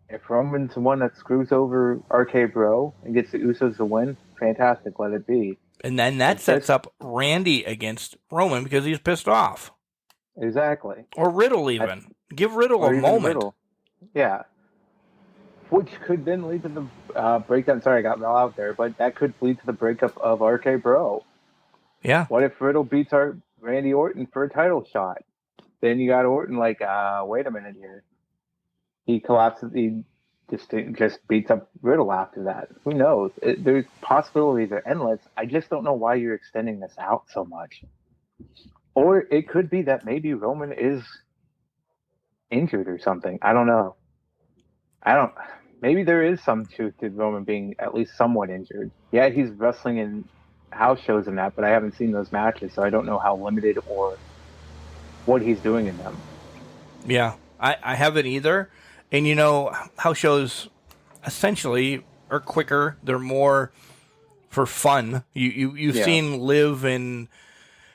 D: If Roman's the one that screws over RK Bro and gets the Usos to win, fantastic, let it be.
B: And then that sets up Randy against Roman because he's pissed off.
D: Exactly.
B: Or Riddle even. Give Riddle
D: or
B: a
D: even
B: moment.
D: Riddle. Yeah. Which could then lead to the breakdown. Sorry, I got Mel out there, but that could lead to the breakup of RK Bro.
B: Yeah.
D: What if Riddle beats Randy Orton for a title shot? Then you got Orton like, wait a minute here. He collapses. He just beats up Riddle after that. Who knows? There's possibilities are endless. I just don't know why you're extending this out so much. Or it could be that maybe Roman is injured or something. I don't know. Maybe there is some truth to Roman being at least somewhat injured. Yeah, he's wrestling in house shows and that, but I haven't seen those matches, so I don't know how limited or what he's doing in them.
B: Yeah, I haven't either. And house shows essentially are quicker. They're more for fun. You've seen Liv and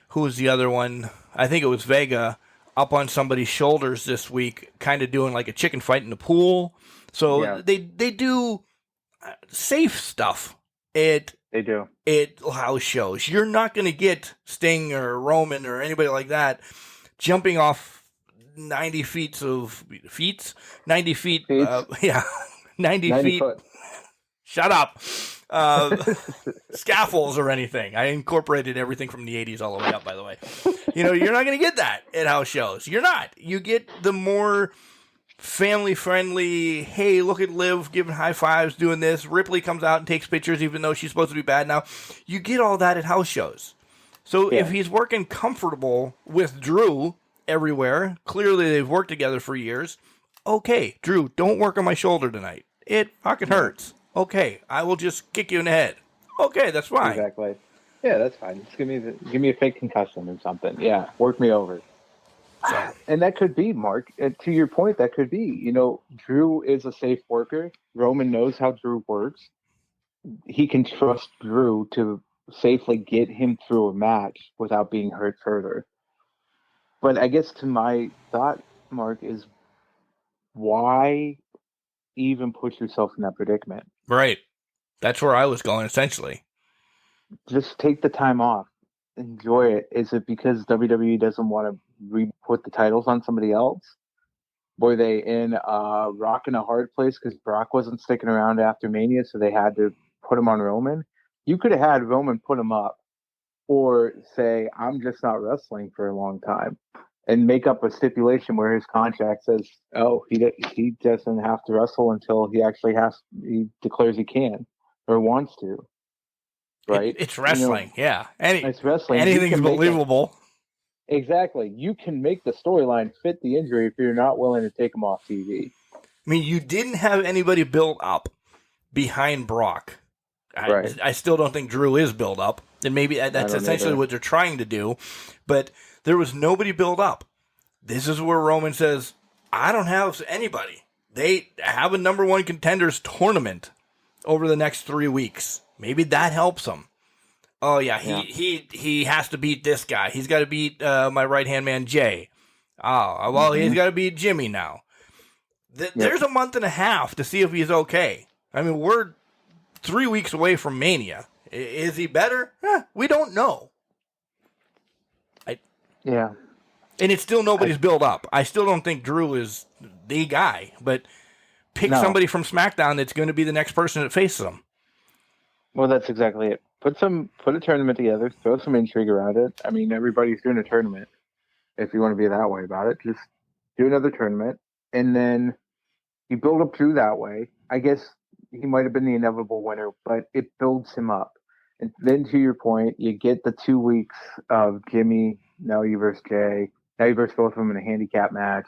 B: who was the other one? I think it was Vega up on somebody's shoulders this week, kind of doing like a chicken fight in the pool. So they do safe stuff at house shows. You're not going to get Sting or Roman or anybody like that jumping off 90 feet. 90 feet. 90 feet.
D: Foot.
B: Shut up. Scaffolds or anything. I incorporated everything from the 80s all the way up, by the way. You're not going to get that at house shows. You're not. You get the more family-friendly, hey, look at Liv giving high fives, doing this. Ripley comes out and takes pictures even though she's supposed to be bad now. You get all that at house shows. So if he's working comfortable with Drew everywhere, clearly they've worked together for years. Okay, Drew, don't work on my shoulder tonight. It fucking hurts. Okay, I will just kick you in the head. Okay, that's fine.
D: Exactly. Yeah, that's fine. Just give me a fake concussion or something. Yeah, work me over. So. And that could be, Mark. To your point, that could be. Drew is a safe worker. Roman knows how Drew works. He can trust Drew to safely get him through a match without being hurt further. But I guess to my thought, Mark, is why even put yourself in that predicament?
B: Right. That's where I was going, essentially.
D: Just take the time off. Enjoy it. Is it because WWE doesn't want to put the titles on somebody else? Were they in a rock and a hard place because Brock wasn't sticking around after Mania, so they had to put him on Roman? You could have had Roman put him up, or say, I'm just not wrestling for a long time, and make up a stipulation where his contract says, oh, he doesn't have to wrestle until he declares he can or wants to. Right?
B: It's wrestling, yeah.
D: It's wrestling.
B: Anything's believable.
D: Exactly. You can make the storyline fit the injury if you're not willing to take him off TV.
B: I mean, you didn't have anybody built up behind Brock. I still don't think Drew is built up, and maybe that's essentially what they're trying to do, but there was nobody built up. This is where Roman says, I don't have anybody. They have a number one contenders tournament over the next 3 weeks. Maybe that helps him. Oh, yeah, he has to beat this guy. He's got to beat my right-hand man, Jay. Oh, well, he's got to beat Jimmy now. There's a month and a half to see if he's okay. I mean, we're 3 weeks away from Mania. Is he better? We don't know.
D: Yeah.
B: And it's still nobody's built up. I still don't think Drew is the guy, but pick somebody from SmackDown that's going to be the next person that faces him.
D: Well, that's exactly it. Put a tournament together, throw some intrigue around it. I mean, everybody's doing a tournament. If you want to be that way about it, just do another tournament, and then you build up through that way. I guess he might have been the inevitable winner, but it builds him up. And then to your point, you get the 2 weeks of Jimmy, now you versus Jay, now you versus both of them in a handicap match.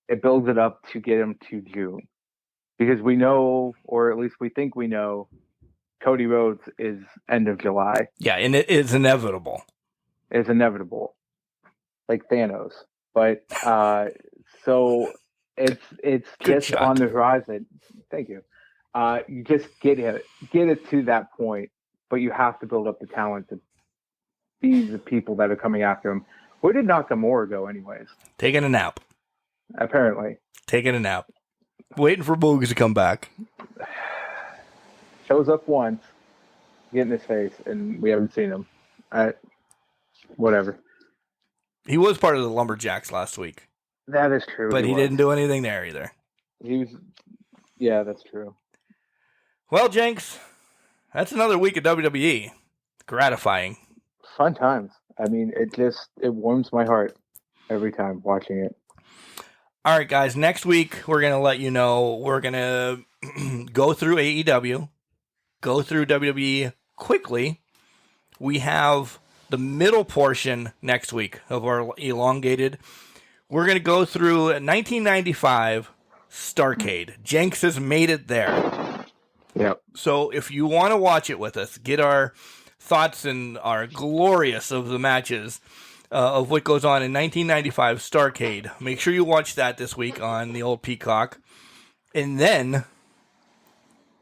D: It builds it up to get him to June. Because we know, or at least we think we know, Cody Rhodes is end of July.
B: Yeah, and it is inevitable.
D: It's inevitable. Like Thanos. But so it's just
B: shot.
D: on the horizon. Thank you. You just get it to that point, but you have to build up the talent to be the people that are coming after him. Where did Nakamura go anyways?
B: Taking a nap.
D: Apparently.
B: Taking a nap. Waiting for Boogs to come back.
D: Shows up once, get in his face, and we haven't seen him. Whatever.
B: He was part of the Lumberjacks last week.
D: That is true.
B: But he didn't do anything there either.
D: Yeah, that's true.
B: Well, Jenks, that's another week of WWE. Gratifying.
D: Fun times. I mean, it warms my heart every time watching it.
B: All right, guys, next week we're going to let you know we're going to go through AEW, go through WWE quickly. We have the middle portion next week of our elongated. We're going to go through 1995 Starrcade. Jenks has made it there.
D: Yep.
B: So if you want to watch it with us, get our thoughts and our glorious of the matches of what goes on in 1995 Starrcade. Make sure you watch that this week on the old Peacock. And then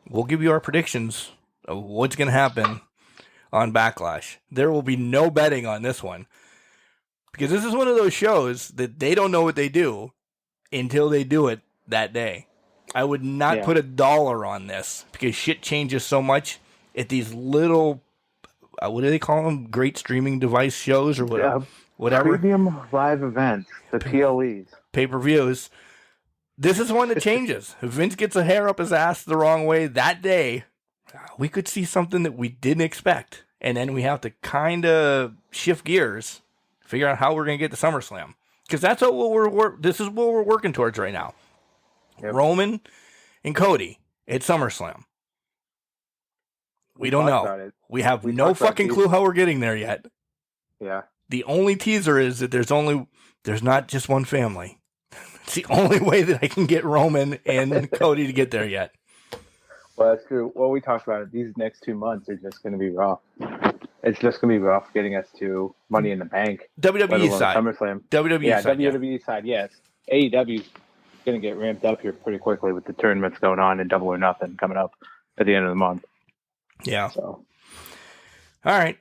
B: we'll give you our predictions of what's going to happen on Backlash. There will be no betting on this one. Because this is one of those shows that they don't know what they do until they do it that day. I would not put $1 on this because shit changes so much at these little, what do they call them? Great streaming device shows or whatever.
D: Premium live events, the PLEs.
B: Pay-per-views. This is one that changes. If Vince gets a hair up his ass the wrong way that day, we could see something that we didn't expect. And then we have to kind of shift gears, figure out how we're going to get to SummerSlam. Because that's what this is what we're working towards right now. Yep. Roman and Cody at SummerSlam. We don't know. We have no fucking clue how we're getting there yet.
D: Yeah.
B: The only teaser is that there's not just one family. It's the only way that I can get Roman and Cody to get there yet.
D: Well, that's true. Well, we talked about it. These next 2 months are just going to be rough. It's just going to be rough getting us to Money in the Bank.
B: WWE side.
D: SummerSlam.
B: WWE side.
D: WWE side, yes. AEW's going to get ramped up here pretty quickly with the tournaments going on and Double or Nothing coming up at the end of the month.
B: Yeah.
D: So.
B: All right.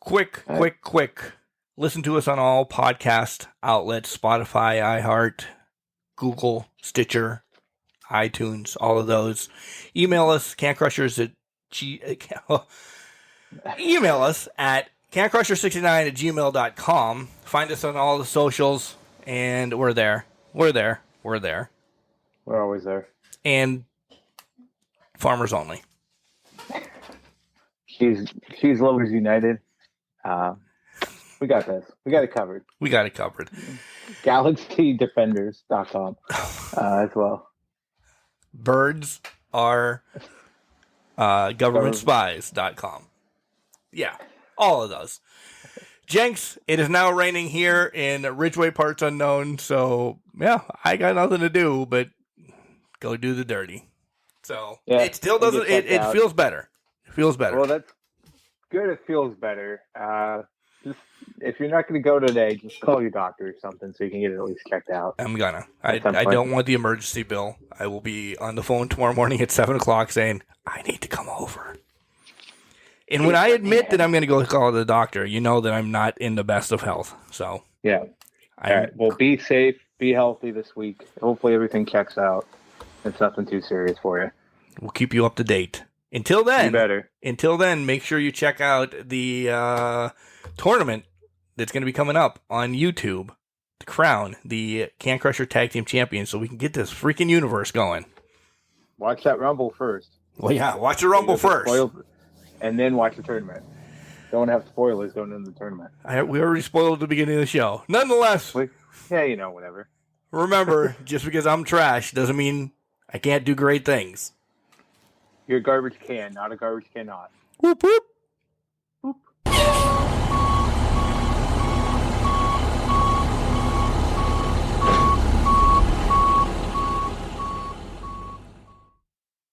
B: Quick. Listen to us on all podcast outlets, Spotify, iHeart, Google, Stitcher, iTunes, all of those. Email us, email us at cancrusher69@gmail.com. Find us on all the socials, and we're there. We're
D: always there.
B: And Farmers Only.
D: She's Lovers United. We got this. We got it covered. GalaxyDefenders.com as well.
B: Birds are governmentspies.com. Yeah, all of those. Jenks, it is now raining here in Ridgeway Parts Unknown, so yeah, I got nothing to do but go do the dirty. So it still doesn't. It feels better. It feels better.
D: Well, that's good. It feels better. Just if you're not going to go today, just call your doctor or something so you can get it at least checked out.
B: I'm gonna. I don't want the emergency bill. I will be on the phone tomorrow morning at 7:00 saying I need to come over. And when I admit that I'm going to go call the doctor, you know that I'm not in the best of health. So
D: yeah. All right. Well, be safe, be healthy this week. Hopefully everything checks out. It's nothing too serious for you.
B: We'll keep you up to date. Until then,
D: better.
B: Make sure you check out the tournament that's going to be coming up on YouTube to crown the Can Crusher Tag Team Champions so we can get this freaking universe going.
D: Watch that Rumble first.
B: Well, yeah, watch the Rumble first.
D: And then watch the tournament. Don't have spoilers going into the tournament.
B: We already spoiled at the beginning of the show. Nonetheless.
D: Whatever.
B: Remember, just because I'm trash doesn't mean I can't do great things.
D: You're a garbage can, not a garbage cannot.
B: Whoop, whoop.
D: Whoop.